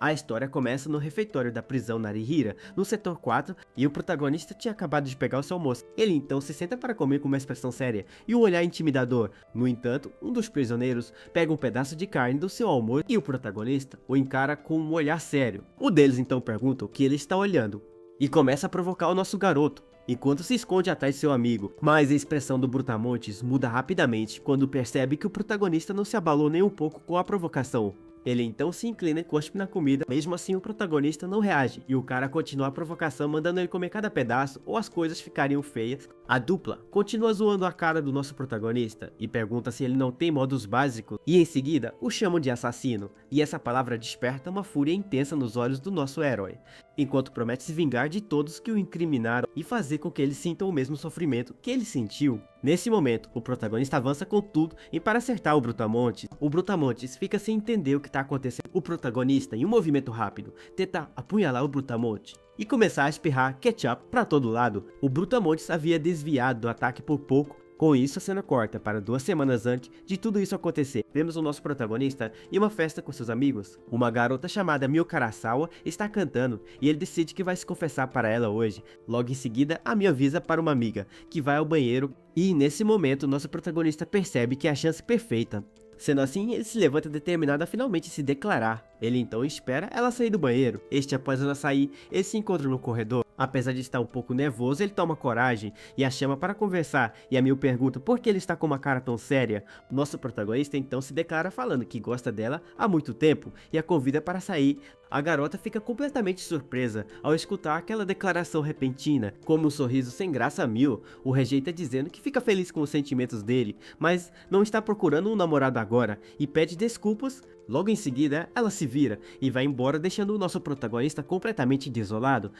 A história começa no refeitório da prisão Narihira, no setor 4, e o protagonista tinha acabado de pegar o seu almoço. Ele então se senta para comer com uma expressão séria e um olhar intimidador. No entanto, um dos prisioneiros pega um pedaço de carne do seu almoço e o protagonista o encara com um olhar sério. O deles então pergunta o que ele está olhando e começa a provocar o nosso garoto, enquanto se esconde atrás de seu amigo. Mas a expressão do Brutamontes muda rapidamente quando percebe que o protagonista não se abalou nem um pouco com a provocação. Ele então se inclina e cospe na comida, mesmo assim o protagonista não reage, e o cara continua a provocação mandando ele comer cada pedaço ou as coisas ficariam feias. A dupla continua zoando a cara do nosso protagonista e pergunta se ele não tem modos básicos, e em seguida o chamam de assassino, e essa palavra desperta uma fúria intensa nos olhos do nosso herói, enquanto promete se vingar de todos que o incriminaram e fazer com que eles sintam o mesmo sofrimento que ele sentiu. Nesse momento, o protagonista avança com tudo e para acertar o Brutamontes fica sem entender o que está acontecendo. O protagonista, em um movimento rápido, tenta apunhalar o Brutamonte e começar a espirrar ketchup para todo lado. O Brutamontes havia desviado do ataque por pouco. Com isso, a cena corta para 2 semanas antes de tudo isso acontecer. Vemos o nosso protagonista em uma festa com seus amigos. Uma garota chamada Mio Karasawa está cantando e ele decide que vai se confessar para ela hoje. Logo em seguida, a Mio avisa para uma amiga que vai ao banheiro e nesse momento nosso protagonista percebe que é a chance perfeita. Sendo assim, ele se levanta determinado a finalmente se declarar. Ele então espera ela sair do banheiro. Após ela sair, eles se encontram no corredor. Apesar de estar um pouco nervoso, ele toma coragem e a chama para conversar, e a Mil pergunta por que ele está com uma cara tão séria. Nosso protagonista então se declara falando que gosta dela há muito tempo e a convida para sair. A garota fica completamente surpresa ao escutar aquela declaração repentina. Como um sorriso sem graça, a Mil o rejeita dizendo que fica feliz com os sentimentos dele, mas não está procurando um namorado agora e pede desculpas. Logo em seguida, ela se vira e vai embora, deixando o nosso protagonista completamente desolado.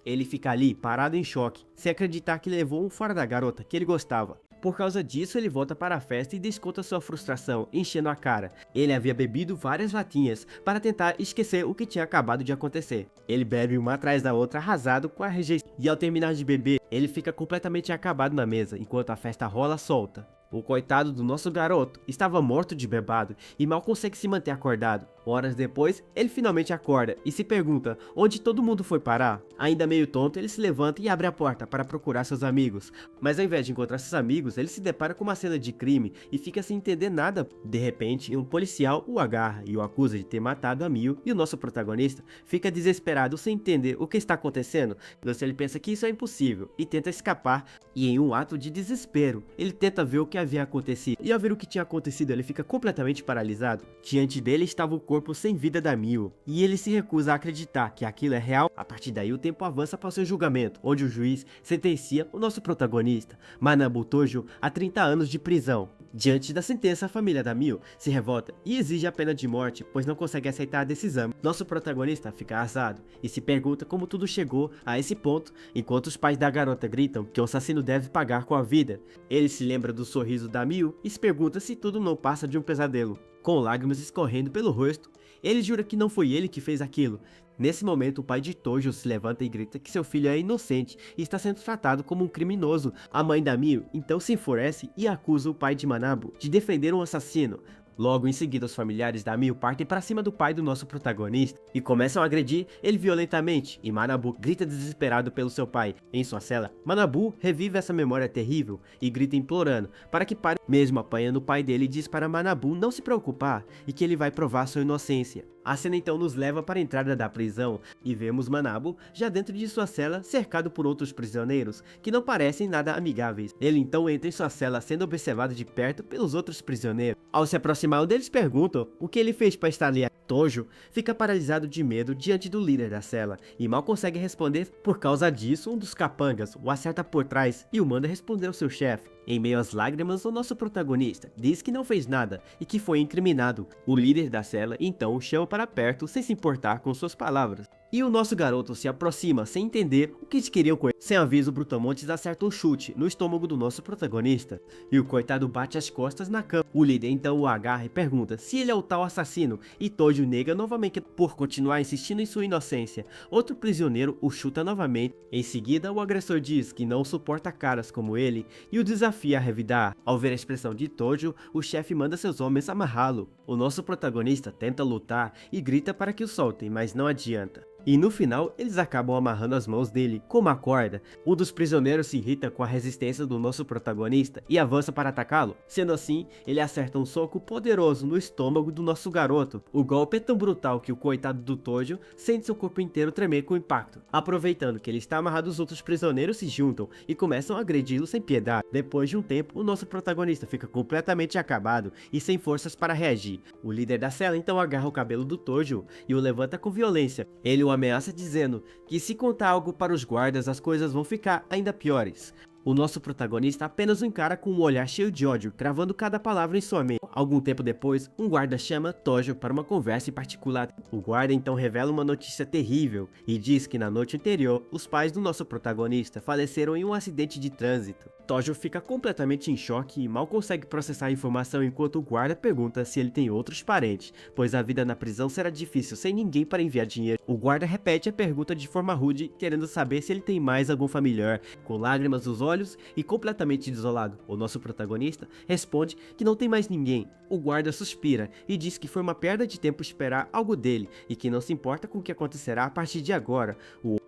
Ele fica ali, parado em choque, sem acreditar que levou um fora da garota que ele gostava. Por causa disso, ele volta para a festa e desconta sua frustração, enchendo a cara. Ele havia bebido várias latinhas para tentar esquecer o que tinha acabado de acontecer. Ele bebe uma atrás da outra, arrasado com a rejeição. E ao terminar de beber, ele fica completamente acabado na mesa, enquanto a festa rola solta. O coitado do nosso garoto estava morto de bebado e mal consegue se manter acordado. Horas depois, ele finalmente acorda e se pergunta onde todo mundo foi parar. Ainda meio tonto, ele se levanta e abre a porta para procurar seus amigos. Mas ao invés de encontrar seus amigos, ele se depara com uma cena de crime e fica sem entender nada. De repente, um policial o agarra e o acusa de ter matado a Mio, e o nosso protagonista fica desesperado sem entender o que está acontecendo. Então ele pensa que isso é impossível e tenta escapar, e em um ato de desespero, ele tenta ver o que havia acontecido. E ao ver o que tinha acontecido, ele fica completamente paralisado. Diante dele estava o corpo sem vida da Mio, e ele se recusa a acreditar que aquilo é real. A partir daí o tempo avança para o seu julgamento, onde o juiz sentencia o nosso protagonista, Manabu Tojo, a 30 anos de prisão. Diante da sentença, a família da Mio se revolta e exige a pena de morte, pois não consegue aceitar a decisão. Nosso protagonista fica arrasado e se pergunta como tudo chegou a esse ponto, enquanto os pais da garota gritam que o assassino deve pagar com a vida. Ele se lembra do sorriso da Mio e se pergunta se tudo não passa de um pesadelo. Com lágrimas escorrendo pelo rosto, ele jura que não foi ele que fez aquilo. Nesse momento, o pai de Tojo se levanta e grita que seu filho é inocente e está sendo tratado como um criminoso. A mãe da Mio então se enfurece e acusa o pai de Manabu de defender um assassino. Logo em seguida, os familiares da Mio partem para cima do pai do nosso protagonista e começam a agredir ele violentamente, e Manabu grita desesperado pelo seu pai. Em sua cela, Manabu revive essa memória terrível e grita implorando para que pare. Mesmo apanhando o pai dele, diz para Manabu não se preocupar e que ele vai provar sua inocência. A cena então nos leva para a entrada da prisão e vemos Manabu já dentro de sua cela, cercado por outros prisioneiros que não parecem nada amigáveis. Ele então entra em sua cela sendo observado de perto pelos outros prisioneiros. Ao se aproximar, um deles pergunta o que ele fez para estar ali. Tojo fica paralisado de medo diante do líder da cela e mal consegue responder. Por causa disso, um dos capangas o acerta por trás e o manda responder ao seu chefe. Em meio às lágrimas, o nosso protagonista diz que não fez nada e que foi incriminado. O líder da cela então o chama para perto sem se importar com suas palavras E o nosso garoto se aproxima sem entender o que eles queriam com ele. Sem aviso, o Brutamontes acerta um chute no estômago do nosso protagonista. E o coitado bate as costas na cama. O líder então o agarra e pergunta se ele é o tal assassino. E Tojo nega novamente por continuar insistindo em sua inocência. Outro prisioneiro o chuta novamente. Em seguida, o agressor diz que não suporta caras como ele e o desafia a revidar. Ao ver a expressão de Tojo, o chefe manda seus homens amarrá-lo. O nosso protagonista tenta lutar e grita para que o soltem, mas não adianta. E no final, eles acabam amarrando as mãos dele com uma corda. Um dos prisioneiros se irrita com a resistência do nosso protagonista e avança para atacá-lo. Sendo assim, ele acerta um soco poderoso no estômago do nosso garoto. O golpe é tão brutal que o coitado do Tojo sente seu corpo inteiro tremer com o impacto. Aproveitando que ele está amarrado, os outros prisioneiros se juntam e começam a agredi-lo sem piedade. Depois de um tempo, o nosso protagonista fica completamente acabado e sem forças para reagir. O líder da cela então agarra o cabelo do Tojo e o levanta com violência. Ele o ameaça dizendo que se contar algo para os guardas as coisas vão ficar ainda piores. O nosso protagonista apenas o encara com um olhar cheio de ódio, cravando cada palavra em sua mente. Algum tempo depois, um guarda chama Tojo para uma conversa em particular. O guarda então revela uma notícia terrível e diz que na noite anterior, os pais do nosso protagonista faleceram em um acidente de trânsito. Tojo fica completamente em choque e mal consegue processar a informação enquanto o guarda pergunta se ele tem outros parentes, pois a vida na prisão será difícil sem ninguém para enviar dinheiro. O guarda repete a pergunta de forma rude, querendo saber se ele tem mais algum familiar. Com lágrimas nos olhos e completamente desolado, o nosso protagonista responde que não tem mais ninguém. O guarda suspira e diz que foi uma perda de tempo esperar algo dele e que não se importa com o que acontecerá a partir de agora.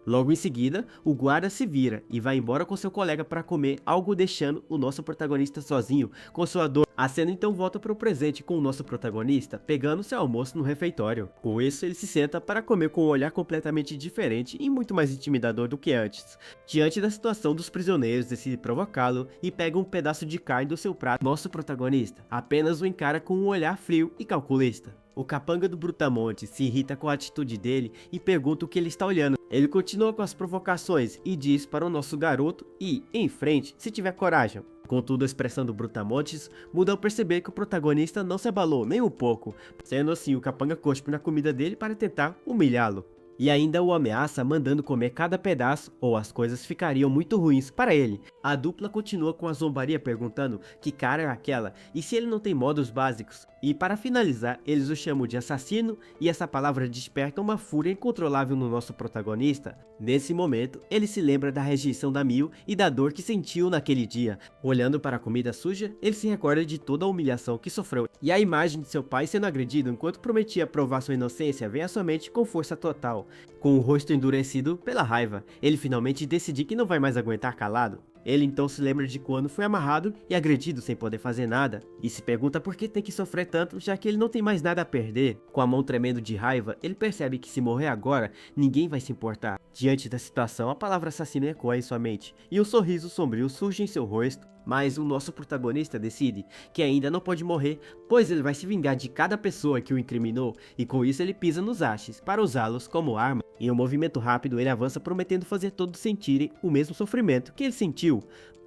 Logo em seguida, o guarda se vira e vai embora com seu colega para comer algo, deixando o nosso protagonista sozinho com sua dor. A cena então volta para o presente, com o nosso protagonista pegando seu almoço no refeitório. Com isso, ele se senta para comer com um olhar completamente diferente e muito mais intimidador do que antes. Diante da situação dos prisioneiros, decide provocá-lo e pega um pedaço de carne do seu prato. Nosso protagonista apenas o encara com um olhar frio e calculista. O capanga do Brutamontes se irrita com a atitude dele e pergunta o que ele está olhando. Ele continua com as provocações e diz para o nosso garoto ir em frente se tiver coragem. Contudo, a expressão do Brutamontes muda ao perceber que o protagonista não se abalou nem um pouco. Sendo assim, o capanga cospe na comida dele para tentar humilhá-lo. E ainda o ameaça mandando comer cada pedaço ou as coisas ficariam muito ruins para ele. A dupla continua com a zombaria perguntando que cara é aquela e se ele não tem modos básicos. E para finalizar, eles o chamam de assassino e essa palavra desperta uma fúria incontrolável no nosso protagonista. Nesse momento, ele se lembra da rejeição da Mil e da dor que sentiu naquele dia. Olhando para a comida suja, ele se recorda de toda a humilhação que sofreu. E a imagem de seu pai sendo agredido enquanto prometia provar sua inocência vem à sua mente com força total. Com o rosto endurecido pela raiva, ele finalmente decide que não vai mais aguentar calado. Ele então se lembra de quando foi amarrado e agredido sem poder fazer nada, e se pergunta por que tem que sofrer tanto, já que ele não tem mais nada a perder. Com a mão tremendo de raiva, ele percebe que se morrer agora, ninguém vai se importar. Diante da situação, a palavra assassino ecoa em sua mente, e um sorriso sombrio surge em seu rosto. Mas o nosso protagonista decide que ainda não pode morrer, pois ele vai se vingar de cada pessoa que o incriminou, e com isso ele pisa nos hashes para usá-los como arma. Em um movimento rápido, ele avança prometendo fazer todos sentirem o mesmo sofrimento que ele sentiu.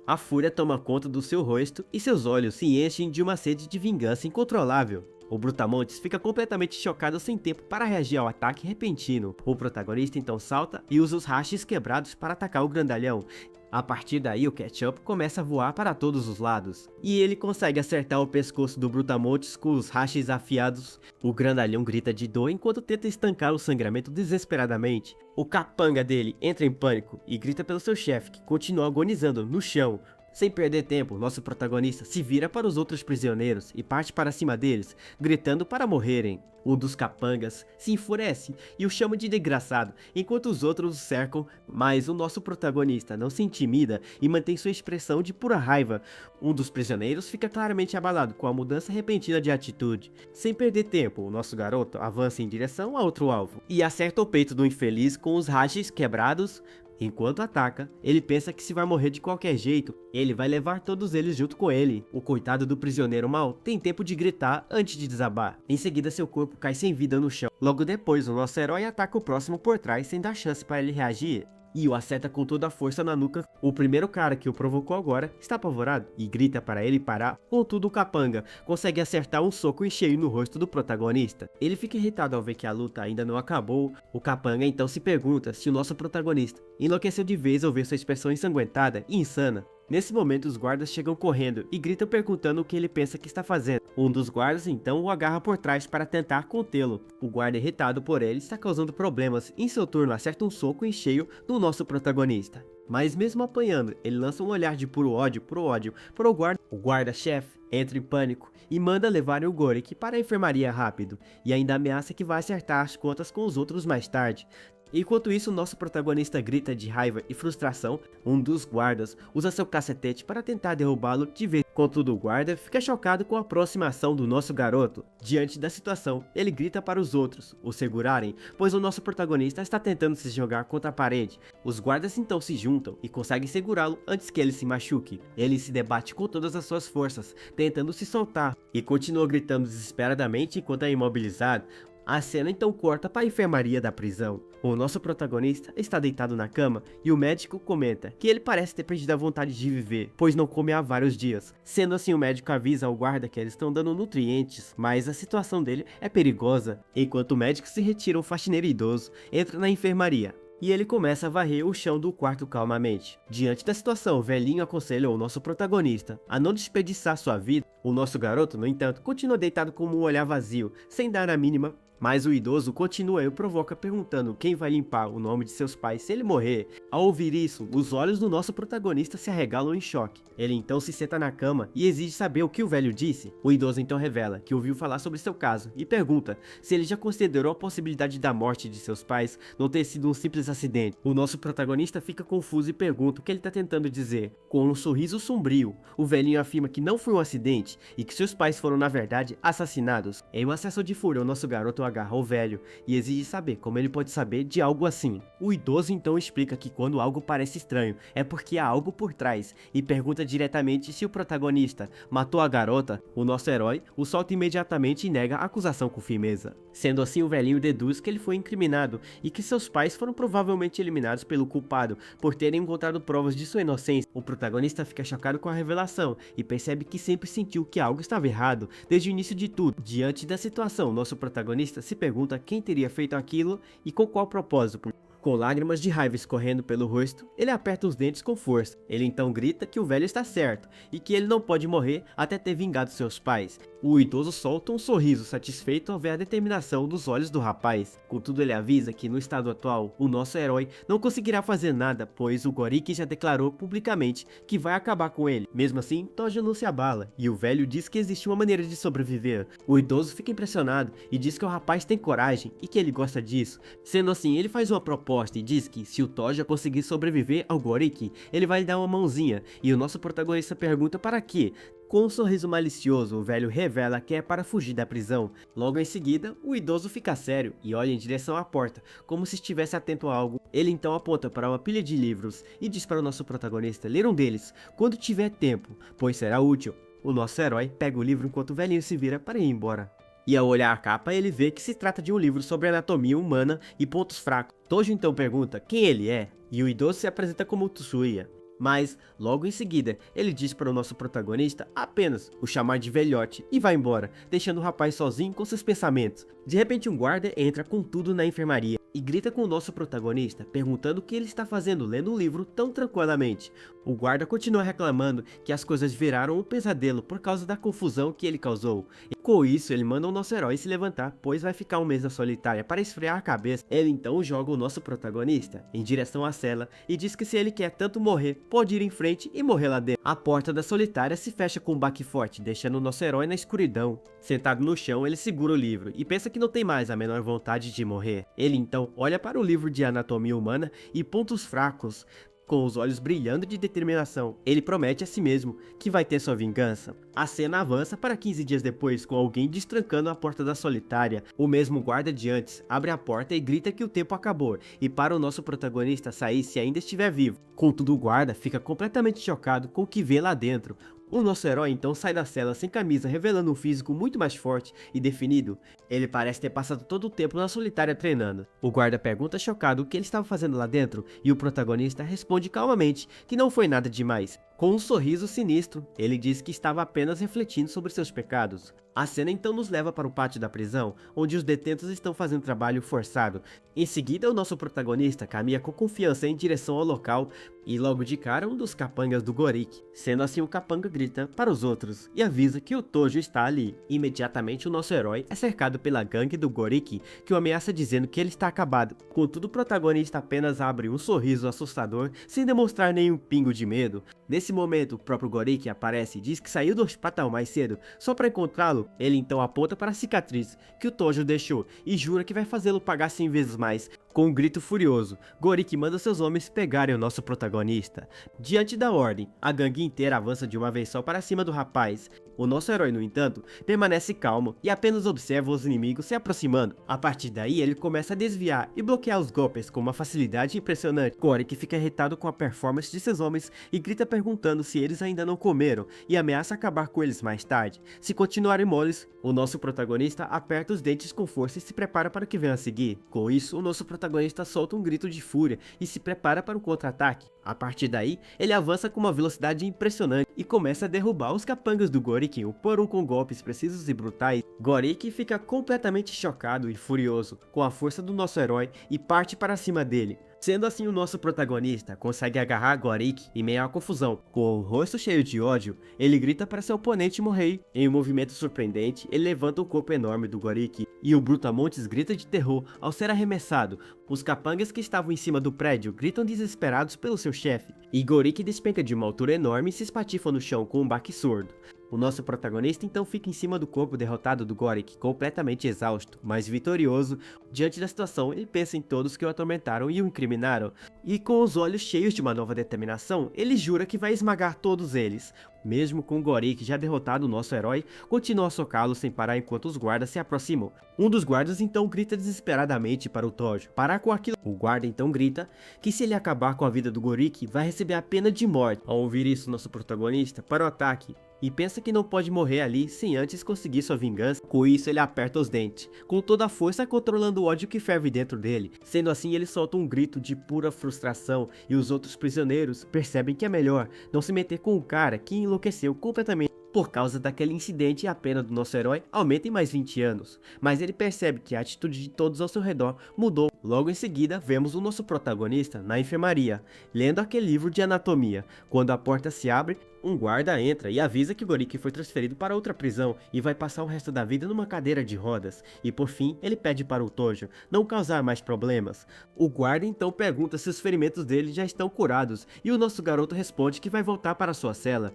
A fúria toma conta do seu rosto e seus olhos se enchem de uma sede de vingança incontrolável. O Brutamontes fica completamente chocado sem tempo para reagir ao ataque repentino. O protagonista então salta e usa os hashes quebrados para atacar o grandalhão. A partir daí, o Ketchup começa a voar para todos os lados, e ele consegue acertar o pescoço do Brutamontes com os hashes afiados. O grandalhão grita de dor enquanto tenta estancar o sangramento desesperadamente. O capanga dele entra em pânico e grita pelo seu chefe, que continua agonizando no chão. Sem perder tempo, nosso protagonista se vira para os outros prisioneiros e parte para cima deles, gritando para morrerem. Um dos capangas se enfurece e o chama de desgraçado, enquanto os outros o cercam, mas o nosso protagonista não se intimida e mantém sua expressão de pura raiva. Um dos prisioneiros fica claramente abalado com a mudança repentina de atitude. Sem perder tempo, o nosso garoto avança em direção a outro alvo e acerta o peito do infeliz com os hashes quebrados. Enquanto ataca, ele pensa que se vai morrer de qualquer jeito, ele vai levar todos eles junto com ele. O coitado do prisioneiro mau tem tempo de gritar antes de desabar. Em seguida, seu corpo cai sem vida no chão. Logo depois, o nosso herói ataca o próximo por trás sem dar chance para ele reagir. e o acerta com toda a força na nuca. O primeiro cara que o provocou agora está apavorado e grita para ele parar, contudo o capanga consegue acertar um soco em cheio no rosto do protagonista. Ele fica irritado ao ver que a luta ainda não acabou. O capanga então se pergunta se o nosso protagonista enlouqueceu de vez ao ver sua expressão ensanguentada e insana. Nesse momento os guardas chegam correndo e gritam perguntando o que ele pensa que está fazendo. Um dos guardas então o agarra por trás para tentar contê-lo. O guarda irritado por ele está causando problemas e em seu turno acerta um soco em cheio no nosso protagonista. Mas mesmo apanhando, ele lança um olhar de puro ódio para o guarda. O guarda-chefe entra em pânico e manda levarem o Gorik para a enfermaria rápido, e ainda ameaça que vai acertar as contas com os outros mais tarde. Enquanto isso, nosso protagonista grita de raiva e frustração. Um dos guardas usa seu cacetete para tentar derrubá-lo de vez. Contudo, o guarda fica chocado com a aproximação do nosso garoto. Diante da situação, ele grita para os outros o segurarem, pois o nosso protagonista está tentando se jogar contra a parede. Os guardas então se juntam e conseguem segurá-lo antes que ele se machuque. Ele se debate com todas as suas forças, tentando se soltar, e continua gritando desesperadamente enquanto é imobilizado. A cena então corta para a enfermaria da prisão. O nosso protagonista está deitado na cama e o médico comenta que ele parece ter perdido a vontade de viver, pois não come há vários dias. Sendo assim, o médico avisa ao guarda que eles estão dando nutrientes, mas a situação dele é perigosa. Enquanto o médico se retira, o faxineiro idoso entra na enfermaria e ele começa a varrer o chão do quarto calmamente. Diante da situação, o velhinho aconselha o nosso protagonista a não desperdiçar sua vida. O nosso garoto, no entanto, continua deitado com um olhar vazio, sem dar a mínima. Mas o idoso continua e o provoca perguntando quem vai limpar o nome de seus pais se ele morrer. Ao ouvir isso, os olhos do nosso protagonista se arregalam em choque. Ele então se senta na cama e exige saber o que o velho disse. O idoso então revela que ouviu falar sobre seu caso e pergunta se ele já considerou a possibilidade da morte de seus pais não ter sido um simples acidente. O nosso protagonista fica confuso e pergunta o que ele está tentando dizer. Com um sorriso sombrio, o velhinho afirma que não foi um acidente e que seus pais foram na verdade assassinados. Em um acesso de fúria, o nosso garoto agarra o velho e exige saber como ele pode saber de algo assim. O idoso então explica que quando algo parece estranho é porque há algo por trás e pergunta diretamente se o protagonista matou a garota. O nosso herói o solta imediatamente e nega a acusação com firmeza. Sendo assim, o velhinho deduz que ele foi incriminado e que seus pais foram provavelmente eliminados pelo culpado por terem encontrado provas de sua inocência. O protagonista fica chocado com a revelação e percebe que sempre sentiu que algo estava errado desde o início de tudo. Diante da situação, nosso protagonista se pergunta quem teria feito aquilo e com qual propósito. Com lágrimas de raiva escorrendo pelo rosto, ele aperta os dentes com força. Ele então grita que o velho está certo e que ele não pode morrer até ter vingado seus pais. O idoso solta um sorriso satisfeito ao ver a determinação dos olhos do rapaz. Contudo, ele avisa que no estado atual, o nosso herói não conseguirá fazer nada, pois o Gorik já declarou publicamente que vai acabar com ele. Mesmo assim, Toja não se abala e o velho diz que existe uma maneira de sobreviver. O idoso fica impressionado e diz que o rapaz tem coragem e que ele gosta disso. Sendo assim, ele faz uma proposta e diz que se o Toja conseguir sobreviver ao Gorik, ele vai lhe dar uma mãozinha, e o nosso protagonista pergunta para quê. Com um sorriso malicioso, o velho revela que é para fugir da prisão. Logo em seguida, o idoso fica sério e olha em direção à porta, como se estivesse atento a algo. Ele então aponta para uma pilha de livros e diz para o nosso protagonista ler um deles, quando tiver tempo, pois será útil. O nosso herói pega o livro enquanto o velhinho se vira para ir embora. E ao olhar a capa, ele vê que se trata de um livro sobre anatomia humana e pontos fracos. Tojo então pergunta quem ele é, e o idoso se apresenta como Tsuya. Mas, logo em seguida, ele diz para o nosso protagonista apenas o chamar de velhote e vai embora, deixando o rapaz sozinho com seus pensamentos. De repente, um guarda entra com tudo na enfermaria e grita com o nosso protagonista, perguntando o que ele está fazendo lendo um livro tão tranquilamente. O guarda continua reclamando que as coisas viraram um pesadelo por causa da confusão que ele causou. E com isso, ele manda o nosso herói se levantar, pois vai ficar um mês na solitária para esfriar a cabeça. Ele então joga o nosso protagonista em direção à cela e diz que se ele quer tanto morrer, pode ir em frente e morrer lá dentro. A porta da solitária se fecha com um baque forte, deixando o nosso herói na escuridão. Sentado no chão, ele segura o livro e pensa que não tem mais a menor vontade de morrer. Ele então olha para o livro de anatomia humana e pontos fracos. Com os olhos brilhando de determinação, ele promete a si mesmo que vai ter sua vingança. A cena avança para 15 dias depois, com alguém destrancando a porta da solitária. O mesmo guarda de antes abre a porta e grita que o tempo acabou, e para o nosso protagonista sair se ainda estiver vivo. Contudo, o guarda fica completamente chocado com o que vê lá dentro. O nosso herói então sai da cela sem camisa, revelando um físico muito mais forte e definido. Ele parece ter passado todo o tempo na solitária treinando. O guarda pergunta chocado o que ele estava fazendo lá dentro e o protagonista responde calmamente que não foi nada demais. Com um sorriso sinistro, ele diz que estava apenas refletindo sobre seus pecados. A cena então nos leva para o pátio da prisão, onde os detentos estão fazendo trabalho forçado. Em seguida, o nosso protagonista caminha com confiança em direção ao local e logo de cara um dos capangas do Gorik. Sendo assim, o capanga grita para os outros e avisa que o Tojo está ali. Imediatamente o nosso herói é cercado pela gangue do Gorik, que o ameaça dizendo que ele está acabado. Contudo, o protagonista apenas abre um sorriso assustador sem demonstrar nenhum pingo de medo. Nesse momento, o próprio Gorik aparece e diz que saiu do hospital mais cedo só para encontrá-lo. Ele então aponta para a cicatriz que o Tojo deixou e jura que vai fazê-lo pagar 100 vezes mais. Com um grito furioso, Gorik manda seus homens pegarem o nosso protagonista. Diante da ordem, a gangue inteira avança de uma vez só para cima do rapaz. O nosso herói, no entanto, permanece calmo e apenas observa os inimigos se aproximando. A partir daí, ele começa a desviar e bloquear os golpes com uma facilidade impressionante. Gorik fica irritado com a performance de seus homens e grita perguntando se eles ainda não comeram e ameaça acabar com eles mais tarde. Se continuarem moles, o nosso protagonista aperta os dentes com força e se prepara para o que vem a seguir. Com isso, o nosso protagonista solta um grito de fúria e se prepara para um contra-ataque. A partir daí, ele avança com uma velocidade impressionante e começa a derrubar os capangas do Gorik um por um com golpes precisos e brutais. Gorik fica completamente chocado e furioso com a força do nosso herói e parte para cima dele. Sendo assim, o nosso protagonista consegue agarrar Gorik em meio à confusão. Com o rosto cheio de ódio, ele grita para seu oponente morrer. Em um movimento surpreendente, ele levanta o corpo enorme do Gorik e o Brutamontes grita de terror ao ser arremessado. Os capangas que estavam em cima do prédio gritam desesperados pelo seu chefe, e Gorik despenca de uma altura enorme e se espatifa no chão com um baque surdo. O nosso protagonista então fica em cima do corpo derrotado do Gorik, completamente exausto, mas vitorioso. Diante da situação, ele pensa em todos que o atormentaram e o incriminaram, e com os olhos cheios de uma nova determinação, ele jura que vai esmagar todos eles. Mesmo com o Gorik já derrotado, o nosso herói continua a socá-lo sem parar enquanto os guardas se aproximam. Um dos guardas então grita desesperadamente para o Tojo parar com aquilo. O guarda então grita que se ele acabar com a vida do Gorik, vai receber a pena de morte. Ao ouvir isso, nosso protagonista para o ataque e pensa que não pode morrer ali sem antes conseguir sua vingança. Com isso, ele aperta os dentes, com toda a força controlando o ódio que ferve dentro dele. Sendo assim, ele solta um grito de pura frustração e os outros prisioneiros percebem que é melhor não se meter com o cara que enlouqueceu completamente. Por causa daquele incidente, a pena do nosso herói aumenta em mais 20 anos, mas ele percebe que a atitude de todos ao seu redor mudou. Logo em seguida, vemos o nosso protagonista na enfermaria, lendo aquele livro de anatomia. Quando a porta se abre, um guarda entra e avisa que Gorik foi transferido para outra prisão e vai passar o resto da vida numa cadeira de rodas. E por fim, ele pede para o Tojo não causar mais problemas. O guarda então pergunta se os ferimentos dele já estão curados e o nosso garoto responde que vai voltar para sua cela.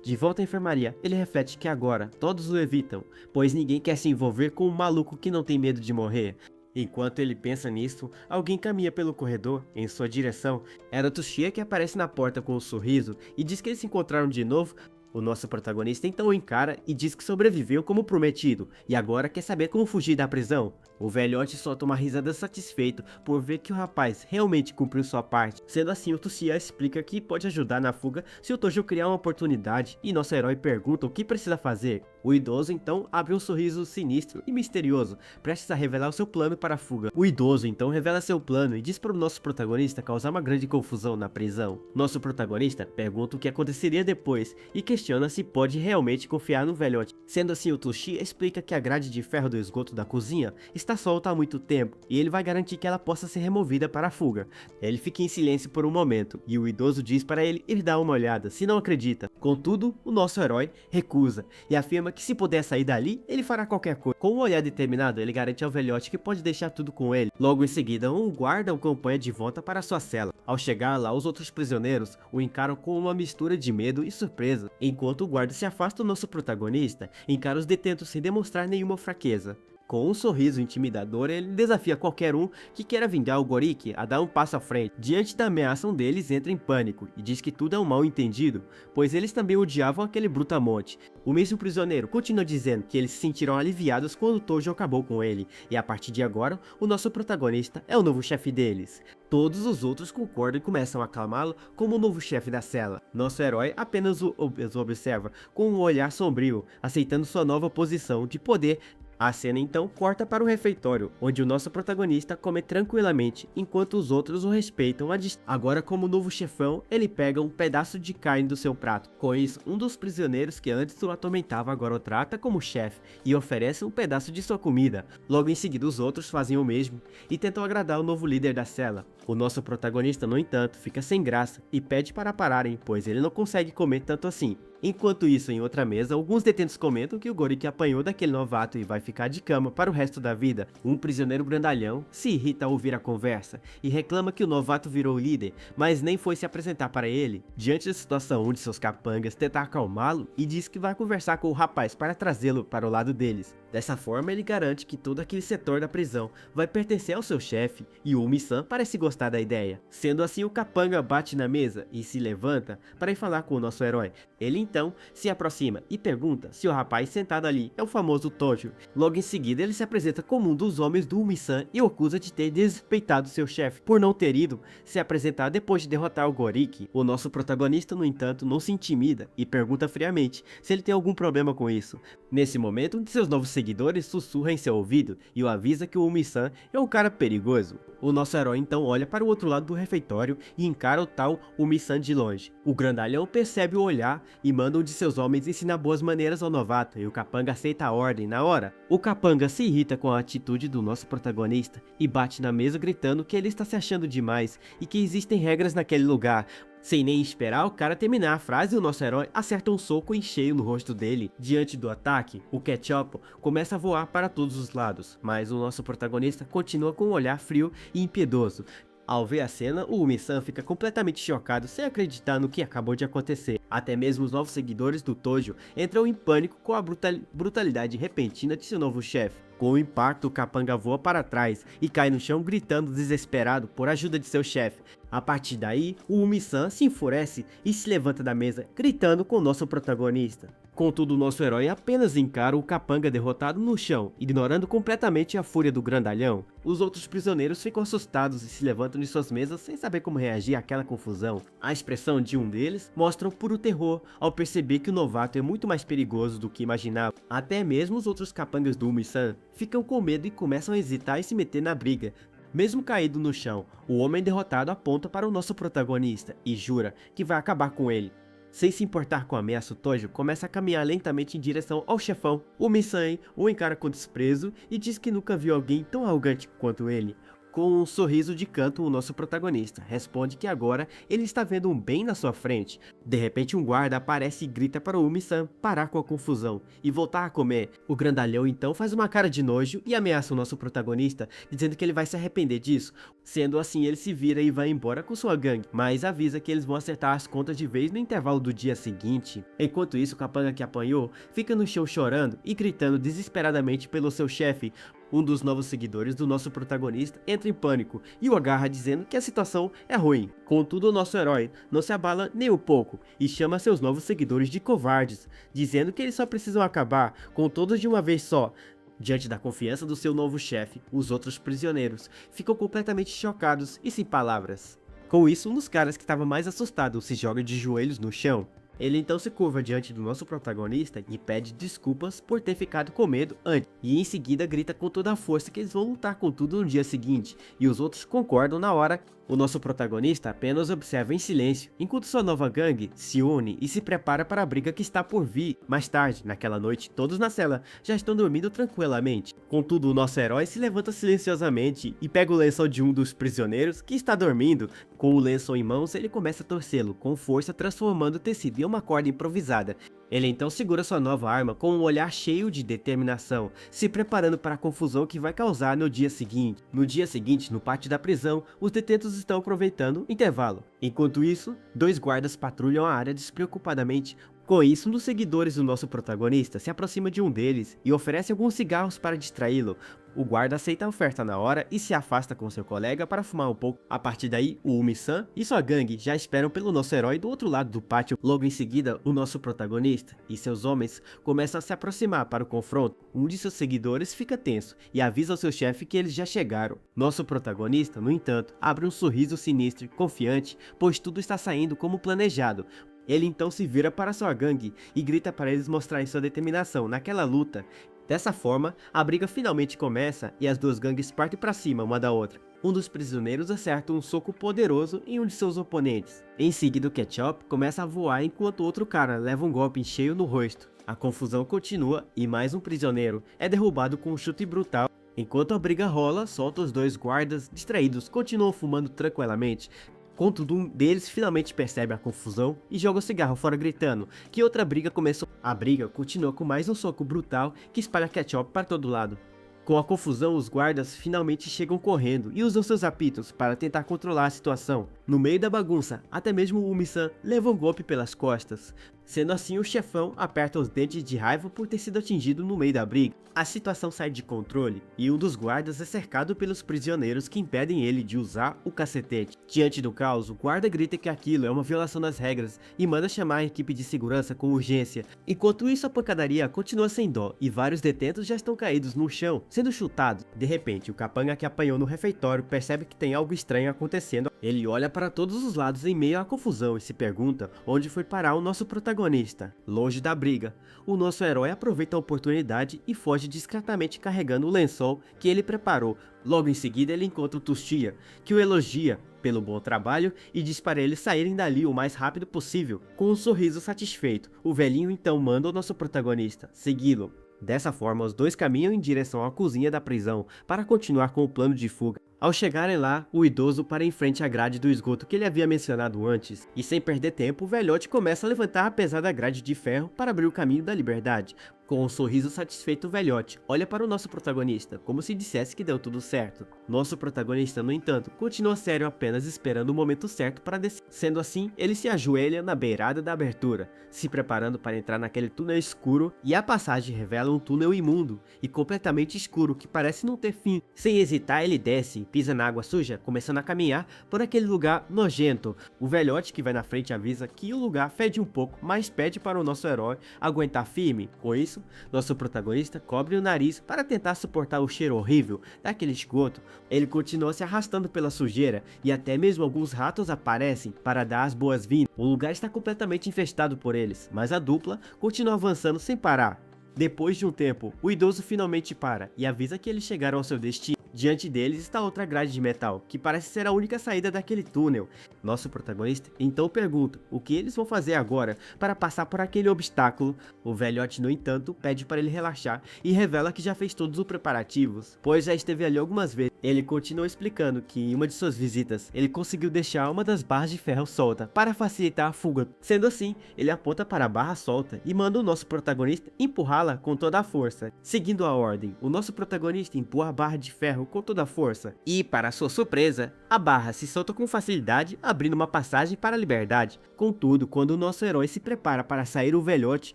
De volta à enfermaria, ele reflete que agora todos o evitam, pois ninguém quer se envolver com um maluco que não tem medo de morrer. Enquanto ele pensa nisso, alguém caminha pelo corredor em sua direção. Era Tsuchiya que aparece na porta com um sorriso e diz que eles se encontraram de novo. O nosso protagonista então o encara e diz que sobreviveu como prometido e agora quer saber como fugir da prisão. O velhote solta uma risada satisfeito por ver que o rapaz realmente cumpriu sua parte. Sendo assim, o Tsuchiya explica que pode ajudar na fuga se o Tojo criar uma oportunidade e nosso herói pergunta o que precisa fazer. O idoso então abre um sorriso sinistro e misterioso, prestes a revelar o seu plano para a fuga. O idoso então revela seu plano e diz para o nosso protagonista causar uma grande confusão na prisão. Nosso protagonista pergunta o que aconteceria depois e questiona se pode realmente confiar no velhote. Sendo assim, o Tsuchiya explica que a grade de ferro do esgoto da cozinha está solta há muito tempo e ele vai garantir que ela possa ser removida para a fuga. Ele fica em silêncio por um momento e o idoso diz para ele ir dar uma olhada, se não acredita. Contudo, o nosso herói recusa e afirma que se puder sair dali, ele fará qualquer coisa. Com um olhar determinado, ele garante ao velhote que pode deixar tudo com ele. Logo em seguida, um guarda o acompanha de volta para sua cela. Ao chegar lá, os outros prisioneiros o encaram com uma mistura de medo e surpresa. Enquanto o guarda se afasta, o nosso protagonista encara os detentos sem demonstrar nenhuma fraqueza. Com um sorriso intimidador, ele desafia qualquer um que queira vingar o Gorik a dar um passo à frente. Diante da ameaça, um deles entra em pânico e diz que tudo é um mal entendido, pois eles também odiavam aquele brutamonte. O mesmo prisioneiro continua dizendo que eles se sentiram aliviados quando Tojo acabou com ele, e a partir de agora, o nosso protagonista é o novo chefe deles. Todos os outros concordam e começam a aclamá-lo como o novo chefe da cela. Nosso herói apenas os observa com um olhar sombrio, aceitando sua nova posição de poder. A cena então corta para o refeitório, onde o nosso protagonista come tranquilamente, enquanto os outros o respeitam à distância. Agora, como novo chefão, ele pega um pedaço de carne do seu prato. Com isso, um dos prisioneiros que antes o atormentava agora o trata como chefe e oferece um pedaço de sua comida. Logo em seguida, os outros fazem o mesmo e tentam agradar o novo líder da cela. O nosso protagonista, no entanto, fica sem graça e pede para pararem, pois ele não consegue comer tanto assim. Enquanto isso, em outra mesa, alguns detentos comentam que o Gorik apanhou daquele novato e vai ficar de cama para o resto da vida. Um prisioneiro grandalhão se irrita ao ouvir a conversa e reclama que o novato virou líder, mas nem foi se apresentar para ele. Diante da situação, um de seus capangas tenta acalmá-lo e diz que vai conversar com o rapaz para trazê-lo para o lado deles. Dessa forma, ele garante que todo aquele setor da prisão vai pertencer ao seu chefe, e o Umi-san parece gostar da ideia. Sendo assim, o capanga bate na mesa e se levanta para ir falar com o nosso herói. Ele então se aproxima e pergunta se o rapaz sentado ali é o famoso Tojo. Logo em seguida, ele se apresenta como um dos homens do Umi-san e o acusa de ter desrespeitado seu chefe por não ter ido se apresentar depois de derrotar o Gorik. O nosso protagonista, no entanto, não se intimida e pergunta friamente se ele tem algum problema com isso. Nesse momento, um de seus novos seguidores sussurra em seu ouvido e o avisa que o Umi-san é um cara perigoso. O nosso herói então olha para o outro lado do refeitório e encara o tal Umi-san de longe. O grandalhão percebe o olhar e manda um de seus homens ensinar boas maneiras ao novato, e o capanga aceita a ordem na hora. O capanga se irrita com a atitude do nosso protagonista e bate na mesa gritando que ele está se achando demais e que existem regras naquele lugar. Sem nem esperar o cara terminar a frase, o nosso herói acerta um soco em cheio no rosto dele. Diante do ataque, o Ketchup começa a voar para todos os lados, mas o nosso protagonista continua com um olhar frio e impiedoso. Ao ver a cena, o Umi-san fica completamente chocado sem acreditar no que acabou de acontecer. Até mesmo os novos seguidores do Tojo entram em pânico com a brutalidade repentina de seu novo chefe. Com o impacto, o capanga voa para trás e cai no chão gritando desesperado por ajuda de seu chefe. A partir daí, o Umi-san se enfurece e se levanta da mesa, gritando com o nosso protagonista. Contudo, o nosso herói apenas encara o capanga derrotado no chão, ignorando completamente a fúria do grandalhão. Os outros prisioneiros ficam assustados e se levantam de suas mesas sem saber como reagir àquela confusão. A expressão de um deles mostra o puro terror ao perceber que o novato é muito mais perigoso do que imaginava. Até mesmo os outros capangas do Umi-san ficam com medo e começam a hesitar em se meter na briga. Mesmo caído no chão, o homem derrotado aponta para o nosso protagonista e jura que vai acabar com ele. Sem se importar com a ameaça, o Tojo começa a caminhar lentamente em direção ao chefão. O Umi-san o encara com desprezo e diz que nunca viu alguém tão arrogante quanto ele. Com um sorriso de canto, o nosso protagonista responde que agora ele está vendo um bem na sua frente. De repente, um guarda aparece e grita para o Umi-san parar com a confusão e voltar a comer. O grandalhão então faz uma cara de nojo e ameaça o nosso protagonista, dizendo que ele vai se arrepender disso. Sendo assim, ele se vira e vai embora com sua gangue, mas avisa que eles vão acertar as contas de vez no intervalo do dia seguinte. Enquanto isso, o capanga que apanhou fica no chão chorando e gritando desesperadamente pelo seu chefe. Um dos novos seguidores do nosso protagonista entra em pânico e o agarra dizendo que a situação é ruim. Contudo, o nosso herói não se abala nem um pouco e chama seus novos seguidores de covardes, dizendo que eles só precisam acabar com todos de uma vez só. Diante da confiança do seu novo chefe, os outros prisioneiros ficam completamente chocados e sem palavras. Com isso, um dos caras que estava mais assustado se joga de joelhos no chão. Ele então se curva diante do nosso protagonista e pede desculpas por ter ficado com medo antes, e em seguida grita com toda a força que eles vão lutar com tudo no dia seguinte, e os outros concordam na hora. O nosso protagonista apenas observa em silêncio, enquanto sua nova gangue se une e se prepara para a briga que está por vir. Mais tarde, naquela noite, todos na cela já estão dormindo tranquilamente. Contudo, o nosso herói se levanta silenciosamente e pega o lençol de um dos prisioneiros que está dormindo. Com o lençol em mãos, ele começa a torcê-lo com força, transformando o tecido em uma corda improvisada. Ele então segura sua nova arma com um olhar cheio de determinação, se preparando para a confusão que vai causar no dia seguinte. No dia seguinte, no pátio da prisão, os detentos estão aproveitando o intervalo. Enquanto isso, dois guardas patrulham a área despreocupadamente. Com isso, um dos seguidores do nosso protagonista se aproxima de um deles e oferece alguns cigarros para distraí-lo. O guarda aceita a oferta na hora e se afasta com seu colega para fumar um pouco. A partir daí, o Umi-san e sua gangue já esperam pelo nosso herói do outro lado do pátio. Logo em seguida, o nosso protagonista e seus homens começam a se aproximar para o confronto. Um de seus seguidores fica tenso e avisa ao seu chefe que eles já chegaram. Nosso protagonista, no entanto, abre um sorriso sinistro e confiante, pois tudo está saindo como planejado. Ele então se vira para sua gangue e grita para eles mostrarem sua determinação naquela luta. Dessa forma, a briga finalmente começa e as duas gangues partem para cima uma da outra. Um dos prisioneiros acerta um soco poderoso em um de seus oponentes. Em seguida, o Ketchup começa a voar enquanto outro cara leva um golpe em cheio no rosto. A confusão continua e mais um prisioneiro é derrubado com um chute brutal. Enquanto a briga rola, solta os dois guardas distraídos continuam fumando tranquilamente. Contudo, um deles finalmente percebe a confusão e joga o cigarro fora gritando que outra briga começou. A briga continua com mais um soco brutal que espalha ketchup para todo lado. Com a confusão, os guardas finalmente chegam correndo e usam seus apitos para tentar controlar a situação. No meio da bagunça, até mesmo o Umi-san leva um golpe pelas costas. Sendo assim, o chefão aperta os dentes de raiva por ter sido atingido no meio da briga. A situação sai de controle e um dos guardas é cercado pelos prisioneiros que impedem ele de usar o cacetete. Diante do caos, o guarda grita que aquilo é uma violação das regras e manda chamar a equipe de segurança com urgência. Enquanto isso, a pancadaria continua sem dó e vários detentos já estão caídos no chão, sendo chutados. De repente, o capanga que apanhou no refeitório percebe que tem algo estranho acontecendo. Ele olha para todos os lados em meio à confusão e se pergunta onde foi parar o nosso protagonista. Longe da briga, o nosso herói aproveita a oportunidade e foge discretamente carregando o lençol que ele preparou. Logo em seguida, ele encontra o Tustia, que o elogia pelo bom trabalho e diz para eles saírem dali o mais rápido possível. Com um sorriso satisfeito, o velhinho então manda o nosso protagonista segui-lo. Dessa forma, os dois caminham em direção à cozinha da prisão para continuar com o plano de fuga. Ao chegarem lá, o idoso para em frente à grade do esgoto que ele havia mencionado antes, e sem perder tempo, o velhote começa a levantar a pesada grade de ferro para abrir o caminho da liberdade. Com um sorriso satisfeito, o velhote olha para o nosso protagonista, como se dissesse que deu tudo certo. Nosso protagonista, no entanto, continua sério apenas esperando o momento certo para descer. Sendo assim, ele se ajoelha na beirada da abertura, se preparando para entrar naquele túnel escuro, e a passagem revela um túnel imundo e completamente escuro que parece não ter fim. Sem hesitar, ele desce e pisa na água suja, começando a caminhar por aquele lugar nojento. O velhote que vai na frente avisa que o lugar fede um pouco, mas pede para o nosso herói aguentar firme. Com isso, nosso protagonista cobre o nariz para tentar suportar o cheiro horrível daquele esgoto. Ele continua se arrastando pela sujeira e até mesmo alguns ratos aparecem para dar as boas-vindas. O lugar está completamente infestado por eles, mas a dupla continua avançando sem parar. Depois de um tempo, o idoso finalmente para e avisa que eles chegaram ao seu destino. Diante deles está outra grade de metal, que parece ser a única saída daquele túnel. Nosso protagonista então pergunta o que eles vão fazer agora para passar por aquele obstáculo. O velhote, no entanto, pede para ele relaxar e revela que já fez todos os preparativos, pois já esteve ali algumas vezes. Ele continua explicando que em uma de suas visitas, ele conseguiu deixar uma das barras de ferro solta para facilitar a fuga. Sendo assim, ele aponta para a barra solta e manda o nosso protagonista empurrá-la com toda a força. Seguindo a ordem, o nosso protagonista empurra a barra de ferro com toda a força e, para sua surpresa, a barra se solta com facilidade, abrindo uma passagem para a liberdade. Contudo, quando o nosso herói se prepara para sair, o velhote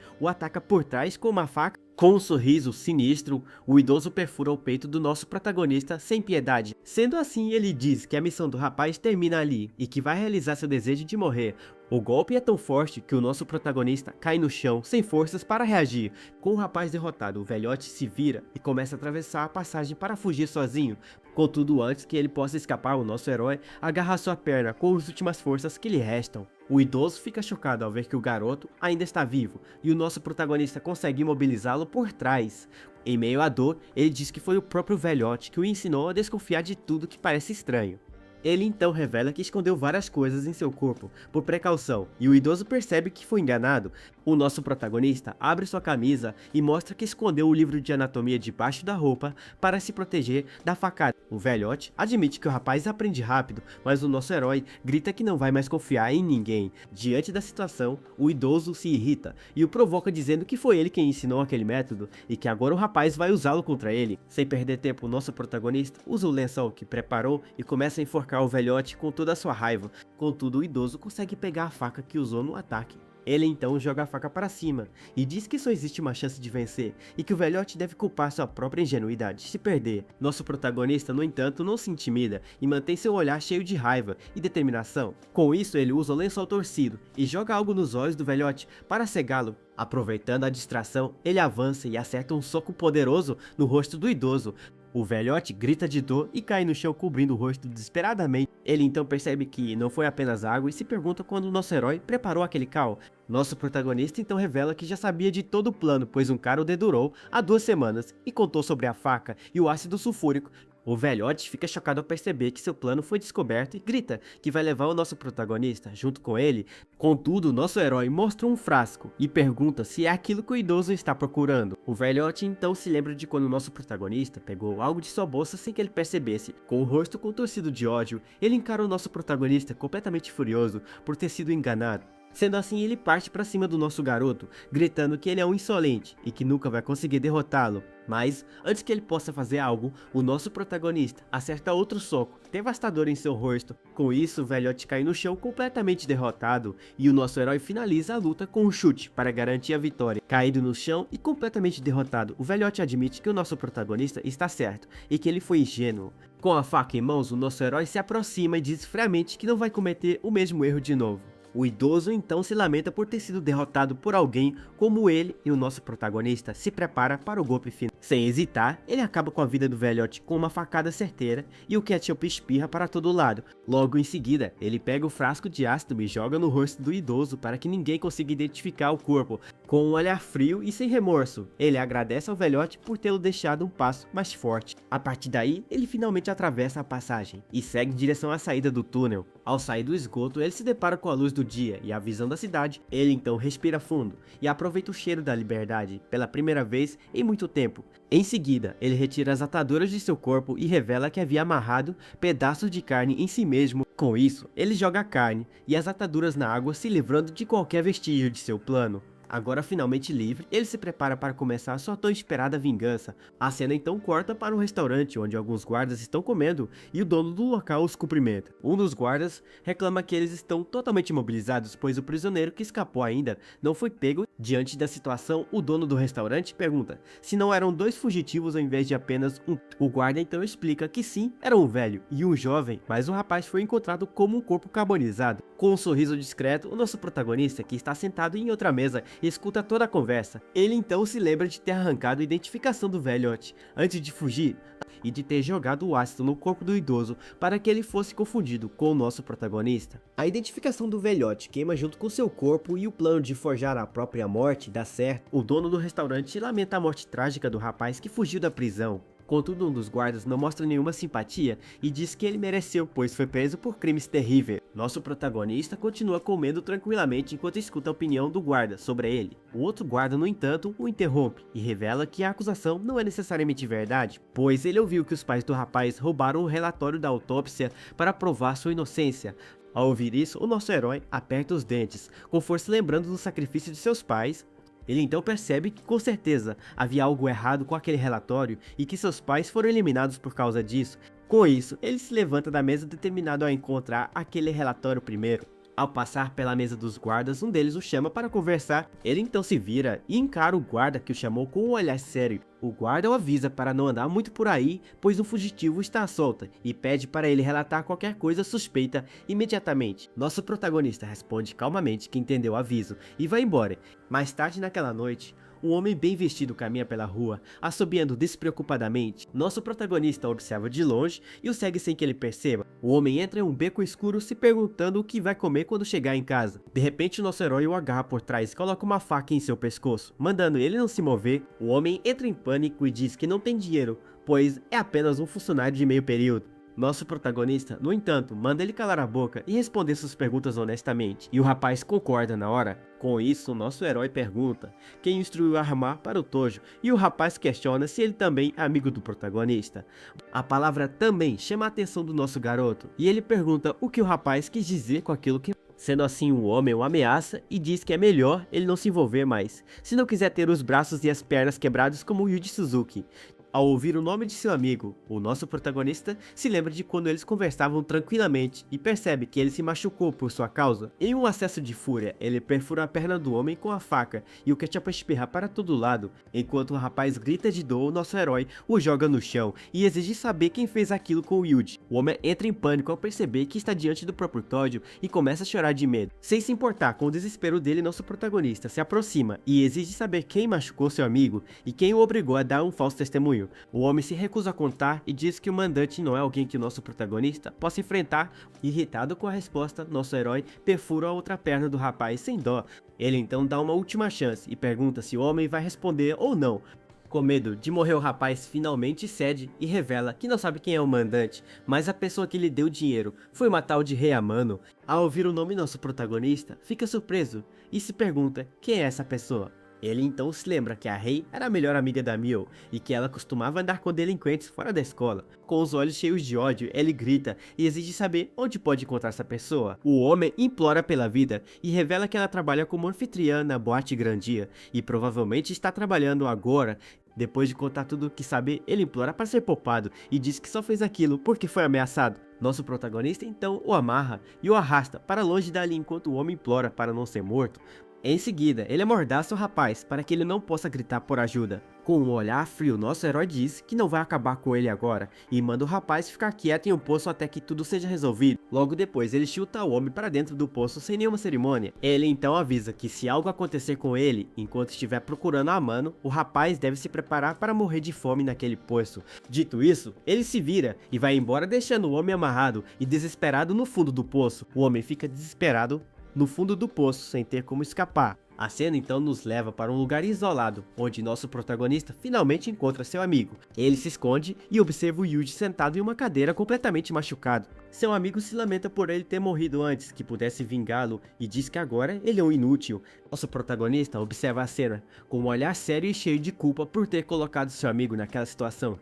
o ataca por trás com uma faca. Com um sorriso sinistro, o idoso perfura o peito do nosso protagonista sem piedade. Sendo assim, ele diz que a missão do rapaz termina ali e que vai realizar seu desejo de morrer. O golpe é tão forte que o nosso protagonista cai no chão sem forças para reagir. Com o rapaz derrotado, o velhote se vira e começa a atravessar a passagem para fugir sozinho. Contudo, antes que ele possa escapar, o nosso herói agarra sua perna com as últimas forças que lhe restam. O idoso fica chocado ao ver que o garoto ainda está vivo e o nosso protagonista consegue imobilizá-lo por trás. Em meio à dor, ele diz que foi o próprio velhote que o ensinou a desconfiar de tudo que parece estranho. Ele então revela que escondeu várias coisas em seu corpo, por precaução, e o idoso percebe que foi enganado. O nosso protagonista abre sua camisa e mostra que escondeu o livro de anatomia debaixo da roupa para se proteger da facada. O velhote admite que o rapaz aprende rápido, mas o nosso herói grita que não vai mais confiar em ninguém. Diante da situação, o idoso se irrita e o provoca dizendo que foi ele quem ensinou aquele método e que agora o rapaz vai usá-lo contra ele. Sem perder tempo, o nosso protagonista usa o lençol que preparou e começa a enforcar o velhote com toda a sua raiva. Contudo, o idoso consegue pegar a faca que usou no ataque Ele então joga a faca para cima e diz que só existe uma chance de vencer e que o velhote deve culpar sua própria ingenuidade se perder. Nosso protagonista, no entanto, não se intimida e mantém seu olhar cheio de raiva e determinação. Com isso, ele usa o lençol torcido e joga algo nos olhos do velhote para cegá-lo. Aproveitando a distração, ele avança e acerta um soco poderoso no rosto do idoso. O velhote grita de dor e cai no chão cobrindo o rosto desesperadamente. Ele então percebe que não foi apenas água e se pergunta quando o nosso herói preparou aquele cal. Nosso protagonista então revela que já sabia de todo o plano, pois um cara o dedurou há 2 semanas e contou sobre a faca e o ácido sulfúrico. O velhote fica chocado ao perceber que seu plano foi descoberto e grita que vai levar o nosso protagonista junto com ele. Contudo, nosso herói mostra um frasco e pergunta se é aquilo que o idoso está procurando. O velhote então se lembra de quando o nosso protagonista pegou algo de sua bolsa sem que ele percebesse. Com o rosto contorcido de ódio, ele encara o nosso protagonista completamente furioso por ter sido enganado. Sendo assim, ele parte para cima do nosso garoto, gritando que ele é um insolente e que nunca vai conseguir derrotá-lo. Mas, antes que ele possa fazer algo, o nosso protagonista acerta outro soco, devastador em seu rosto. Com isso, o velhote cai no chão completamente derrotado, e o nosso herói finaliza a luta com um chute para garantir a vitória. Caído no chão e completamente derrotado, o velhote admite que o nosso protagonista está certo, e que ele foi ingênuo. Com a faca em mãos, o nosso herói se aproxima e diz friamente que não vai cometer o mesmo erro de novo. O idoso então se lamenta por ter sido derrotado por alguém como ele, e o nosso protagonista se prepara para o golpe final. Sem hesitar, ele acaba com a vida do velhote com uma facada certeira e o ketchup espirra para todo lado. Logo em seguida, ele pega o frasco de ácido e joga no rosto do idoso para que ninguém consiga identificar o corpo. Com um olhar frio e sem remorso, ele agradece ao velhote por tê-lo deixado um passo mais forte. A partir daí, ele finalmente atravessa a passagem e segue em direção à saída do túnel. Ao sair do esgoto, ele se depara com a luz do dia e a visão da cidade. Ele então respira fundo e aproveita o cheiro da liberdade pela primeira vez em muito tempo. Em seguida, ele retira as ataduras de seu corpo e revela que havia amarrado pedaços de carne em si mesmo. Com isso, ele joga a carne e as ataduras na água, se livrando de qualquer vestígio de seu plano. Agora finalmente livre, ele se prepara para começar sua tão esperada vingança. A cena então corta para um restaurante onde alguns guardas estão comendo e o dono do local os cumprimenta. Um dos guardas reclama que eles estão totalmente imobilizados, pois o prisioneiro que escapou ainda não foi pego. Diante da situação, o dono do restaurante pergunta se não eram 2 fugitivos ao invés de apenas um. O guarda então explica que sim, era um velho e um jovem, mas o rapaz foi encontrado como um corpo carbonizado. Com um sorriso discreto, o nosso protagonista, que está sentado em outra mesa, escuta toda a conversa. Ele então se lembra de ter arrancado a identificação do velhote antes de fugir e de ter jogado o ácido no corpo do idoso para que ele fosse confundido com o nosso protagonista. A identificação do velhote queima junto com seu corpo e o plano de forjar a própria morte dá certo. O dono do restaurante lamenta a morte trágica do rapaz que fugiu da prisão. Contudo, um dos guardas não mostra nenhuma simpatia e diz que ele mereceu, pois foi preso por crimes terríveis. Nosso protagonista continua comendo tranquilamente enquanto escuta a opinião do guarda sobre ele. O outro guarda, no entanto, o interrompe e revela que a acusação não é necessariamente verdade, pois ele ouviu que os pais do rapaz roubaram o relatório da autópsia para provar sua inocência. Ao ouvir isso, o nosso herói aperta os dentes, com força lembrando do sacrifício de seus pais. Ele então percebe que com certeza havia algo errado com aquele relatório e que seus pais foram eliminados por causa disso. Com isso, ele se levanta da mesa determinado a encontrar aquele relatório primeiro. Ao passar pela mesa dos guardas, um deles o chama para conversar. Ele então se vira e encara o guarda que o chamou com um olhar sério. O guarda o avisa para não andar muito por aí, pois um fugitivo está à solta, e pede para ele relatar qualquer coisa suspeita imediatamente. Nosso protagonista responde calmamente que entendeu o aviso e vai embora. Mais tarde naquela noite, um homem bem vestido caminha pela rua, assobiando despreocupadamente. Nosso protagonista observa de longe e o segue sem que ele perceba. O homem entra em um beco escuro se perguntando o que vai comer quando chegar em casa. De repente, o nosso herói o agarra por trás e coloca uma faca em seu pescoço, mandando ele não se mover. O homem entra em pânico e diz que não tem dinheiro, pois é apenas um funcionário de meio período. Nosso protagonista, no entanto, manda ele calar a boca e responder suas perguntas honestamente, e o rapaz concorda na hora. Com isso, nosso herói pergunta quem instruiu a armar para o Tojo, e o rapaz questiona se ele também é amigo do protagonista. A palavra também chama a atenção do nosso garoto, e ele pergunta o que o rapaz quis dizer com aquilo que... Sendo assim, o homem o ameaça e diz que é melhor ele não se envolver mais, se não quiser ter os braços e as pernas quebrados como o Yuji Suzuki. Ao ouvir o nome de seu amigo, o nosso protagonista se lembra de quando eles conversavam tranquilamente e percebe que ele se machucou por sua causa. Em um acesso de fúria, ele perfura a perna do homem com a faca e o ketchup espirra para todo lado. Enquanto o rapaz grita de dor, o nosso herói o joga no chão e exige saber quem fez aquilo com o Yuji. O homem entra em pânico ao perceber que está diante do próprio Tojo e começa a chorar de medo. Sem se importar com o desespero dele, nosso protagonista se aproxima e exige saber quem machucou seu amigo e quem o obrigou a dar um falso testemunho. O homem se recusa a contar e diz que o mandante não é alguém que o nosso protagonista possa enfrentar. Irritado com a resposta, nosso herói perfura a outra perna do rapaz sem dó. Ele então dá uma última chance e pergunta se o homem vai responder ou não. Com medo de morrer, o rapaz finalmente cede e revela que não sabe quem é o mandante, mas a pessoa que lhe deu dinheiro foi uma tal de Rei Amano. Ao ouvir o nome nosso protagonista, fica surpreso e se pergunta quem é essa pessoa. Ele então se lembra que a Rei era a melhor amiga da Mio e que ela costumava andar com delinquentes fora da escola. Com os olhos cheios de ódio, ele grita e exige saber onde pode encontrar essa pessoa. O homem implora pela vida e revela que ela trabalha como anfitriã na boate Grandia e provavelmente está trabalhando agora. Depois de contar tudo o que sabe, ele implora para ser poupado e diz que só fez aquilo porque foi ameaçado. Nosso protagonista então o amarra e o arrasta para longe dali enquanto o homem implora para não ser morto. Em seguida, ele amordaça o rapaz para que ele não possa gritar por ajuda. Com um olhar frio, nosso herói diz que não vai acabar com ele agora e manda o rapaz ficar quieto em um poço até que tudo seja resolvido. Logo depois, ele chuta o homem para dentro do poço sem nenhuma cerimônia. Ele então avisa que se algo acontecer com ele enquanto estiver procurando a Amano, o rapaz deve se preparar para morrer de fome naquele poço. Dito isso, ele se vira e vai embora deixando o homem amarrado e desesperado no fundo do poço. O homem fica desesperado no fundo do poço sem ter como escapar. A cena então nos leva para um lugar isolado, onde nosso protagonista finalmente encontra seu amigo. Ele se esconde e observa o Yuji sentado em uma cadeira completamente machucado. Seu amigo se lamenta por ele ter morrido antes que pudesse vingá-lo e diz que agora ele é um inútil. Nosso protagonista observa a cena com um olhar sério e cheio de culpa por ter colocado seu amigo naquela situação.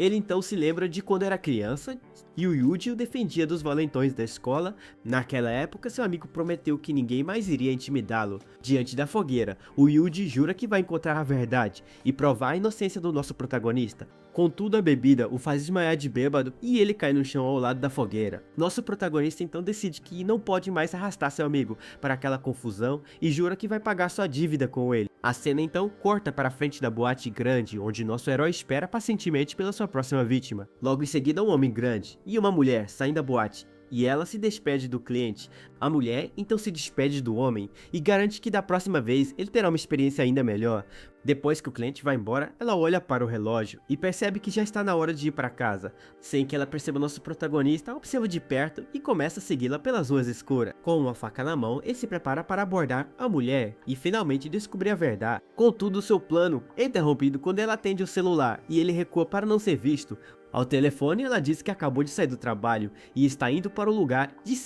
Ele então se lembra de quando era criança e o Yuji o defendia dos valentões da escola. Naquela época, seu amigo prometeu que ninguém mais iria intimidá-lo. Diante da fogueira, o Yuji jura que vai encontrar a verdade e provar a inocência do nosso protagonista. Contudo, a bebida o faz desmaiar de bêbado e ele cai no chão ao lado da fogueira. Nosso protagonista então decide que não pode mais arrastar seu amigo para aquela confusão e jura que vai pagar sua dívida com ele. A cena então corta para a frente da boate grande, onde nosso herói espera pacientemente pela sua próxima vítima. Logo em seguida, um homem grande e uma mulher saem da boate e ela se despede do cliente. A mulher então se despede do homem e garante que da próxima vez ele terá uma experiência ainda melhor. Depois que o cliente vai embora, ela olha para o relógio e percebe que já está na hora de ir para casa. Sem que ela perceba, nosso protagonista observa de perto e começa a segui-la pelas ruas escuras. Com uma faca na mão, ele se prepara para abordar a mulher e finalmente descobrir a verdade. Contudo, seu plano é interrompido quando ela atende o celular e ele recua para não ser visto. Ao telefone, ela diz que acabou de sair do trabalho e está indo para o lugar de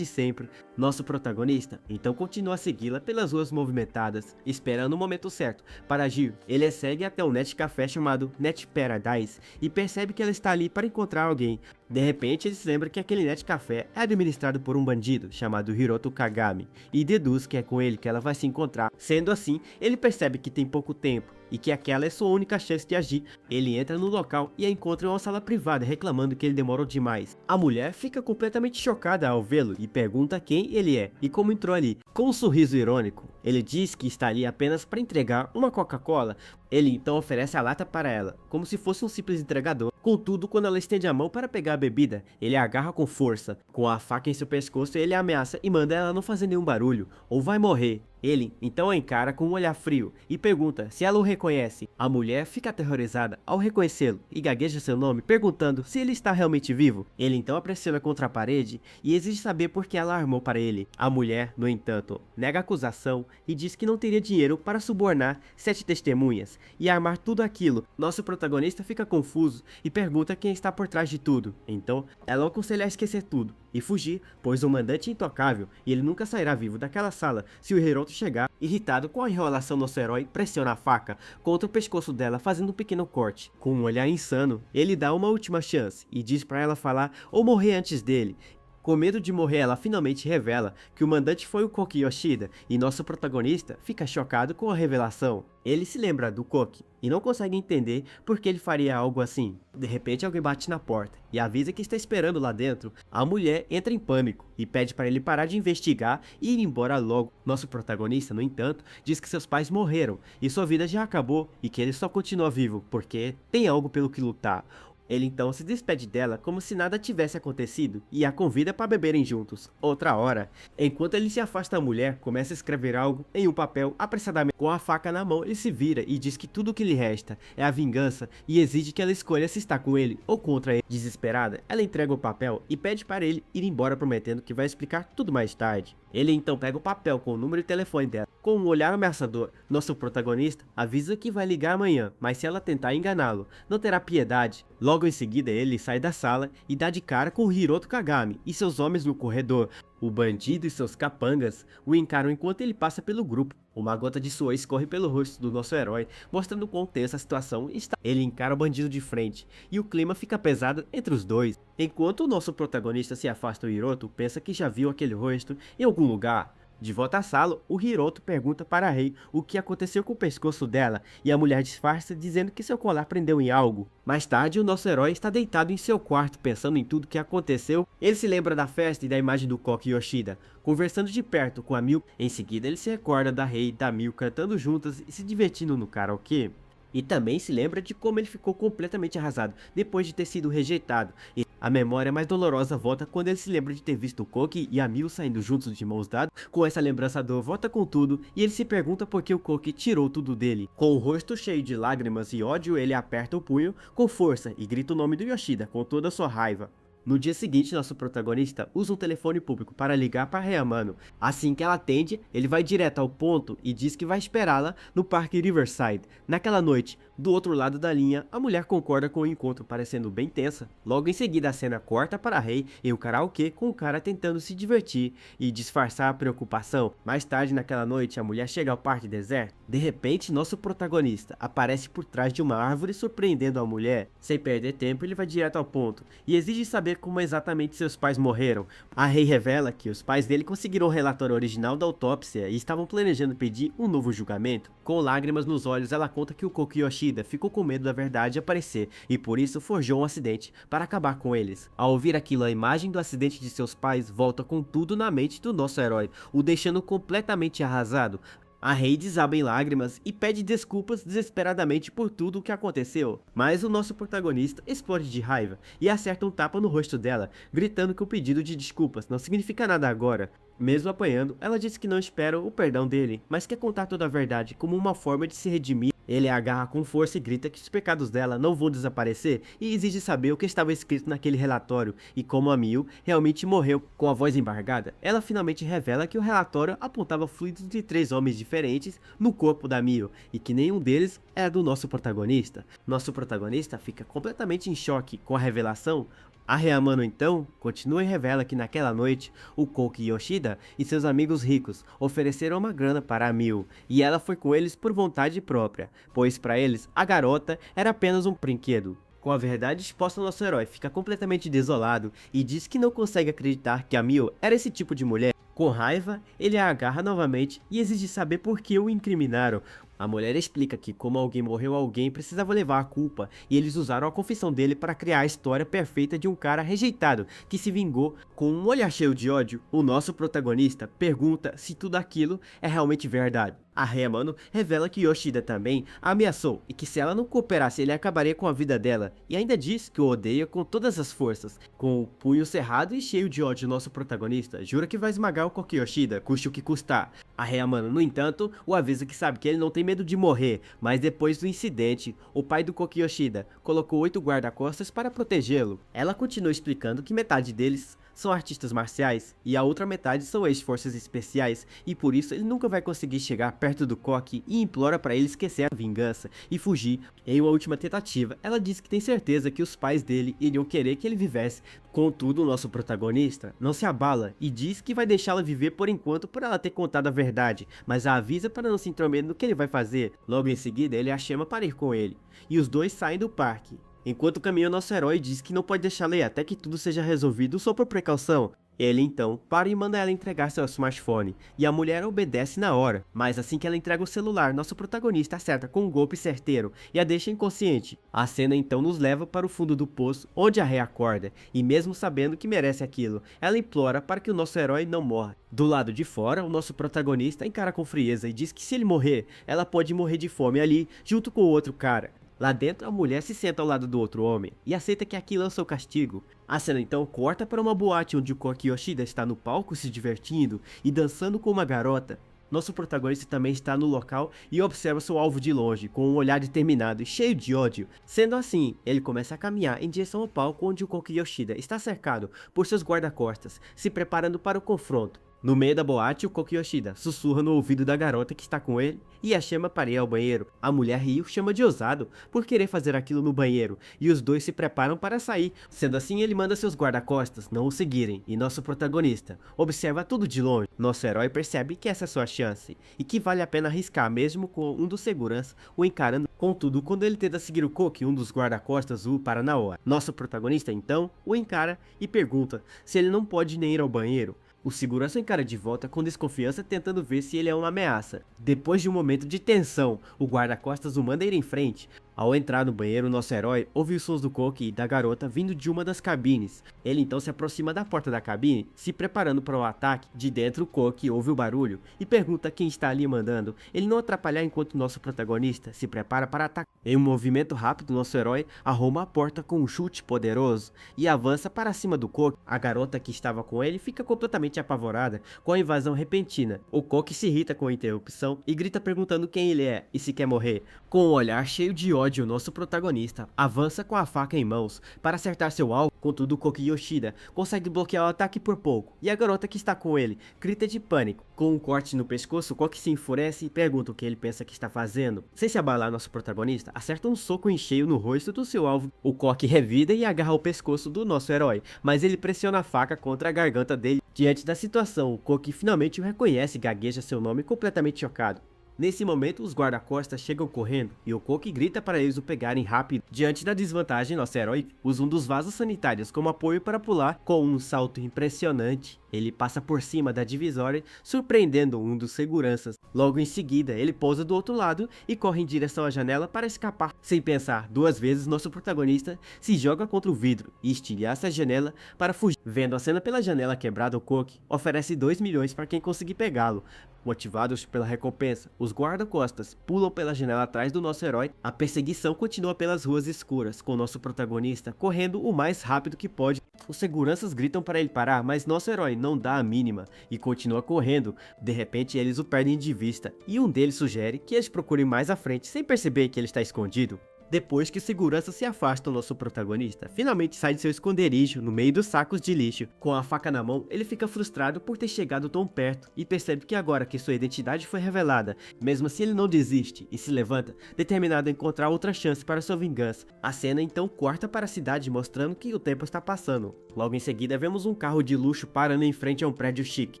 sempre. Nosso protagonista então continua a segui-la pelas ruas movimentadas, esperando o momento certo para agir. Ele segue até um net café chamado Net Paradise e percebe que ela está ali para encontrar alguém. De repente, ele se lembra que aquele net café é administrado por um bandido chamado Hiroto Kagami e deduz que é com ele que ela vai se encontrar. Sendo assim, ele percebe que tem pouco tempo e que aquela é sua única chance de agir. Ele entra no local e a encontra em uma sala privada, reclamando que ele demorou demais. A mulher fica completamente chocada ao vê-lo e pergunta quem ele é e como entrou ali. Com um sorriso irônico, ele diz que está ali apenas para entregar uma Coca-Cola. Ele então oferece a lata para ela, como se fosse um simples entregador. Contudo, quando ela estende a mão para pegar a bebida, ele a agarra com força. Com a faca em seu pescoço, ele a ameaça e manda ela não fazer nenhum barulho, ou vai morrer. Ele então a encara com um olhar frio e pergunta se ela o reconhece. A mulher fica aterrorizada ao reconhecê-lo e gagueja seu nome, perguntando se ele está realmente vivo. Ele então a pressiona contra a parede e exige saber por que ela armou para ele. A mulher, no entanto, nega a acusação e diz que não teria dinheiro para subornar 7 testemunhas e armar tudo aquilo. Nosso protagonista fica confuso e pergunta quem está por trás de tudo. Então, ela o aconselha a esquecer tudo e fugir, pois o mandante é intocável e ele nunca sairá vivo daquela sala se o Hiroto chegar. Irritado com a enrolação, nosso herói pressiona a faca contra o pescoço dela, fazendo um pequeno corte. Com um olhar insano, ele dá uma última chance e diz para ela falar ou morrer antes dele. Com medo de morrer, ela finalmente revela que o mandante foi o Koki Yoshida, e nosso protagonista fica chocado com a revelação. Ele se lembra do Koki e não consegue entender por que ele faria algo assim. De repente alguém bate na porta e avisa que está esperando lá dentro. A mulher entra em pânico e pede para ele parar de investigar e ir embora logo. Nosso protagonista, no entanto, diz que seus pais morreram e sua vida já acabou e que ele só continua vivo porque tem algo pelo que lutar. Ele então se despede dela como se nada tivesse acontecido e a convida para beberem juntos, outra hora. Enquanto ele se afasta da mulher, começa a escrever algo em um papel apressadamente. Com a faca na mão, ele se vira e diz que tudo o que lhe resta é a vingança e exige que ela escolha se está com ele ou contra ele. Desesperada, ela entrega o papel e pede para ele ir embora, prometendo que vai explicar tudo mais tarde. Ele então pega o papel com o número de telefone dela. Com um olhar ameaçador, nosso protagonista avisa que vai ligar amanhã, mas se ela tentar enganá-lo, não terá piedade. Logo em seguida, ele sai da sala e dá de cara com o Hiroto Kagami e seus homens no corredor. O bandido e seus capangas o encaram enquanto ele passa pelo grupo. Uma gota de suor escorre pelo rosto do nosso herói, mostrando quão tensa a situação está. Ele encara o bandido de frente, e o clima fica pesado entre os dois. Enquanto o nosso protagonista se afasta, o Hiroto pensa que já viu aquele rosto em algum lugar. De volta à sala, o Hiroto pergunta para a Rei o que aconteceu com o pescoço dela, e a mulher disfarça dizendo que seu colar prendeu em algo. Mais tarde, o nosso herói está deitado em seu quarto pensando em tudo que aconteceu. Ele se lembra da festa e da imagem do Koki Yoshida, conversando de perto com a Mil. Em seguida, ele se recorda da Rei e da Mil cantando juntas e se divertindo no karaokê. E também se lembra de como ele ficou completamente arrasado depois de ter sido rejeitado. E a memória mais dolorosa volta quando ele se lembra de ter visto o Koki e a Mil saindo juntos de mãos dadas. Com essa lembrança, a dor volta com tudo e ele se pergunta por que o Koki tirou tudo dele. Com o rosto cheio de lágrimas e ódio, ele aperta o punho com força e grita o nome do Yoshida com toda a sua raiva. No dia seguinte, nosso protagonista usa um telefone público para ligar para Ryamano. Assim que ela atende, ele vai direto ao ponto e diz que vai esperá-la no Parque Riverside. Naquela noite, do outro lado da linha, a mulher concorda com o encontro, parecendo bem tensa. Logo em seguida, a cena corta para Rei em um karaokê com o cara tentando se divertir e disfarçar a preocupação. Mais tarde naquela noite, a mulher chega ao parque deserto. De repente, nosso protagonista aparece por trás de uma árvore, surpreendendo a mulher. Sem perder tempo, ele vai direto ao ponto e exige saber como exatamente seus pais morreram. A Rei revela que os pais dele conseguiram o relatório original da autópsia e estavam planejando pedir um novo julgamento. Com lágrimas nos olhos, ela conta que o Koki Yoshida ficou com medo da verdade aparecer e por isso forjou um acidente para acabar com eles. Ao ouvir aquilo, a imagem do acidente de seus pais volta com tudo na mente do nosso herói, o deixando completamente arrasado. A Rei desaba em lágrimas e pede desculpas desesperadamente por tudo o que aconteceu, mas o nosso protagonista explode de raiva e acerta um tapa no rosto dela, gritando que o pedido de desculpas não significa nada agora. Mesmo apanhando, ela diz que não espera o perdão dele, mas quer contar toda a verdade como uma forma de se redimir. Ele a agarra com força e grita que os pecados dela não vão desaparecer e exige saber o que estava escrito naquele relatório e como a Mil realmente morreu. Com a voz embargada, ela finalmente revela que o relatório apontava fluidos de 3 homens diferentes no corpo da Mil e que nenhum deles era do nosso protagonista. Nosso protagonista fica completamente em choque com a revelação. A Ryamano então continua e revela que naquela noite o Koki Yoshida e seus amigos ricos ofereceram uma grana para a Mil e ela foi com eles por vontade própria, pois para eles a garota era apenas um brinquedo. Com a verdade exposta, nosso herói fica completamente desolado e diz que não consegue acreditar que a Mil era esse tipo de mulher. Com raiva, ele a agarra novamente e exige saber por que o incriminaram. A mulher explica que como alguém precisava levar a culpa e eles usaram a confissão dele para criar a história perfeita de um cara rejeitado que se vingou. Com um olhar cheio de ódio, o nosso protagonista pergunta se tudo aquilo é realmente verdade. A Ryamano revela que Yoshida também a ameaçou e que se ela não cooperasse ele acabaria com a vida dela e ainda diz que o odeia com todas as forças. Com o punho cerrado e cheio de ódio, nosso protagonista jura que vai esmagar o Koki Yoshida, custe o que custar. A Ryamano, no entanto, o avisa que sabe que ele não tem medo de morrer, mas depois do incidente, o pai do Koki Yoshida colocou 8 guarda-costas para protegê-lo. Ela continua explicando que metade deles são artistas marciais e a outra metade são ex-forças especiais e por isso ele nunca vai conseguir chegar perto do Koki e implora para ele esquecer a vingança e fugir. Em uma última tentativa, ela diz que tem certeza que os pais dele iriam querer que ele vivesse. Contudo, o nosso protagonista não se abala e diz que vai deixá-la viver por enquanto por ela ter contado a verdade, mas a avisa para não se intrometer no que ele vai fazer. Logo em seguida, ele a chama para ir com ele e os dois saem do parque. Enquanto caminha, nosso herói diz que não pode deixá-la ir até que tudo seja resolvido só por precaução. Ele então para e manda ela entregar seu smartphone, e a mulher obedece na hora, mas assim que ela entrega o celular, nosso protagonista acerta com um golpe certeiro e a deixa inconsciente. A cena então nos leva para o fundo do poço, onde a Rei acorda, e mesmo sabendo que merece aquilo, ela implora para que o nosso herói não morra. Do lado de fora, o nosso protagonista encara com frieza e diz que se ele morrer, ela pode morrer de fome ali, junto com o outro cara. Lá dentro, a mulher se senta ao lado do outro homem e aceita que aquilo é o seu castigo. A cena então corta para uma boate onde o Koki Yoshida está no palco se divertindo e dançando com uma garota. Nosso protagonista também está no local e observa seu alvo de longe, com um olhar determinado e cheio de ódio. Sendo assim, ele começa a caminhar em direção ao palco onde o Koki Yoshida está cercado por seus guarda-costas, se preparando para o confronto. No meio da boate, o Koki Yoshida sussurra no ouvido da garota que está com ele e a chama para ir ao banheiro. A mulher ri e o chama de ousado por querer fazer aquilo no banheiro, e os dois se preparam para sair. Sendo assim, ele manda seus guarda-costas não o seguirem, e nosso protagonista observa tudo de longe. Nosso herói percebe que essa é sua chance, e que vale a pena arriscar mesmo com um dos seguranças o encarando. Contudo, quando ele tenta seguir o Koki, um dos guarda-costas o para na hora. Nosso protagonista então o encara e pergunta se ele não pode nem ir ao banheiro. O segurança encara de volta com desconfiança, tentando ver se ele é uma ameaça. Depois de um momento de tensão, o guarda-costas o manda ir em frente. Ao entrar no banheiro, nosso herói ouve os sons do Koki e da garota vindo de uma das cabines. Ele então se aproxima da porta da cabine, se preparando para o ataque. De dentro, o Koki ouve o barulho e pergunta quem está ali mandando. Ele não atrapalhar enquanto nosso protagonista se prepara para atacar. Em um movimento rápido, nosso herói arroma a porta com um chute poderoso e avança para cima do Koki. A garota que estava com ele fica completamente apavorada com a invasão repentina. O Koki se irrita com a interrupção e grita perguntando quem ele é e se quer morrer. Com um olhar cheio de ódio, nosso protagonista avança com a faca em mãos para acertar seu alvo. Contudo, o Koki Yoshida consegue bloquear o ataque por pouco, e a garota que está com ele grita de pânico. Com um corte no pescoço, o Koki se enfurece e pergunta o que ele pensa que está fazendo. Sem se abalar, nosso protagonista acerta um soco em cheio no rosto do seu alvo. O Koki revida e agarra o pescoço do nosso herói, mas ele pressiona a faca contra a garganta dele. Diante da situação, o Koki finalmente o reconhece e gagueja seu nome completamente chocado. Nesse momento, os guarda-costas chegam correndo e o Koki grita para eles o pegarem rápido. Diante da desvantagem, nosso herói usa um dos vasos sanitários como apoio para pular. Com um salto impressionante, ele passa por cima da divisória, surpreendendo um dos seguranças. Logo em seguida, ele pousa do outro lado e corre em direção à janela para escapar. Sem pensar duas vezes, nosso protagonista se joga contra o vidro e estilhaça a janela para fugir. Vendo a cena pela janela quebrada, o Koki oferece 2 milhões para quem conseguir pegá-lo. Motivados pela recompensa, os guarda-costas pulam pela janela atrás do nosso herói. A perseguição continua pelas ruas escuras, com nosso protagonista correndo o mais rápido que pode. Os seguranças gritam para ele parar, mas nosso herói não dá a mínima e continua correndo. De repente, eles o perdem de vista, e um deles sugere que eles procurem mais à frente, sem perceber que ele está escondido. Depois que o segurança se afasta, o nosso protagonista finalmente sai de seu esconderijo no meio dos sacos de lixo. Com a faca na mão, ele fica frustrado por ter chegado tão perto e percebe que agora que sua identidade foi revelada, mesmo assim ele não desiste e se levanta, determinado a encontrar outra chance para sua vingança. A cena então corta para a cidade, mostrando que o tempo está passando. Logo em seguida, vemos um carro de luxo parando em frente a um prédio chique.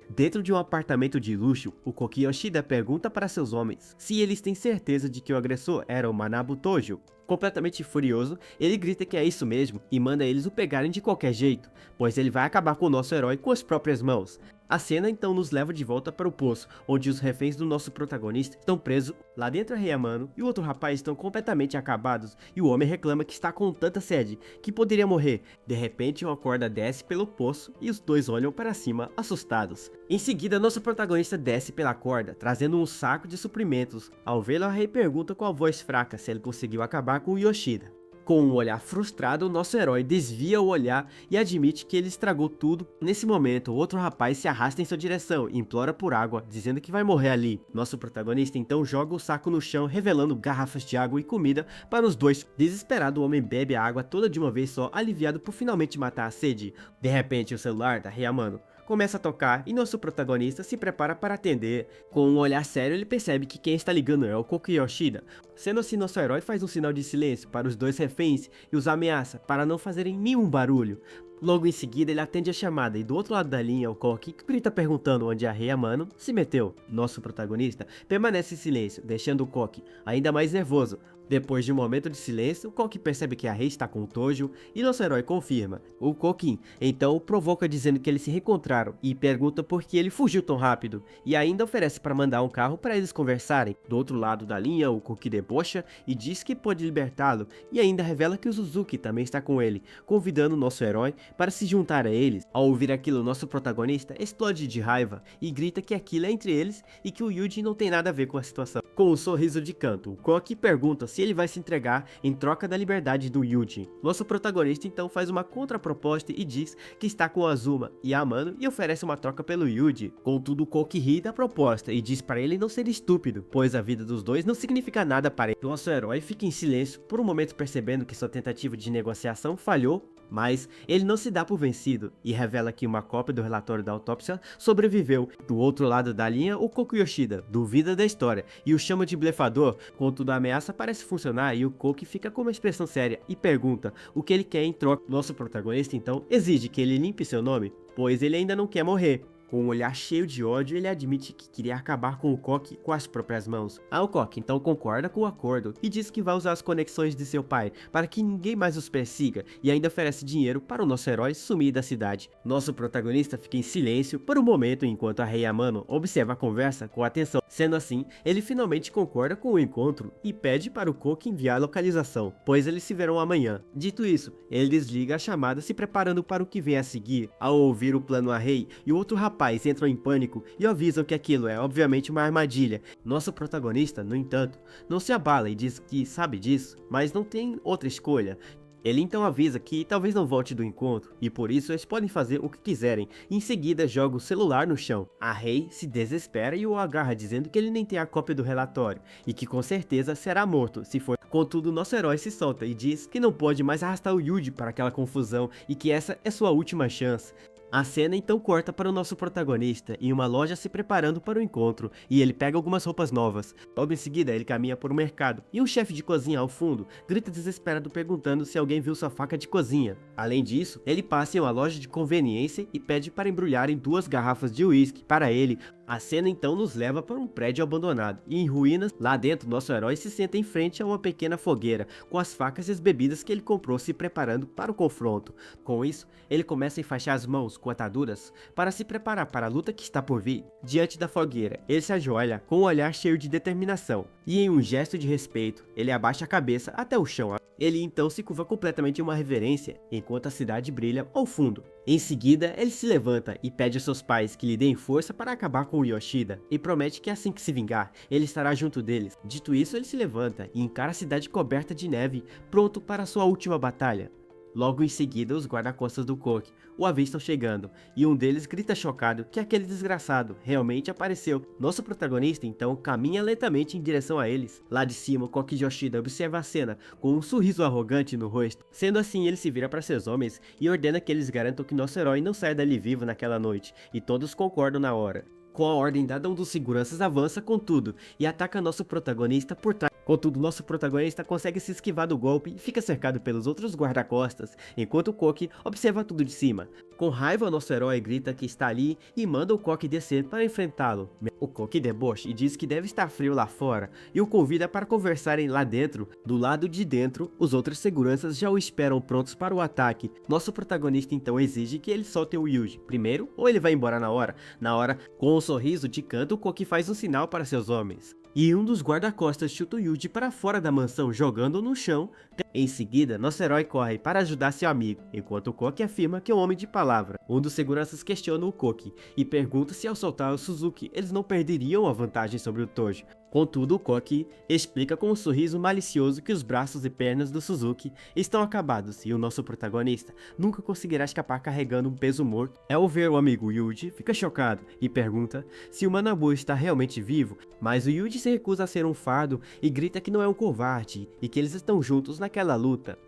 Dentro de um apartamento de luxo, o Koki Yoshida pergunta para seus homens se eles têm certeza de que o agressor era o Manabu Tojo. Completamente furioso, ele grita que é isso mesmo e manda eles o pegarem de qualquer jeito, pois ele vai acabar com o nosso herói com as próprias mãos. A cena então nos leva de volta para o poço, onde os reféns do nosso protagonista estão presos. Lá dentro a Ryamano e o outro rapaz estão completamente acabados, e o homem reclama que está com tanta sede que poderia morrer. De repente uma corda desce pelo poço e os dois olham para cima assustados. Em seguida, nosso protagonista desce pela corda, trazendo um saco de suprimentos. Ao vê-lo, a Rei pergunta com a voz fraca se ele conseguiu acabar com o Yoshida. Com um olhar frustrado, o nosso herói desvia o olhar e admite que ele estragou tudo. Nesse momento, outro rapaz se arrasta em sua direção e implora por água, dizendo que vai morrer ali. Nosso protagonista então joga o saco no chão, revelando garrafas de água e comida para os dois. Desesperado, o homem bebe a água toda de uma vez só, aliviado por finalmente matar a sede. De repente, o celular da Ryamano começa a tocar e nosso protagonista se prepara para atender. Com um olhar sério, ele percebe que quem está ligando é o Koki Yoshida. Sendo assim, nosso herói faz um sinal de silêncio para os dois reféns e os ameaça para não fazerem nenhum barulho. Logo em seguida, ele atende a chamada e do outro lado da linha, o Koki grita perguntando onde a Rei Amano se meteu. Nosso protagonista permanece em silêncio, deixando o Koki ainda mais nervoso. Depois de um momento de silêncio, o Koki percebe que a Rei está com o Tojo e nosso herói confirma. O Koki então o provoca dizendo que eles se reencontraram e pergunta por que ele fugiu tão rápido e ainda oferece para mandar um carro para eles conversarem. Do outro lado da linha, o Koki debocha e diz que pode libertá-lo e ainda revela que o Suzuki também está com ele, convidando nosso herói para se juntar a eles. Ao ouvir aquilo, nosso protagonista explode de raiva e grita que aquilo é entre eles e que o Yuji não tem nada a ver com a situação. Com um sorriso de canto, o Koki pergunta se ele vai se entregar em troca da liberdade do Yuji. Nosso protagonista então faz uma contraproposta e diz que está com Azuma e Amano e oferece uma troca pelo Yuji. Contudo, o Koki ri da proposta e diz para ele não ser estúpido, pois a vida dos dois não significa nada para ele. Nosso herói fica em silêncio, por um momento percebendo que sua tentativa de negociação falhou, mas ele não se dá por vencido e revela que uma cópia do relatório da autópsia sobreviveu. Do outro lado da linha, o Koki Yoshida duvida da história e o chama de blefador, contudo a ameaça parece funcionar e o Koki fica com uma expressão séria e pergunta o que ele quer em troca. Nosso protagonista então exige que ele limpe seu nome, pois ele ainda não quer morrer. Com um olhar cheio de ódio, ele admite que queria acabar com o Koki com as próprias mãos. O Koki então concorda com o acordo e diz que vai usar as conexões de seu pai para que ninguém mais os persiga e ainda oferece dinheiro para o nosso herói sumir da cidade. Nosso protagonista fica em silêncio por um momento enquanto a Rei Amano observa a conversa com atenção. Sendo assim, ele finalmente concorda com o encontro e pede para o Koki enviar a localização, pois eles se verão amanhã. Dito isso, ele desliga a chamada se preparando para o que vem a seguir. Ao ouvir o plano a Rei e o outro rapaz entram em pânico e avisam que aquilo é obviamente uma armadilha. Nosso protagonista, no entanto, não se abala e diz que sabe disso, mas não tem outra escolha. Ele então avisa que talvez não volte do encontro e por isso eles podem fazer o que quiserem. Em seguida joga o celular no chão. A Rei se desespera e o agarra dizendo que ele nem tem a cópia do relatório e que com certeza será morto se for. Contudo, nosso herói se solta e diz que não pode mais arrastar o Yuji para aquela confusão e que essa é sua última chance. A cena então corta para o nosso protagonista em uma loja se preparando para o encontro e ele pega algumas roupas novas. Logo em seguida ele caminha por um mercado e um chefe de cozinha ao fundo grita desesperado perguntando se alguém viu sua faca de cozinha. Além disso, ele passa em uma loja de conveniência e pede para embrulharem 2 garrafas de uísque para ele. A cena então nos leva para um prédio abandonado e em ruínas. Lá dentro nosso herói se senta em frente a uma pequena fogueira com as facas e as bebidas que ele comprou se preparando para o confronto. Com isso, ele começa a enfaixar as mãos com ataduras para se preparar para a luta que está por vir. Diante da fogueira, ele se ajoelha com um olhar cheio de determinação e em um gesto de respeito, ele abaixa a cabeça até o chão. Ele então se curva completamente em uma reverência, enquanto a cidade brilha ao fundo. Em seguida, ele se levanta e pede a seus pais que lhe deem força para acabar com o Yoshida, e promete que assim que se vingar, ele estará junto deles. Dito isso, ele se levanta e encara a cidade coberta de neve, pronto para sua última batalha. Logo em seguida, os guarda-costas do Koki o avistam chegando, e um deles grita chocado que aquele desgraçado realmente apareceu. Nosso protagonista então caminha lentamente em direção a eles. Lá de cima, o Koki Yoshida observa a cena com um sorriso arrogante no rosto. Sendo assim, ele se vira para seus homens e ordena que eles garantam que nosso herói não saia dali vivo naquela noite, e todos concordam na hora. Com a ordem dada, um dos seguranças avança com tudo e ataca nosso protagonista por trás. Contudo, nosso protagonista consegue se esquivar do golpe e fica cercado pelos outros guarda-costas, enquanto o Koki observa tudo de cima. Com raiva, nosso herói grita que está ali e manda o Koki descer para enfrentá-lo. O Koki debocha e diz que deve estar frio lá fora e o convida para conversarem lá dentro. Do lado de dentro, os outros seguranças já o esperam prontos para o ataque. Nosso protagonista então exige que ele solte o Yuji primeiro ou ele vai embora na hora. Com um sorriso de canto, o Koki faz um sinal para seus homens. E um dos guarda-costas chuta o Yuji para fora da mansão, jogando-o no chão. Em seguida, nosso herói corre para ajudar seu amigo, enquanto o Koki afirma que é um homem de palavra. Um dos seguranças questiona o Koki e pergunta se ao soltar o Suzuki, eles não perderiam a vantagem sobre o Tojo. Contudo, o Koki explica com um sorriso malicioso que os braços e pernas do Suzuki estão acabados e o nosso protagonista nunca conseguirá escapar carregando um peso morto. Ao ver o amigo Yuji, fica chocado e pergunta se o Manabu está realmente vivo, mas o Yuji se recusa a ser um fardo e grita que não é um covarde e que eles estão juntos naquela luta.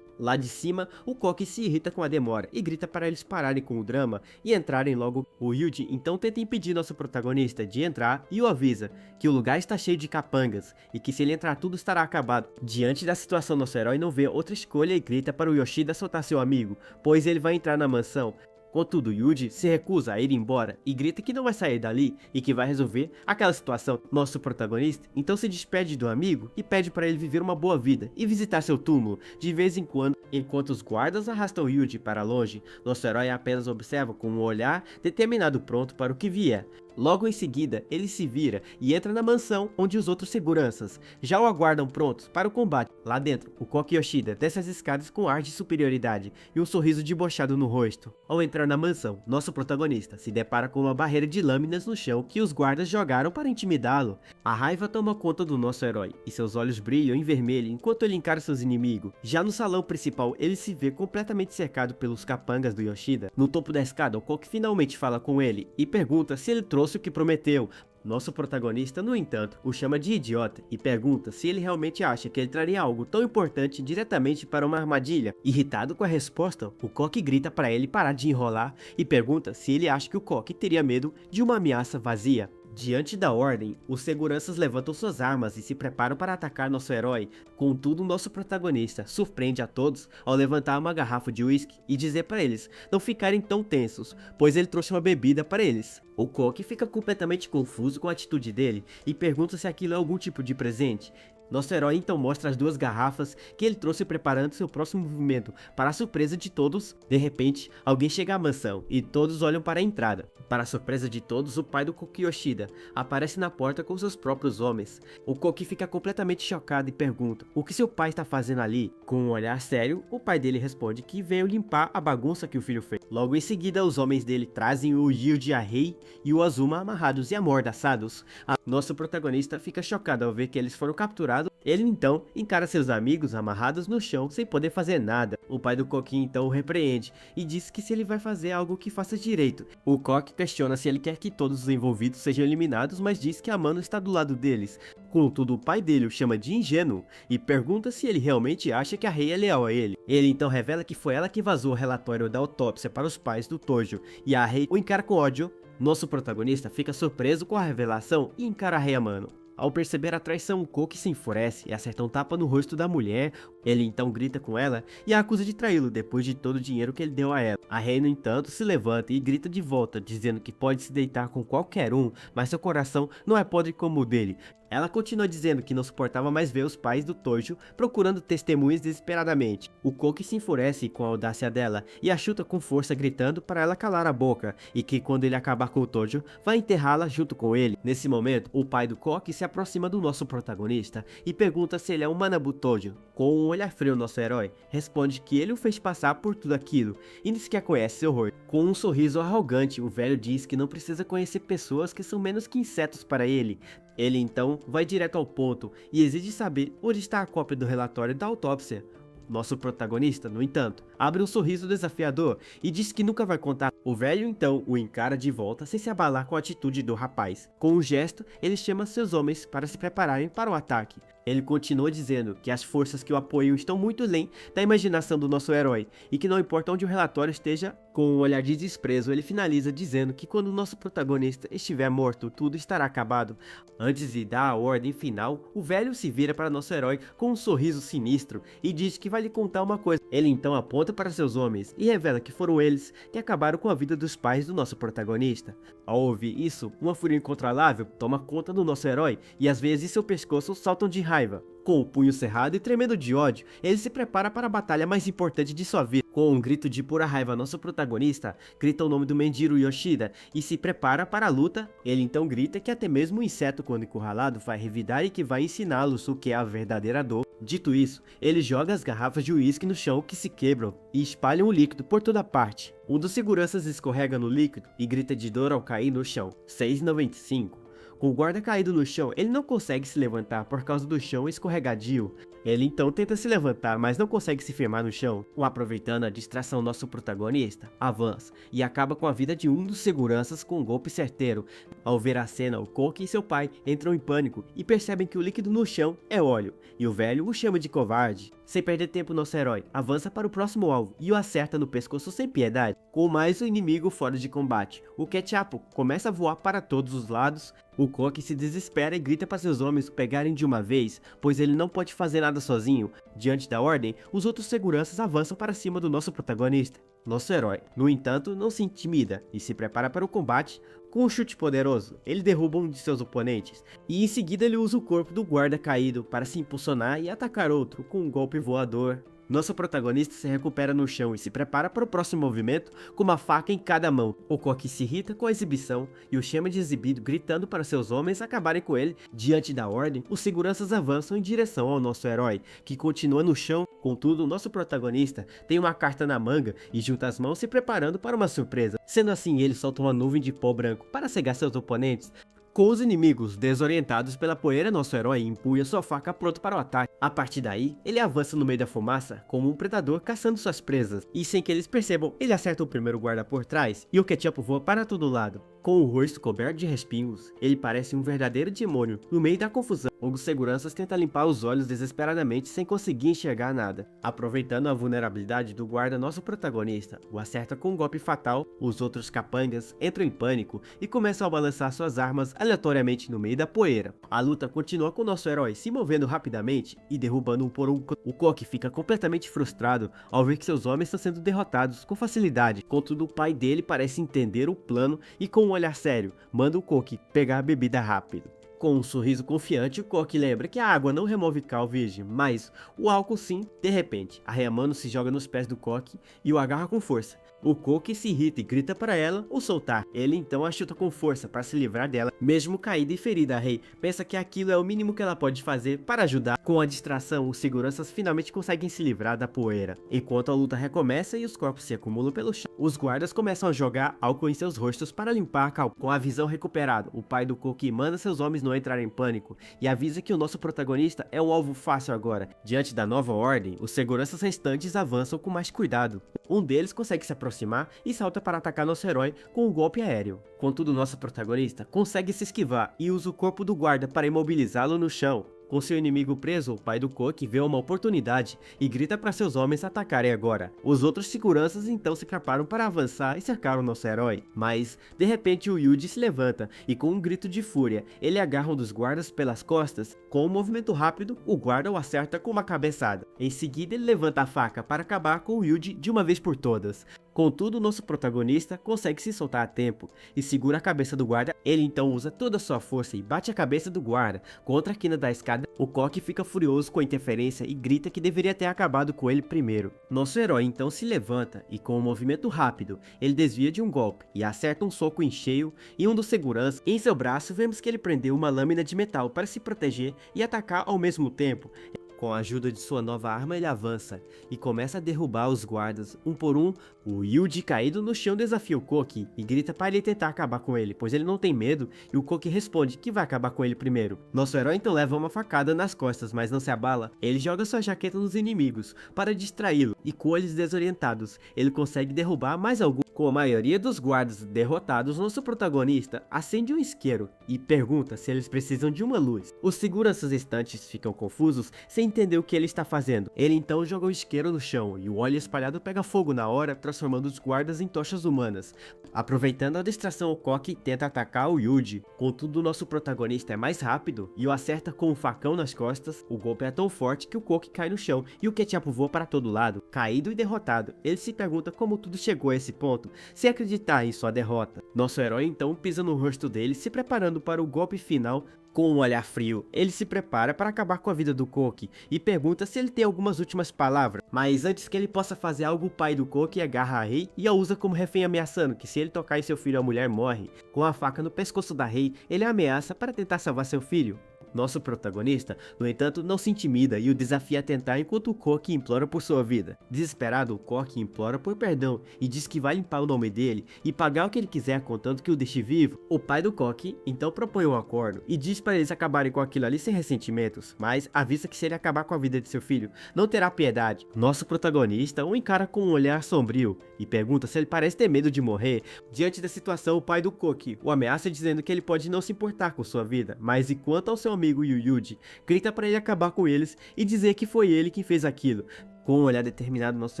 Lá de cima, o Koki se irrita com a demora e grita para eles pararem com o drama e entrarem logo. O Yuji então tenta impedir nosso protagonista de entrar e o avisa que o lugar está cheio de capangas e que se ele entrar tudo estará acabado. Diante da situação, nosso herói não vê outra escolha e grita para o Yoshida soltar seu amigo, pois ele vai entrar na mansão. Contudo, Yuji se recusa a ir embora e grita que não vai sair dali e que vai resolver aquela situação. Nosso protagonista então se despede do amigo e pede para ele viver uma boa vida e visitar seu túmulo de vez em quando. Enquanto os guardas arrastam Yuji para longe, nosso herói apenas observa com um olhar determinado pronto para o que vier. Logo em seguida, ele se vira e entra na mansão onde os outros seguranças já o aguardam prontos para o combate. Lá dentro, o Koki Yoshida desce as escadas com ar de superioridade e um sorriso debochado no rosto. Ao entrar na mansão, nosso protagonista se depara com uma barreira de lâminas no chão que os guardas jogaram para intimidá-lo. A raiva toma conta do nosso herói e seus olhos brilham em vermelho enquanto ele encara seus inimigos. Já no salão principal, ele se vê completamente cercado pelos capangas do Yoshida. No topo da escada, o Koki finalmente fala com ele e pergunta se ele trouxe o que prometeu. Nosso protagonista, no entanto, o chama de idiota e pergunta se ele realmente acha que ele traria algo tão importante diretamente para uma armadilha. Irritado com a resposta, o Koki grita para ele parar de enrolar e pergunta se ele acha que o Koki teria medo de uma ameaça vazia. Diante da ordem, os seguranças levantam suas armas e se preparam para atacar nosso herói. Contudo, nosso protagonista surpreende a todos ao levantar uma garrafa de uísque e dizer para eles não ficarem tão tensos, pois ele trouxe uma bebida para eles. O Koki fica completamente confuso com a atitude dele e pergunta se aquilo é algum tipo de presente. Nosso herói então mostra as duas garrafas que ele trouxe preparando seu próximo movimento. Para a surpresa de todos, de repente, alguém chega à mansão e todos olham para a entrada. Para a surpresa de todos, o pai do Koki Yoshida aparece na porta com seus próprios homens. O Koki fica completamente chocado e pergunta o que seu pai está fazendo ali. Com um olhar sério, o pai dele responde que veio limpar a bagunça que o filho fez. Logo em seguida, os homens dele trazem o Yuji, a Rei e o Azuma amarrados e amordaçados. Nosso protagonista fica chocado ao ver que eles foram capturados. Ele então encara seus amigos amarrados no chão sem poder fazer nada. O pai do Koki então o repreende e diz que se ele vai fazer algo que faça direito. O Koki questiona se ele quer que todos os envolvidos sejam eliminados, mas diz que a mano está do lado deles. Contudo, o pai dele o chama de ingênuo e pergunta se ele realmente acha que a Rei é leal a ele. Ele então revela que foi ela que vazou o relatório da autópsia para os pais do Tojo e a Rei o encara com ódio. Nosso protagonista fica surpreso com a revelação e encara a Rei a mano. Ao perceber a traição, o Koki se enfurece e acerta um tapa no rosto da mulher. Ele então grita com ela e a acusa de traí-lo depois de todo o dinheiro que ele deu a ela. A Rei, no entanto, se levanta e grita de volta, dizendo que pode se deitar com qualquer um, mas seu coração não é podre como o dele. Ela continua dizendo que não suportava mais ver os pais do Tojo procurando testemunhas desesperadamente. O Koki se enfurece com a audácia dela e a chuta com força, gritando para ela calar a boca e que quando ele acabar com o Tojo, vai enterrá-la junto com ele. Nesse momento, o pai do Koki se aproxima do nosso protagonista e pergunta se ele é um Manabu Tojo. Com um olhar frio, nosso herói responde que ele o fez passar por tudo aquilo e nem sequer conhece seu rosto. Com um sorriso arrogante, o velho diz que não precisa conhecer pessoas que são menos que insetos para ele. Ele então vai direto ao ponto e exige saber onde está a cópia do relatório da autópsia. Nosso protagonista, no entanto, abre um sorriso desafiador e diz que nunca vai contar. O velho então o encara de volta sem se abalar com a atitude do rapaz. Com um gesto, ele chama seus homens para se prepararem para o ataque. Ele continua dizendo que as forças que o apoiam estão muito além da imaginação do nosso herói e que não importa onde o relatório esteja. Com um olhar de desprezo, ele finaliza dizendo que quando o nosso protagonista estiver morto, tudo estará acabado. Antes de dar a ordem final, o velho se vira para nosso herói com um sorriso sinistro e diz que vai lhe contar uma coisa. Ele então aponta para seus homens e revela que foram eles que acabaram com a vida dos pais do nosso protagonista. Ao ouvir isso, uma fúria incontrolável toma conta do nosso herói e às vezes seu pescoço saltam de raiva. Com o punho cerrado e tremendo de ódio, ele se prepara para a batalha mais importante de sua vida. Com um grito de pura raiva, nosso protagonista grita o nome do Menjiro Yoshida e se prepara para a luta. Ele então grita que até mesmo o inseto, quando encurralado, vai revidar e que vai ensiná-los o que é a verdadeira dor. Dito isso, ele joga as garrafas de uísque no chão que se quebram e espalham o líquido por toda parte. Um dos seguranças escorrega no líquido e grita de dor ao cair no chão. 6,95. Com o guarda caído no chão, ele não consegue se levantar por causa do chão escorregadio. Ele então tenta se levantar, mas não consegue se firmar no chão. Aproveitando a distração, nosso protagonista avança e acaba com a vida de um dos seguranças com um golpe certeiro. Ao ver a cena, o Koki e seu pai entram em pânico e percebem que o líquido no chão é óleo, e o velho o chama de covarde. Sem perder tempo, nosso herói avança para o próximo alvo e o acerta no pescoço sem piedade, com mais um inimigo fora de combate. O Ketchup começa a voar para todos os lados. O Koki se desespera e grita para seus homens pegarem de uma vez, pois ele não pode fazer nada sozinho. Diante da ordem, os outros seguranças avançam para cima do nosso protagonista. Nosso herói, no entanto, não se intimida e se prepara para o combate. Com um chute poderoso, ele derruba um de seus oponentes, e em seguida ele usa o corpo do guarda caído para se impulsionar e atacar outro com um golpe voador. Nosso protagonista se recupera no chão e se prepara para o próximo movimento com uma faca em cada mão. O Koki se irrita com a exibição e o chama de exibido gritando para seus homens acabarem com ele. Diante da ordem, os seguranças avançam em direção ao nosso herói, que continua no chão. Contudo, o nosso protagonista tem uma carta na manga e junta as mãos se preparando para uma surpresa. Sendo assim, ele solta uma nuvem de pó branco para cegar seus oponentes. Com os inimigos desorientados pela poeira, nosso herói empunha sua faca pronto para o ataque. A partir daí, ele avança no meio da fumaça como um predador caçando suas presas. E sem que eles percebam, ele acerta o primeiro guarda por trás e o Ketchup voa para todo lado. Com o rosto coberto de respingos, ele parece um verdadeiro demônio. No meio da confusão, um dos seguranças tenta limpar os olhos desesperadamente sem conseguir enxergar nada. Aproveitando a vulnerabilidade do guarda, nosso protagonista o acerta com um golpe fatal. Os outros capangas entram em pânico e começam a balançar suas armas aleatoriamente no meio da poeira. A luta continua com nosso herói se movendo rapidamente e derrubando um por um. O Koki fica completamente frustrado ao ver que seus homens estão sendo derrotados com facilidade. Contudo, o pai dele parece entender o plano e com um olhar sério, manda o Koki pegar a bebida rápido. Com um sorriso confiante, o Koki lembra que a água não remove cal virgem, mas o álcool sim. De repente, a Ryamano se joga nos pés do Koki e o agarra com força. O Koki se irrita e grita para ela o soltar. Ele então a chuta com força para se livrar dela. Mesmo caída e ferida, a Rei pensa que aquilo é o mínimo que ela pode fazer para ajudar. Com a distração, os seguranças finalmente conseguem se livrar da poeira. Enquanto a luta recomeça e os corpos se acumulam pelo chão, os guardas começam a jogar álcool em seus rostos para limpar a cal. Com a visão recuperada, o pai do Koki manda seus homens não entrarem em pânico e avisa que o nosso protagonista é um alvo fácil agora. Diante da nova ordem, os seguranças restantes avançam com mais cuidado. Um deles consegue se aproximar e salta para atacar nosso herói com um golpe aéreo. Contudo, nosso protagonista consegue se esquivar e usa o corpo do guarda para imobilizá-lo no chão. Com seu inimigo preso, o pai do Koki vê uma oportunidade e grita para seus homens atacarem agora. Os outros seguranças então se preparam para avançar e cercar o nosso herói. Mas, de repente, o Yuji se levanta e com um grito de fúria, ele agarra um dos guardas pelas costas. Com um movimento rápido, o guarda o acerta com uma cabeçada. Em seguida, ele levanta a faca para acabar com o Yuji de uma vez por todas. Contudo, nosso protagonista consegue se soltar a tempo e segura a cabeça do guarda. Ele então usa toda a sua força e bate a cabeça do guarda contra a quina da escada. O Koki fica furioso com a interferência e grita que deveria ter acabado com ele primeiro. Nosso herói então se levanta e com um movimento rápido, ele desvia de um golpe e acerta um soco em cheio em um dos seguranças. Em seu braço vemos que ele prendeu uma lâmina de metal para se proteger e atacar ao mesmo tempo. Com a ajuda de sua nova arma, ele avança e começa a derrubar os guardas, um por um. O Yuji, caído no chão, desafia o Koki e grita para ele tentar acabar com ele, pois ele não tem medo, e o Koki responde que vai acabar com ele primeiro. Nosso herói então leva uma facada nas costas, mas não se abala. Ele joga sua jaqueta nos inimigos para distraí-lo, e com olhos desorientados, ele consegue derrubar mais algum. Com a maioria dos guardas derrotados, nosso protagonista acende um isqueiro e pergunta se eles precisam de uma luz. Os seguranças restantes ficam confusos sem entender o que ele está fazendo. Ele então joga o isqueiro no chão e o óleo espalhado pega fogo na hora, transformando os guardas em tochas humanas. Aproveitando a distração, o Koki tenta atacar o Yuji. Contudo, o nosso protagonista é mais rápido e o acerta com um facão nas costas. O golpe é tão forte que o Koki cai no chão e o Ketchup voa para todo lado. Caído e derrotado, ele se pergunta como tudo chegou a esse ponto, sem acreditar em sua derrota. Nosso herói então pisa no rosto dele, se preparando para o golpe final. Com um olhar frio, ele se prepara para acabar com a vida do Koki e pergunta se ele tem algumas últimas palavras. Mas antes que ele possa fazer algo, o pai do Koki agarra a Rei e a usa como refém, ameaçando que se ele tocar em seu filho, a mulher morre. Com a faca no pescoço da Rei, ele a ameaça para tentar salvar seu filho. Nosso protagonista, no entanto, não se intimida e o desafia a tentar enquanto o Koki implora por sua vida. Desesperado, o Koki implora por perdão e diz que vai limpar o nome dele e pagar o que ele quiser contanto que o deixe vivo. O pai do Koki então propõe um acordo e diz para eles acabarem com aquilo ali sem ressentimentos, mas avisa que se ele acabar com a vida de seu filho, não terá piedade. Nosso protagonista o encara com um olhar sombrio e pergunta se ele parece ter medo de morrer. Diante da situação, o pai do Koki o ameaça dizendo que ele pode não se importar com sua vida, mas enquanto ao seu amigo Yuji, grita para ele acabar com eles e dizer que foi ele quem fez aquilo. Com um olhar determinado, nosso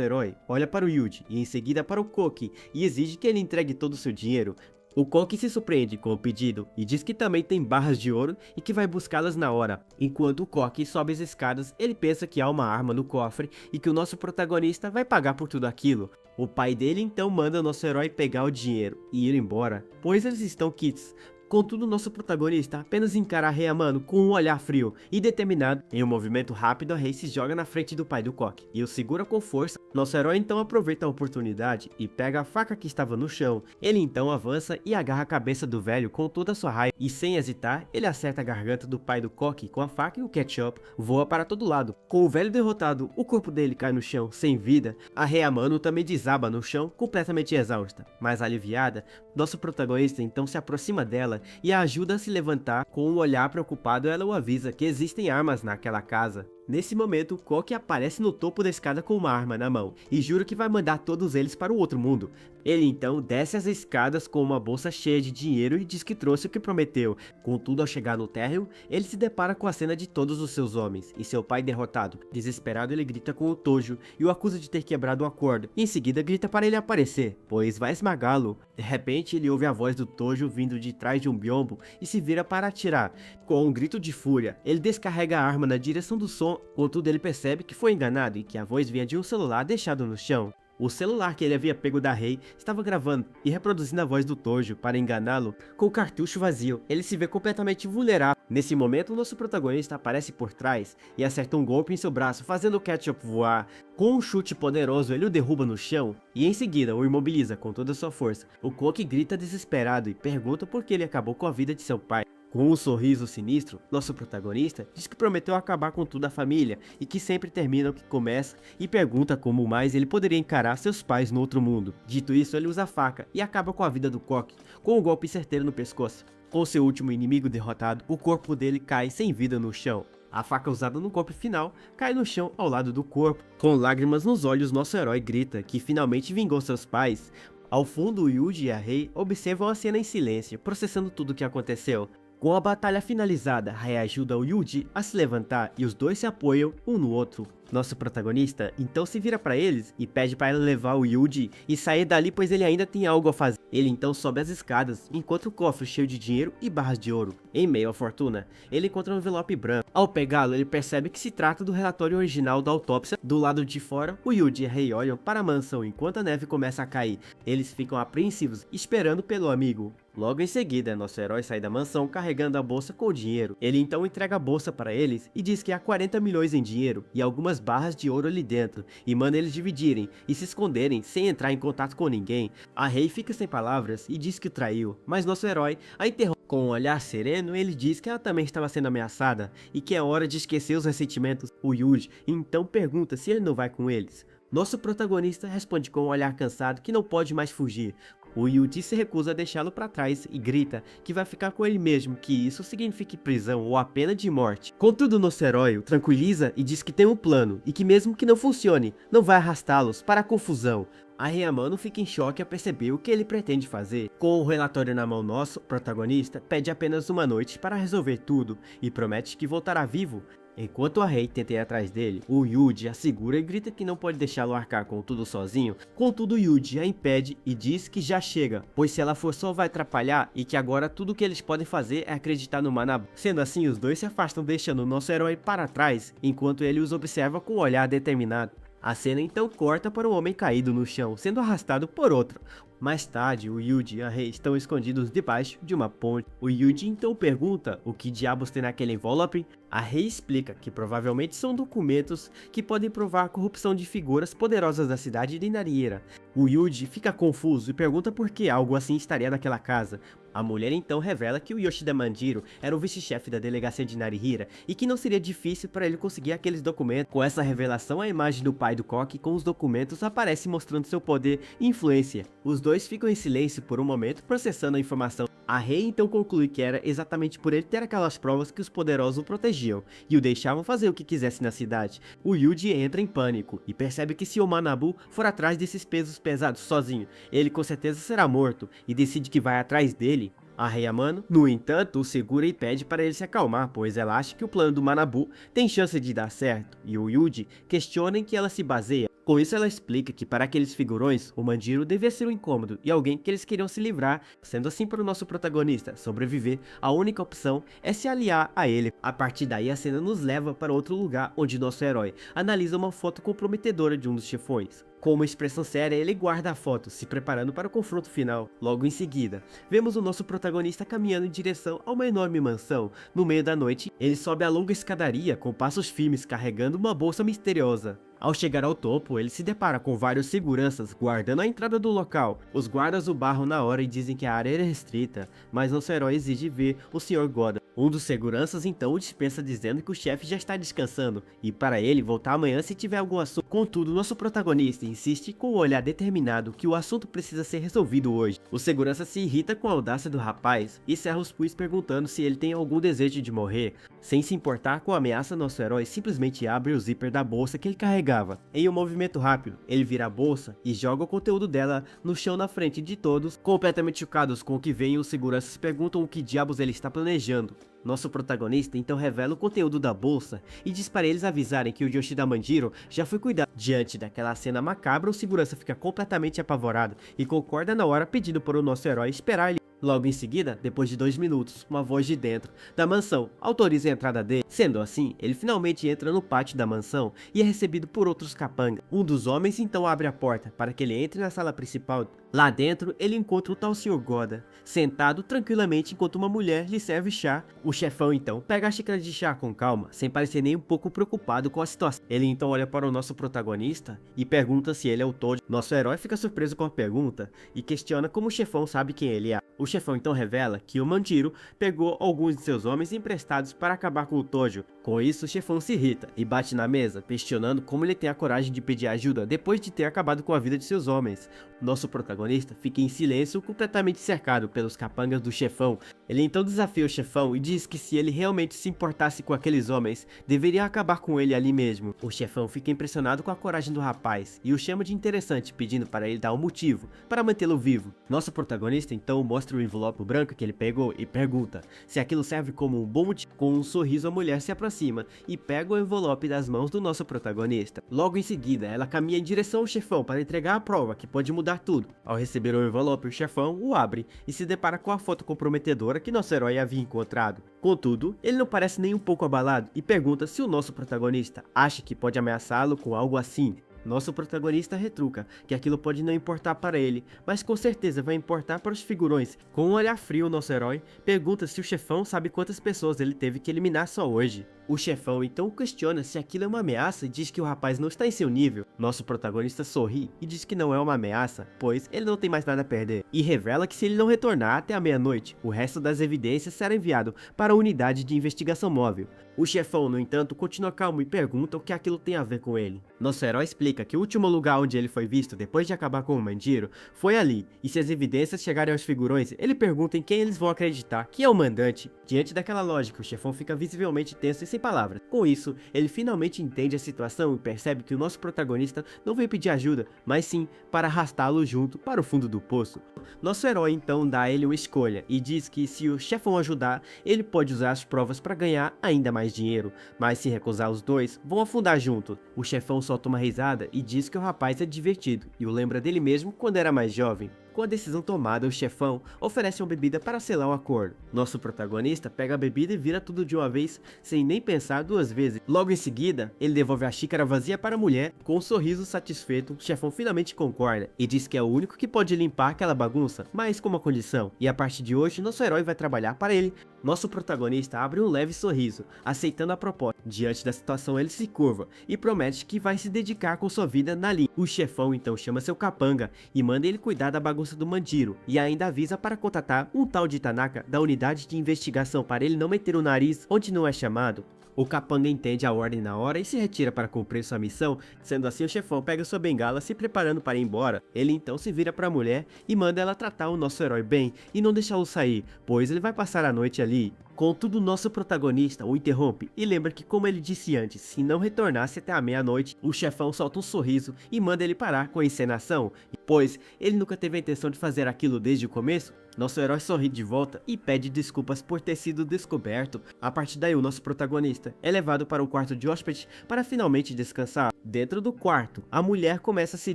herói olha para o Yuji e em seguida para o Koki e exige que ele entregue todo o seu dinheiro. O Koki se surpreende com o pedido e diz que também tem barras de ouro e que vai buscá-las na hora. Enquanto o Koki sobe as escadas, ele pensa que há uma arma no cofre e que o nosso protagonista vai pagar por tudo aquilo. O pai dele então manda o nosso herói pegar o dinheiro e ir embora, pois eles estão quites. Contudo, nosso protagonista apenas encara a Rei Amano com um olhar frio e determinado. Em um movimento rápido, a Rei se joga na frente do pai do Koki e o segura com força. Nosso herói então aproveita a oportunidade e pega a faca que estava no chão. Ele então avança e agarra a cabeça do velho com toda a sua raiva e sem hesitar, ele acerta a garganta do pai do Koki com a faca e o ketchup voa para todo lado. Com o velho derrotado, o corpo dele cai no chão sem vida. A Rei Amano também desaba no chão, completamente exausta. Mais aliviada, nosso protagonista então se aproxima dela e a ajuda a se levantar. Com um olhar preocupado, ela o avisa que existem armas naquela casa. Nesse momento, Koki aparece no topo da escada com uma arma na mão e jura que vai mandar todos eles para o outro mundo. Ele então desce as escadas com uma bolsa cheia de dinheiro e diz que trouxe o que prometeu. Contudo, ao chegar no térreo, ele se depara com a cena de todos os seus homens e seu pai derrotado. Desesperado, ele grita com o Tojo e o acusa de ter quebrado o acordo. E em seguida grita para ele aparecer, pois vai esmagá-lo. De repente, ele ouve a voz do Tojo vindo de trás de um biombo e se vira para atirar. Com um grito de fúria, ele descarrega a arma na direção do som. Contudo, ele percebe que foi enganado e que a voz vinha de um celular deixado no chão. O celular que ele havia pego da Rei estava gravando e reproduzindo a voz do Tojo para enganá-lo. Com o cartucho vazio, ele se vê completamente vulnerável. Nesse momento, o nosso protagonista aparece por trás e acerta um golpe em seu braço, fazendo o ketchup voar. Com um chute poderoso, ele o derruba no chão e em seguida o imobiliza com toda a sua força. O Koki grita desesperado e pergunta por que ele acabou com a vida de seu pai. Com um sorriso sinistro, nosso protagonista diz que prometeu acabar com toda a família e que sempre termina o que começa e pergunta como mais ele poderia encarar seus pais no outro mundo. Dito isso, ele usa a faca e acaba com a vida do Koki, com um golpe certeiro no pescoço. Com seu último inimigo derrotado, o corpo dele cai sem vida no chão. A faca usada no golpe final cai no chão ao lado do corpo. Com lágrimas nos olhos, nosso herói grita que finalmente vingou seus pais. Ao fundo, o Yuji e a Rei observam a cena em silêncio, processando tudo o que aconteceu. Com a batalha finalizada, a Rei ajuda o Yuji a se levantar e os dois se apoiam um no outro. Nosso protagonista então se vira para eles e pede para ela levar o Yuji e sair dali, pois ele ainda tem algo a fazer. Ele então sobe as escadas, encontra o cofre cheio de dinheiro e barras de ouro. Em meio à fortuna, ele encontra um envelope branco. Ao pegá-lo, ele percebe que se trata do relatório original da autópsia. Do lado de fora, o Yuji e a Rei olham para a mansão enquanto a neve começa a cair. Eles ficam apreensivos, esperando pelo amigo. Logo em seguida, nosso herói sai da mansão carregando a bolsa com o dinheiro. Ele então entrega a bolsa para eles e diz que há 40 milhões em dinheiro e algumas barras de ouro ali dentro, e manda eles dividirem e se esconderem sem entrar em contato com ninguém. A Rei fica sem palavras e diz que o traiu, mas nosso herói a interrompe. Com um olhar sereno, ele diz que ela também estava sendo ameaçada e que é hora de esquecer os ressentimentos. O Yuji então pergunta se ele não vai com eles. Nosso protagonista responde com um olhar cansado que não pode mais fugir. O Yuji se recusa a deixá-lo para trás e grita que vai ficar com ele mesmo, que isso signifique prisão ou a pena de morte. Contudo, nosso herói o tranquiliza e diz que tem um plano e que mesmo que não funcione, não vai arrastá-los para a confusão. A Rei Amano fica em choque a perceber o que ele pretende fazer. Com o relatório na mão, nosso protagonista pede apenas uma noite para resolver tudo e promete que voltará vivo. Enquanto a Rei tenta ir atrás dele, o Yuji a segura e grita que não pode deixá-lo arcar com tudo sozinho. Contudo, o Yuji a impede e diz que já chega, pois se ela for só vai atrapalhar e que agora tudo que eles podem fazer é acreditar no Manabu. Sendo assim, os dois se afastam deixando o nosso herói para trás, enquanto ele os observa com um olhar determinado. A cena então corta para um homem caído no chão, sendo arrastado por outro. Mais tarde, o Yuji e a Rei estão escondidos debaixo de uma ponte. O Yuji então pergunta o que diabos tem naquele envelope. A Rei explica que provavelmente são documentos que podem provar a corrupção de figuras poderosas da cidade de Narihira. O Yuji fica confuso e pergunta por que algo assim estaria naquela casa. A mulher então revela que o Yoshida Manjiro era o vice-chefe da delegacia de Narihira e que não seria difícil para ele conseguir aqueles documentos. Com essa revelação, a imagem do pai do Koki com os documentos aparece mostrando seu poder e influência. Os dois ficam em silêncio por um momento, processando a informação. A Rei então conclui que era exatamente por ele ter aquelas provas que os poderosos o protegiam e o deixavam fazer o que quisesse na cidade. O Yuji entra em pânico e percebe que se o Manabu for atrás desses pesos pesados sozinho, ele com certeza será morto e decide que vai atrás dele. A Rei Amano, no entanto, o segura e pede para ele se acalmar, pois ela acha que o plano do Manabu tem chance de dar certo, e o Yuji questiona em que ela se baseia. Com isso ela explica que para aqueles figurões, o Manjiro devia ser um incômodo e alguém que eles queriam se livrar. Sendo assim, para o nosso protagonista sobreviver, a única opção é se aliar a ele. A partir daí a cena nos leva para outro lugar onde nosso herói analisa uma foto comprometedora de um dos chefões. Com uma expressão séria, ele guarda a foto, se preparando para o confronto final. Logo em seguida, vemos o nosso protagonista caminhando em direção a uma enorme mansão. No meio da noite, ele sobe a longa escadaria com passos firmes, carregando uma bolsa misteriosa. Ao chegar ao topo, ele se depara com vários seguranças guardando a entrada do local. Os guardas o barram na hora e dizem que a área é restrita, mas nosso herói exige ver o Sr. Goda. Um dos seguranças então o dispensa dizendo que o chefe já está descansando e para ele voltar amanhã se tiver algum assunto. Contudo, nosso protagonista insiste com um olhar determinado que o assunto precisa ser resolvido hoje. O segurança se irrita com a audácia do rapaz e cerra os punhos perguntando se ele tem algum desejo de morrer. Sem se importar com a ameaça, nosso herói simplesmente abre o zíper da bolsa que ele carregava. Em um movimento rápido, ele vira a bolsa e joga o conteúdo dela no chão na frente de todos. Completamente chocados com o que vem, os seguranças perguntam o que diabos ele está planejando. Nosso protagonista então revela o conteúdo da bolsa e diz para eles avisarem que o Yoshida Manjiro já foi cuidado. Diante daquela cena macabra, o segurança fica completamente apavorado e concorda na hora, pedindo para o nosso herói esperar ele. Logo em seguida, depois de 2 minutos, uma voz de dentro da mansão autoriza a entrada dele. Sendo assim, ele finalmente entra no pátio da mansão e é recebido por outros capangas. Um dos homens então abre a porta para que ele entre na sala principal. Lá dentro, ele encontra o tal Sr. Goda, sentado tranquilamente enquanto uma mulher lhe serve chá. O chefão então pega a xícara de chá com calma, sem parecer nem um pouco preocupado com a situação. Ele então olha para o nosso protagonista e pergunta se ele é o Tojo. Nosso herói fica surpreso com a pergunta e questiona como o chefão sabe quem ele é. O chefão então revela que o Manjiro pegou alguns de seus homens emprestados para acabar com o Tojo. Com isso, o chefão se irrita e bate na mesa, questionando como ele tem a coragem de pedir ajuda depois de ter acabado com a vida de seus homens. Nosso protagonista fica em silêncio, completamente cercado pelos capangas do chefão. Ele então desafia o chefão e diz que se ele realmente se importasse com aqueles homens, deveria acabar com ele ali mesmo. O chefão fica impressionado com a coragem do rapaz e o chama de interessante, pedindo para ele dar um motivo para mantê-lo vivo. Nosso protagonista então mostra o envelope branco que ele pegou e pergunta se aquilo serve como um bom motivo. Com um sorriso, a mulher se aproxima e pega o envelope das mãos do nosso protagonista. Logo em seguida, ela caminha em direção ao chefão para entregar a prova que pode mudar tudo. Ao receber o envelope, o chefão o abre e se depara com a foto comprometedora que nosso herói havia encontrado. Contudo, ele não parece nem um pouco abalado e pergunta se o nosso protagonista acha que pode ameaçá-lo com algo assim. Nosso protagonista retruca que aquilo pode não importar para ele, mas com certeza vai importar para os figurões. Com um olhar frio, nosso herói pergunta se o chefão sabe quantas pessoas ele teve que eliminar só hoje. O chefão então questiona se aquilo é uma ameaça e diz que o rapaz não está em seu nível. Nosso protagonista sorri e diz que não é uma ameaça, pois ele não tem mais nada a perder. E revela que se ele não retornar até a meia-noite, o resto das evidências será enviado para a unidade de investigação móvel. O chefão, no entanto, continua calmo e pergunta o que aquilo tem a ver com ele. Nosso herói explica que o último lugar onde ele foi visto depois de acabar com o Manjiro foi ali, e se as evidências chegarem aos figurões, ele pergunta em quem eles vão acreditar, que é o mandante. Diante daquela lógica, o chefão fica visivelmente tenso e sem palavras. Com isso, ele finalmente entende a situação e percebe que o nosso protagonista não veio pedir ajuda, mas sim para arrastá-lo junto para o fundo do poço. Nosso herói então dá a ele uma escolha e diz que se o chefão ajudar, ele pode usar as provas para ganhar ainda mais dinheiro, mas se recusar, os dois vão afundar junto. O chefão solta uma risada e diz que o rapaz é divertido e o lembra dele mesmo quando era mais jovem. Com a decisão tomada, o chefão oferece uma bebida para selar o acordo. Nosso protagonista pega a bebida e vira tudo de uma vez, sem nem pensar 2 vezes. Logo em seguida, ele devolve a xícara vazia para a mulher. Com um sorriso satisfeito, o chefão finalmente concorda e diz que é o único que pode limpar aquela bagunça, mas com uma condição. E a partir de hoje, nosso herói vai trabalhar para ele. Nosso protagonista abre um leve sorriso, aceitando a proposta. Diante da situação, ele se curva e promete que vai se dedicar com sua vida na linha. O chefão então chama seu capanga e manda ele cuidar da bagunça do Manjiro e ainda avisa para contatar um tal de Tanaka da unidade de investigação para ele não meter o nariz onde não é chamado. O capanga entende a ordem na hora e se retira para cumprir sua missão. Sendo assim, o chefão pega sua bengala, se preparando para ir embora. Ele então se vira para a mulher e manda ela tratar o nosso herói bem e não deixá-lo sair, pois ele vai passar a noite ali ali. Contudo, nosso protagonista o interrompe e lembra que, como ele disse antes, se não retornasse até a meia-noite, o chefão solta um sorriso e manda ele parar com a encenação, pois ele nunca teve a intenção de fazer aquilo desde o começo. Nosso herói sorri de volta e pede desculpas por ter sido descoberto. A partir daí, o nosso protagonista é levado para um quarto de hóspede para finalmente descansar. Dentro do quarto, a mulher começa a se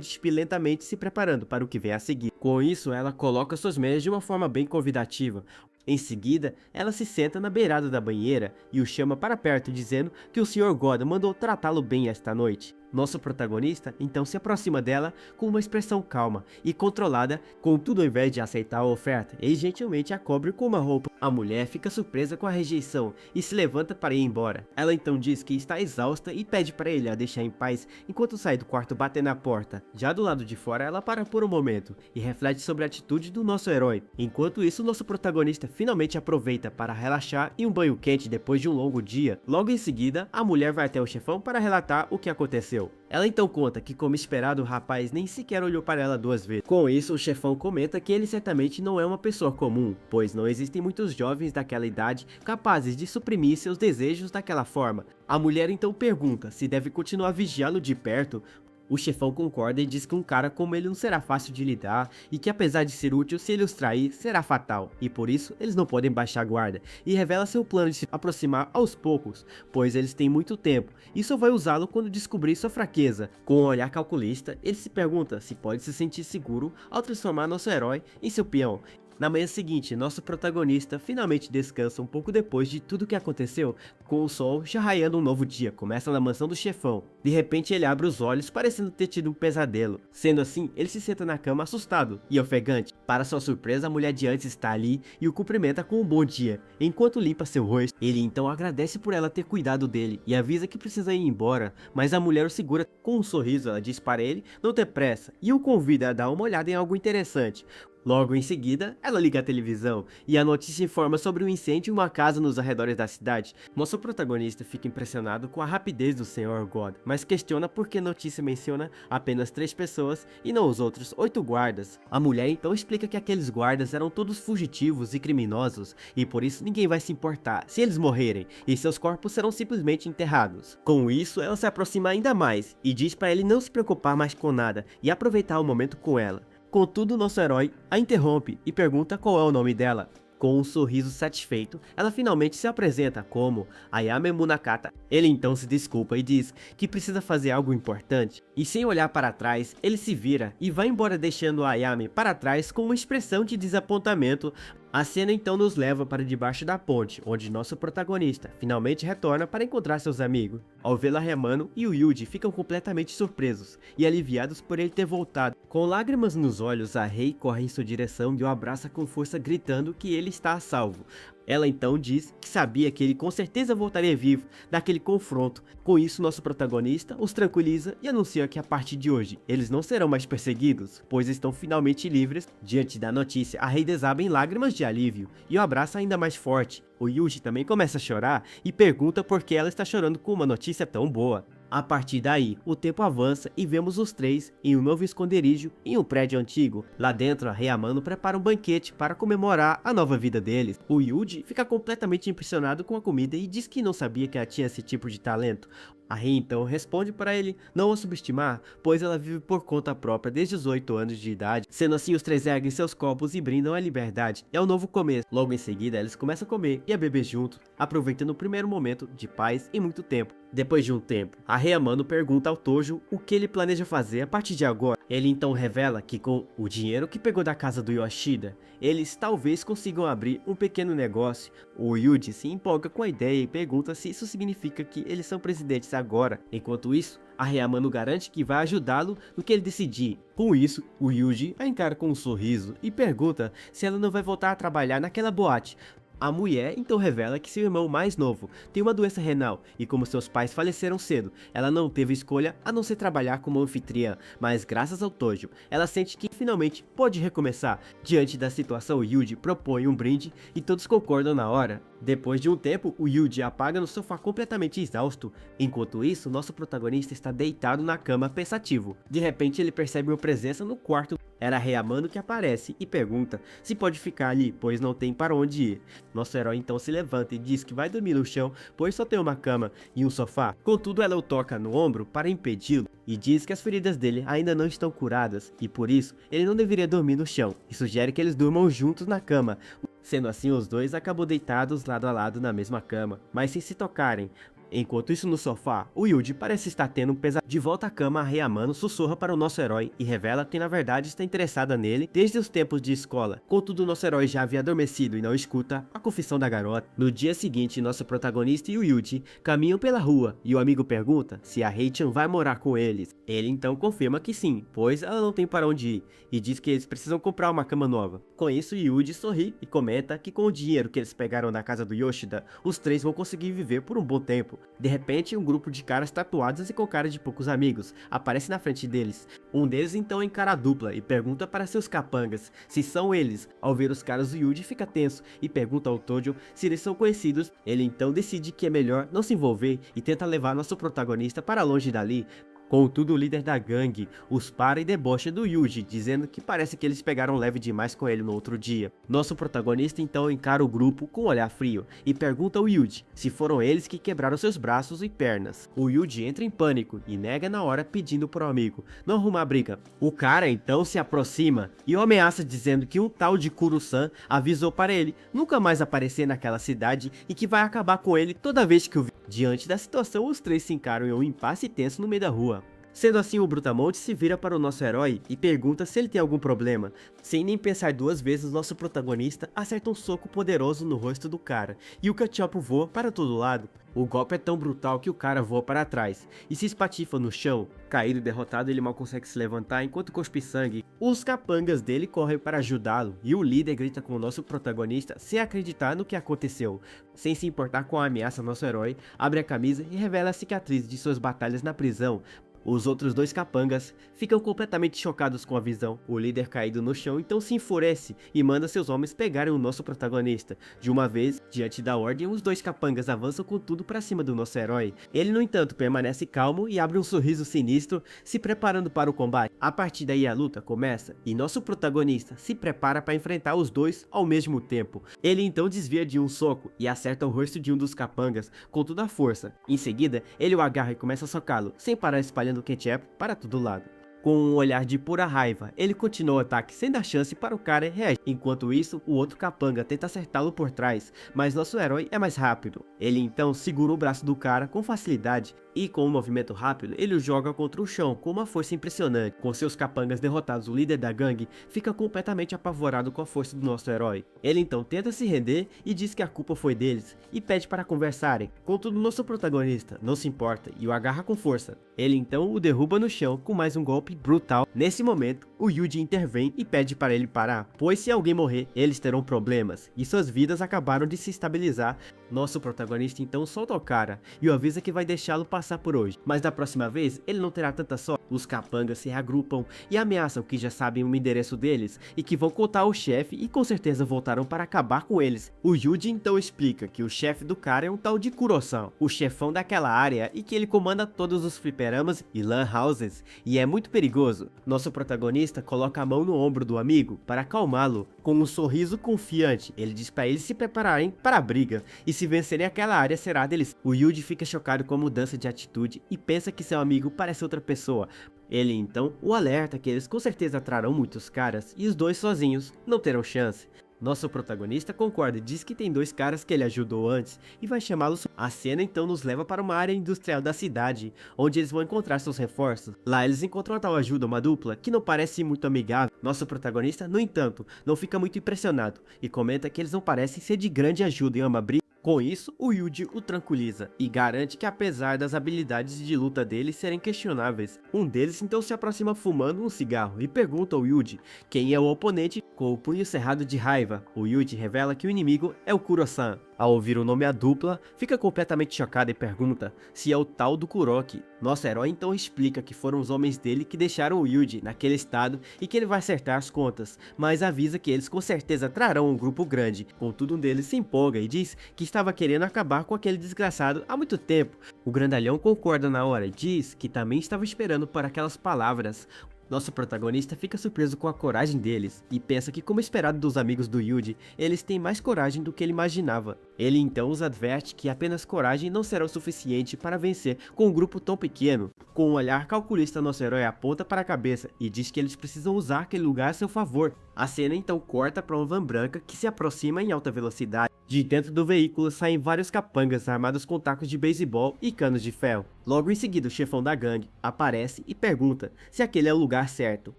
despir lentamente, se preparando para o que vem a seguir. Com isso, ela coloca suas meias de uma forma bem convidativa. Em seguida, ela se senta na beirada da banheira e o chama para perto, dizendo que o Sr. God mandou tratá-lo bem esta noite. Nosso protagonista então se aproxima dela com uma expressão calma e controlada, contudo, ao invés de aceitar a oferta, ele gentilmente a cobre com uma roupa. A mulher fica surpresa com a rejeição e se levanta para ir embora. Ela então diz que está exausta e pede para ele a deixar em paz enquanto sai do quarto batendo na porta. Já do lado de fora, ela para por um momento e reflete sobre a atitude do nosso herói. Enquanto isso, nosso protagonista finalmente aproveita para relaxar em um banho quente depois de um longo dia. Logo em seguida, a mulher vai até o chefão para relatar o que aconteceu. Ela então conta que, como esperado, o rapaz nem sequer olhou para ela 2 vezes. Com isso, o chefão comenta que ele certamente não é uma pessoa comum, pois não existem muitos jovens daquela idade capazes de suprimir seus desejos daquela forma. A mulher então pergunta se deve continuar vigiá-lo de perto. O chefão concorda e diz que um cara como ele não será fácil de lidar e que, apesar de ser útil, se ele os trair, será fatal, e por isso eles não podem baixar a guarda, e revela seu plano de se aproximar aos poucos, pois eles têm muito tempo, e só vai usá-lo quando descobrir sua fraqueza. Com um olhar calculista, ele se pergunta se pode se sentir seguro ao transformar nosso herói em seu peão. Na manhã seguinte, nosso protagonista finalmente descansa um pouco depois de tudo que aconteceu, com o sol já raiando um novo dia. Começa na mansão do chefão. De repente ele abre os olhos, parecendo ter tido um pesadelo. Sendo assim, ele se senta na cama assustado e ofegante. Para sua surpresa, a mulher de antes está ali e o cumprimenta com um bom dia. Enquanto limpa seu rosto, ele então agradece por ela ter cuidado dele e avisa que precisa ir embora, mas a mulher o segura com um sorriso. Ela diz para ele não ter pressa e o convida a dar uma olhada em algo interessante. Logo em seguida, ela liga a televisão e a notícia informa sobre um incêndio em uma casa nos arredores da cidade. Nosso protagonista fica impressionado com a rapidez do Sr. God, mas questiona por que a notícia menciona apenas 3 pessoas e não os outros 8 guardas. A mulher então explica que aqueles guardas eram todos fugitivos e criminosos e por isso ninguém vai se importar se eles morrerem e seus corpos serão simplesmente enterrados. Com isso, ela se aproxima ainda mais e diz para ele não se preocupar mais com nada e aproveitar o momento com ela. Contudo, nosso herói a interrompe e pergunta qual é o nome dela. Com um sorriso satisfeito, ela finalmente se apresenta como Ayame Munakata. Ele então se desculpa e diz que precisa fazer algo importante. E sem olhar para trás, ele se vira e vai embora, deixando a Ayame para trás com uma expressão de desapontamento. A cena então nos leva para debaixo da ponte, onde nosso protagonista finalmente retorna para encontrar seus amigos. Ao vê-la, Ryamano e o Yuji ficam completamente surpresos e aliviados por ele ter voltado. Com lágrimas nos olhos, a Rei corre em sua direção e o abraça com força, gritando que ele está a salvo. Ela então diz que sabia que ele com certeza voltaria vivo daquele confronto. Com isso, nosso protagonista os tranquiliza e anuncia que a partir de hoje eles não serão mais perseguidos, pois estão finalmente livres. Diante da notícia, a Rei desaba em lágrimas de alívio e o abraça ainda mais forte. O Yuji também começa a chorar e pergunta por que ela está chorando com uma notícia tão boa. A partir daí, o tempo avança e vemos os 3 em um novo esconderijo em um prédio antigo. Lá dentro, a Ryamano prepara um banquete para comemorar a nova vida deles. O Yuji fica completamente impressionado com a comida e diz que não sabia que ela tinha esse tipo de talento. A Rei então responde para ele não a subestimar, pois ela vive por conta própria desde os 8 anos de idade. Sendo assim, os 3 erguem seus copos e brindam a liberdade. É um novo começo. Logo em seguida, eles começam a comer e a beber juntos, aproveitando o primeiro momento de paz em muito tempo. Depois de um tempo, a Ryamano pergunta ao Tojo o que ele planeja fazer a partir de agora. Ele então revela que com o dinheiro que pegou da casa do Yoshida, eles talvez consigam abrir um pequeno negócio. O Yuji se empolga com a ideia e pergunta se isso significa que eles são presidentes agora. Enquanto isso, a Ryamano garante que vai ajudá-lo no que ele decidir. Com isso, o Yuji a encara com um sorriso e pergunta se ela não vai voltar a trabalhar naquela boate. A mulher então revela que seu irmão mais novo tem uma doença renal e, como seus pais faleceram cedo, ela não teve escolha a não ser trabalhar como anfitriã, mas graças ao Tojo, ela sente que finalmente pode recomeçar. Diante da situação, Yuji propõe um brinde e todos concordam na hora. Depois de um tempo, o Yuji apaga no sofá completamente exausto. Enquanto isso, nosso protagonista está deitado na cama pensativo. De repente ele percebe uma presença no quarto. Era Ryamano que aparece e pergunta se pode ficar ali, pois não tem para onde ir. Nosso herói então se levanta e diz que vai dormir no chão, pois só tem uma cama e um sofá. Contudo, ela o toca no ombro para impedi-lo e diz que as feridas dele ainda não estão curadas e por isso ele não deveria dormir no chão e sugere que eles durmam juntos na cama. Sendo assim, os dois acabam deitados lado a lado na mesma cama, mas sem se tocarem. Enquanto isso no sofá, o Yuji parece estar tendo um pesadelo. De volta à cama, a Ryamano sussurra para o nosso herói e revela que na verdade está interessada nele desde os tempos de escola. Contudo, nosso herói já havia adormecido e não escuta a confissão da garota. No dia seguinte, nosso protagonista e o Yuji caminham pela rua e o amigo pergunta se a Rei-chan vai morar com eles. Ele então confirma que sim, pois ela não tem para onde ir e diz que eles precisam comprar uma cama nova. Com isso, Yuji sorri e comenta que com o dinheiro que eles pegaram da casa do Yoshida, os três vão conseguir viver por um bom tempo. De repente, um grupo de caras tatuados e com cara de poucos amigos aparece na frente deles. Um deles então encara a dupla e pergunta para seus capangas se são eles. Ao ver os caras, o Yuji fica tenso e pergunta ao Tojo se eles são conhecidos. Ele então decide que é melhor não se envolver e tenta levar nosso protagonista para longe dali. Contudo, o líder da gangue os para e debocha do Yuji, dizendo que parece que eles pegaram leve demais com ele no outro dia. Nosso protagonista então encara o grupo com um olhar frio e pergunta ao Yuji se foram eles que quebraram seus braços e pernas. O Yuji entra em pânico e nega na hora, pedindo pro amigo não arrumar briga. O cara então se aproxima e o ameaça, dizendo que um tal de Kuro-san avisou para ele nunca mais aparecer naquela cidade e que vai acabar com ele toda vez que o vê. Diante da situação, os três se encaram em um impasse tenso no meio da rua. Sendo assim, o Brutamonte se vira para o nosso herói e pergunta se ele tem algum problema. Sem nem pensar duas vezes, nosso protagonista acerta um soco poderoso no rosto do cara e o cachopo voa para todo lado. O golpe é tão brutal que o cara voa para trás e se espatifa no chão. Caído e derrotado, ele mal consegue se levantar enquanto cospe sangue. Os capangas dele correm para ajudá-lo e o líder grita com o nosso protagonista sem acreditar no que aconteceu. Sem se importar com a ameaça, nosso herói abre a camisa e revela a cicatriz de suas batalhas na prisão. Os outros dois capangas ficam completamente chocados com a visão. O líder caído no chão então se enfurece e manda seus homens pegarem o nosso protagonista. De uma vez, diante da ordem, os dois capangas avançam com tudo para cima do nosso herói. Ele, no entanto, permanece calmo e abre um sorriso sinistro, se preparando para o combate. A partir daí a luta começa e nosso protagonista se prepara para enfrentar os dois ao mesmo tempo. Ele então desvia de um soco e acerta o rosto de um dos capangas com toda a força. Em seguida, ele o agarra e começa a socá-lo, sem parar espalhando ketchup para todo lado. Com um olhar de pura raiva, ele continua o ataque sem dar chance para o cara reagir. Enquanto isso, o outro capanga tenta acertá-lo por trás, mas nosso herói é mais rápido. Ele então segura o braço do cara com facilidade e com um movimento rápido, ele o joga contra o chão com uma força impressionante. Com seus capangas derrotados, o líder da gangue fica completamente apavorado com a força do nosso herói. Ele então tenta se render e diz que a culpa foi deles e pede para conversarem. Contudo, nosso protagonista não se importa e o agarra com força. Ele então o derruba no chão com mais um golpe brutal. Nesse momento, o Yuji intervém e pede para ele parar, pois se alguém morrer, eles terão problemas e suas vidas acabaram de se estabilizar. Nosso protagonista então solta o cara e o avisa que vai deixá-lo passar por hoje, mas da próxima vez ele não terá tanta sorte. Os capangas se reagrupam e ameaçam que já sabem o endereço deles e que vão contar ao chefe e com certeza voltaram para acabar com eles. O Yuji então explica que o chefe do cara é um tal de Kuro-san, o chefão daquela área, e que ele comanda todos os fliperamas e lan houses e é muito perigoso. Nosso protagonista coloca a mão no ombro do amigo para acalmá-lo. Com um sorriso confiante, ele diz para eles se prepararem para a briga e se vencerem aquela área será deles. O Yuji fica chocado com a mudança de atitude e pensa que seu amigo parece outra pessoa. Ele então o alerta que eles com certeza trarão muitos caras e os dois sozinhos não terão chance. Nosso protagonista concorda e diz que tem dois caras que ele ajudou antes e vai chamá-los. A cena então nos leva para uma área industrial da cidade, onde eles vão encontrar seus reforços. Lá eles encontram a tal ajuda, uma dupla que não parece muito amigável. Nosso protagonista, no entanto, não fica muito impressionado e comenta que eles não parecem ser de grande ajuda em uma briga. Com isso, o Yuji o tranquiliza e garante que apesar das habilidades de luta dele serem questionáveis, um deles então se aproxima fumando um cigarro e pergunta ao Yuji quem é o oponente. Com o punho cerrado de raiva, o Yuji revela que o inimigo é o Kuro-san. Ao ouvir o nome a dupla, fica completamente chocado e pergunta se é o tal do Kuroki. Nosso herói então explica que foram os homens dele que deixaram o Yuji naquele estado e que ele vai acertar as contas, mas avisa que eles com certeza trarão um grupo grande. Contudo, um deles se empolga e diz que estava querendo acabar com aquele desgraçado há muito tempo. O grandalhão concorda na hora e diz que também estava esperando por aquelas palavras. Nosso protagonista fica surpreso com a coragem deles e pensa que, como esperado dos amigos do Yuji, eles têm mais coragem do que ele imaginava. Ele então os adverte que apenas coragem não será o suficiente para vencer com um grupo tão pequeno. Com um olhar calculista, nosso herói aponta para a cabeça e diz que eles precisam usar aquele lugar a seu favor. A cena então corta para uma van branca que se aproxima em alta velocidade. De dentro do veículo saem vários capangas armados com tacos de beisebol e canos de ferro. Logo em seguida, o chefão da gangue aparece e pergunta se aquele é o lugar certo.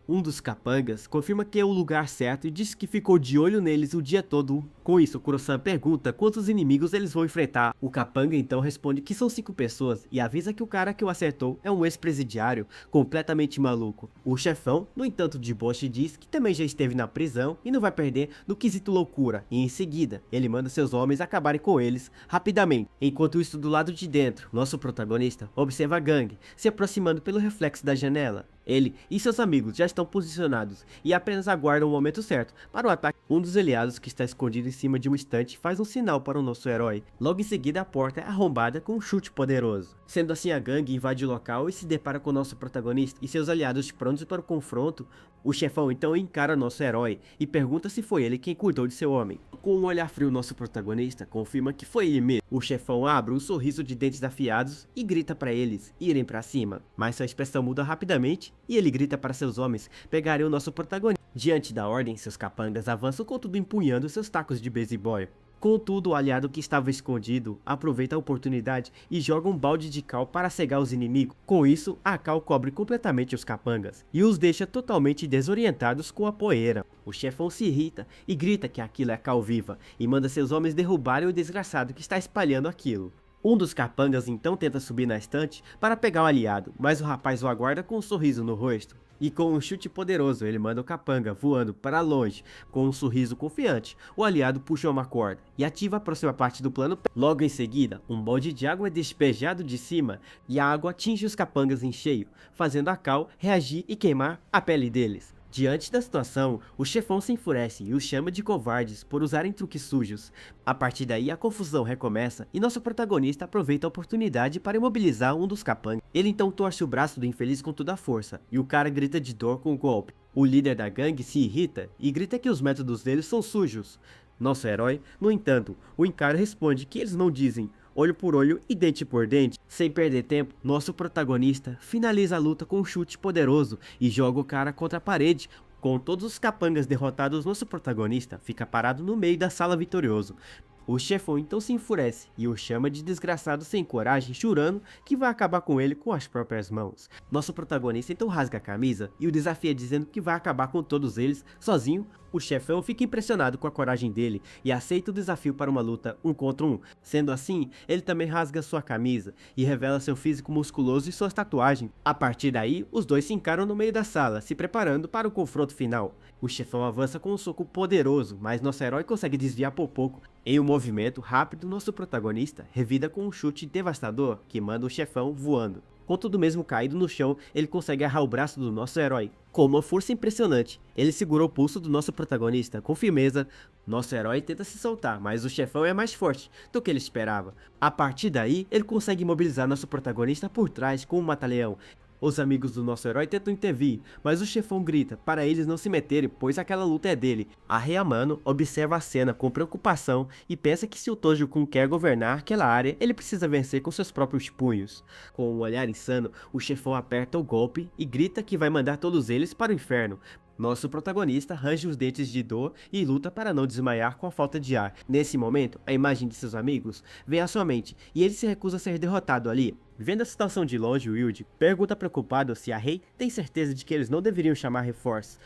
Um dos capangas confirma que é o lugar certo e diz que ficou de olho neles o dia todo. Com isso, Kuro-san pergunta quantos inimigos eles vão enfrentar. O capanga então responde que são 5 pessoas e avisa que o cara que o acertou é um ex-presidiário completamente maluco. O chefão, no entanto, de deboche, diz que também já esteve na prisão e não vai perder no quesito loucura, e em seguida ele manda seus homens acabarem com eles rapidamente. Enquanto isso, do lado de dentro, nosso protagonista observa a gangue se aproximando pelo reflexo da janela. Ele e seus amigos já estão posicionados e apenas aguardam o momento certo para o ataque. Um dos aliados, que está escondido em cima de um estante, faz um sinal para o nosso herói. Logo em seguida, a porta é arrombada com um chute poderoso. Sendo assim, a gangue invade o local e se depara com o nosso protagonista e seus aliados prontos para o confronto. O chefão então encara nosso herói e pergunta se foi ele quem cuidou de seu homem. Com um olhar frio, nosso protagonista confirma que foi ele mesmo. O chefão abre um sorriso de dentes afiados e grita para eles irem para cima, mas sua expressão muda rapidamente e ele grita para seus homens pegarem o nosso protagonista. Diante da ordem, seus capangas avançam, contudo empunhando seus tacos de beisebol. Contudo, o aliado que estava escondido aproveita a oportunidade e joga um balde de cal para cegar os inimigos. Com isso, a cal cobre completamente os capangas e os deixa totalmente desorientados com a poeira. O chefão se irrita e grita que aquilo é cal viva e manda seus homens derrubarem o desgraçado que está espalhando aquilo. Um dos capangas então tenta subir na estante para pegar o aliado, mas o rapaz o aguarda com um sorriso no rosto. E com um chute poderoso, ele manda o capanga voando para longe. Com um sorriso confiante, o aliado puxa uma corda e ativa a próxima parte do plano. Logo em seguida, um balde de água é despejado de cima e a água atinge os capangas em cheio, fazendo a cal reagir e queimar a pele deles. Diante da situação, o chefão se enfurece e os chama de covardes por usarem truques sujos. A partir daí, a confusão recomeça e nosso protagonista aproveita a oportunidade para imobilizar um dos capangas. Ele então torce o braço do infeliz com toda a força e o cara grita de dor com o golpe. O líder da gangue se irrita e grita que os métodos deles são sujos. Nosso herói, no entanto, o encara e responde que eles não dizem olho por olho e dente por dente. Sem perder tempo, nosso protagonista finaliza a luta com um chute poderoso e joga o cara contra a parede. Com todos os capangas derrotados, nosso protagonista fica parado no meio da sala vitorioso. O chefão então se enfurece e o chama de desgraçado sem coragem, jurando que vai acabar com ele com as próprias mãos. Nosso protagonista então rasga a camisa e o desafia dizendo que vai acabar com todos eles sozinho. O chefão fica impressionado com a coragem dele e aceita o desafio para uma luta 1 contra 1. Sendo assim, ele também rasga sua camisa e revela seu físico musculoso e suas tatuagens. A partir daí, os dois se encaram no meio da sala, se preparando para o confronto final. O chefão avança com um soco poderoso, mas nosso herói consegue desviar por pouco. Em um movimento rápido, nosso protagonista revida com um chute devastador que manda o chefão voando. Contudo, mesmo caído no chão, ele consegue agarrar o braço do nosso herói. Com uma força impressionante, ele segura o pulso do nosso protagonista com firmeza. Nosso herói tenta se soltar, mas o chefão é mais forte do que ele esperava. A partir daí, ele consegue imobilizar nosso protagonista por trás com um mata-leão. Os amigos do nosso herói tentam intervir, mas o chefão grita para eles não se meterem, pois aquela luta é dele. A Ryamano observa a cena com preocupação e pensa que se o Tojo-kun quer governar aquela área, ele precisa vencer com seus próprios punhos. Com um olhar insano, o chefão aperta o golpe e grita que vai mandar todos eles para o inferno. Nosso protagonista range os dentes de dor e luta para não desmaiar com a falta de ar. Nesse momento, a imagem de seus amigos vem à sua mente e ele se recusa a ser derrotado ali. Vendo a situação de longe, o Yuji pergunta preocupado se a Rei tem certeza de que eles não deveriam chamar reforços.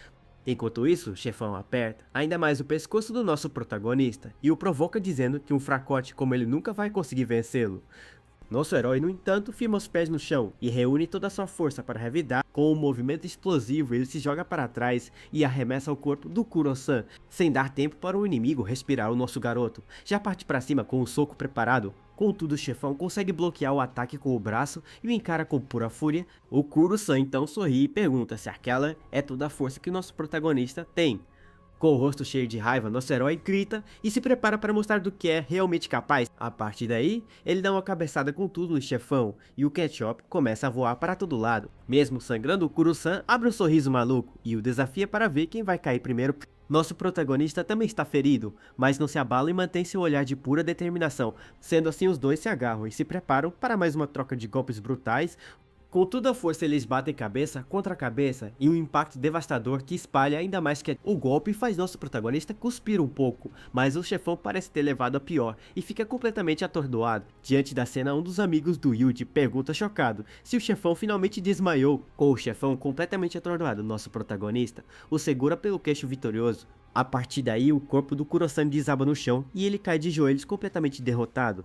Enquanto isso, o chefão aperta ainda mais o pescoço do nosso protagonista e o provoca dizendo que um fracote como ele nunca vai conseguir vencê-lo. Nosso herói, no entanto, firma os pés no chão e reúne toda a sua força para revidar. Com um movimento explosivo, ele se joga para trás e arremessa o corpo do Kuro-san, sem dar tempo para o inimigo respirar. O nosso garoto já parte para cima com um soco preparado. Contudo, o chefão consegue bloquear o ataque com o braço e o encara com pura fúria. O Kuro-san então sorri e pergunta se aquela é toda a força que nosso protagonista tem. Com o rosto cheio de raiva, nosso herói grita e se prepara para mostrar do que é realmente capaz. A partir daí, ele dá uma cabeçada com tudo no chefão e o Ketchup começa a voar para todo lado. Mesmo sangrando, o Kuro-san abre um sorriso maluco e o desafia para ver quem vai cair primeiro. Nosso protagonista também está ferido, mas não se abala e mantém seu olhar de pura determinação. Sendo assim, os dois se agarram e se preparam para mais uma troca de golpes brutais. Com toda a força eles batem cabeça contra cabeça e um impacto devastador que espalha ainda mais que o golpe faz nosso protagonista cuspir um pouco, mas o chefão parece ter levado a pior e fica completamente atordoado. Diante da cena, um dos amigos do Yuji pergunta chocado se o chefão finalmente desmaiou. Com o chefão completamente atordoado, nosso protagonista o segura pelo queixo vitorioso. A partir daí, o corpo do Kuro-san desaba no chão e ele cai de joelhos completamente derrotado.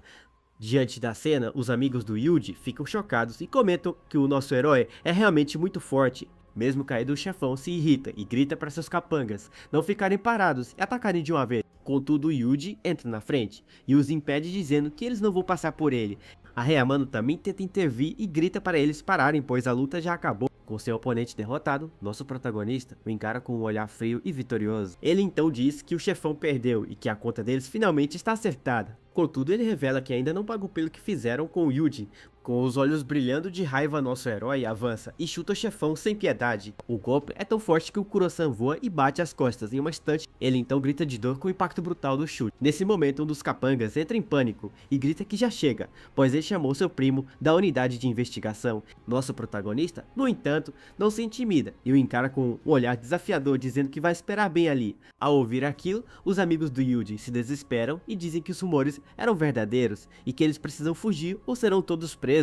Diante da cena, os amigos do Yuji ficam chocados e comentam que o nosso herói é realmente muito forte. Mesmo caído, o chefão se irrita e grita para seus capangas não ficarem parados e atacarem de uma vez. Contudo, o Yuji entra na frente e os impede dizendo que eles não vão passar por ele. A Ryamano também tenta intervir e grita para eles pararem, pois a luta já acabou. Com seu oponente derrotado, nosso protagonista o encara com um olhar frio e vitorioso. Ele então diz que o chefão perdeu e que a conta deles finalmente está acertada. Contudo, ele revela que ainda não pagou pelo que fizeram com o Yuji. Com os olhos brilhando de raiva, nosso herói avança e chuta o chefão sem piedade. O golpe é tão forte que o Kuro-san voa e bate as costas em uma estante. Ele então grita de dor com o impacto brutal do chute. Nesse momento, um dos capangas entra em pânico e grita que já chega, pois ele chamou seu primo da unidade de investigação. Nosso protagonista, no entanto, não se intimida e o encara com um olhar desafiador, dizendo que vai esperar bem ali. Ao ouvir aquilo, os amigos do Yuji se desesperam e dizem que os rumores eram verdadeiros e que eles precisam fugir ou serão todos presos.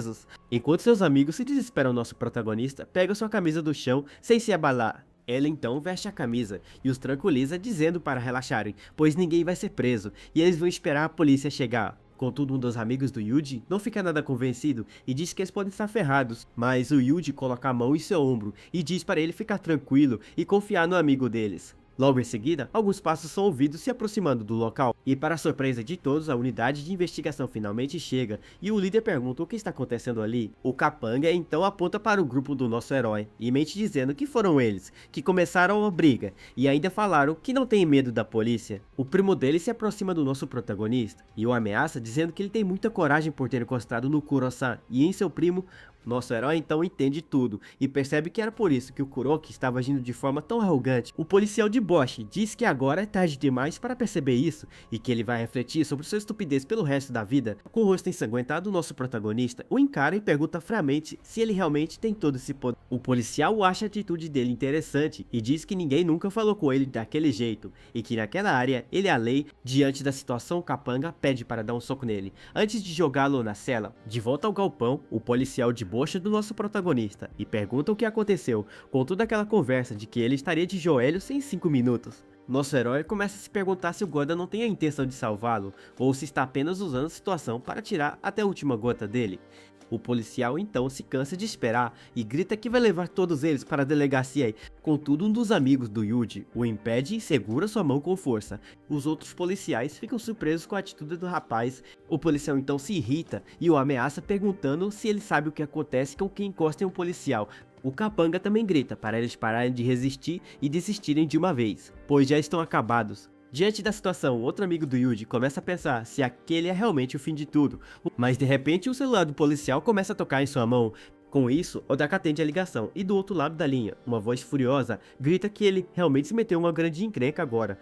Enquanto seus amigos se desesperam, nosso protagonista pega sua camisa do chão sem se abalar. Ela então veste a camisa e os tranquiliza dizendo para relaxarem, pois ninguém vai ser preso e eles vão esperar a polícia chegar. Contudo, um dos amigos do Yuji não fica nada convencido e diz que eles podem estar ferrados, mas o Yuji coloca a mão em seu ombro e diz para ele ficar tranquilo e confiar no amigo deles. Logo em seguida, alguns passos são ouvidos se aproximando do local, e para surpresa de todos, a unidade de investigação finalmente chega, e o líder pergunta o que está acontecendo ali. O capanga então aponta para o grupo do nosso herói, e mente dizendo que foram eles, que começaram a briga, e ainda falaram que não tem medo da polícia. O primo dele se aproxima do nosso protagonista, e o ameaça dizendo que ele tem muita coragem por ter encostado no Kuro-san, e em seu primo. Nosso herói então entende tudo e percebe que era por isso que o Kuroki estava agindo de forma tão arrogante. O policial de Bosch diz que agora é tarde demais para perceber isso e que ele vai refletir sobre sua estupidez pelo resto da vida. Com o rosto ensanguentado, nosso protagonista o encara e pergunta friamente se ele realmente tem todo esse poder. O policial acha a atitude dele interessante e diz que ninguém nunca falou com ele daquele jeito e que naquela área ele é a lei. Diante da situação, o capanga pede para dar um soco nele antes de jogá-lo na cela. De volta ao galpão, o policial de Bosch do nosso protagonista e pergunta o que aconteceu com toda aquela conversa de que ele estaria de joelhos em 5 minutos. Nosso herói começa a se perguntar se o Goda não tem a intenção de salvá-lo ou se está apenas usando a situação para tirar até a última gota dele. O policial então se cansa de esperar e grita que vai levar todos eles para a delegacia. Contudo, um dos amigos do Yuji o impede e segura sua mão com força. Os outros policiais ficam surpresos com a atitude do rapaz. O policial então se irrita e o ameaça perguntando se ele sabe o que acontece com quem encosta em um policial. O capanga também grita para eles pararem de resistir e desistirem de uma vez, pois já estão acabados. Diante da situação, outro amigo do Yuji começa a pensar se aquele é realmente o fim de tudo, mas de repente o celular do policial começa a tocar em sua mão. Com isso, Odaka atende a ligação e do outro lado da linha, uma voz furiosa grita que ele realmente se meteu em uma grande encrenca agora.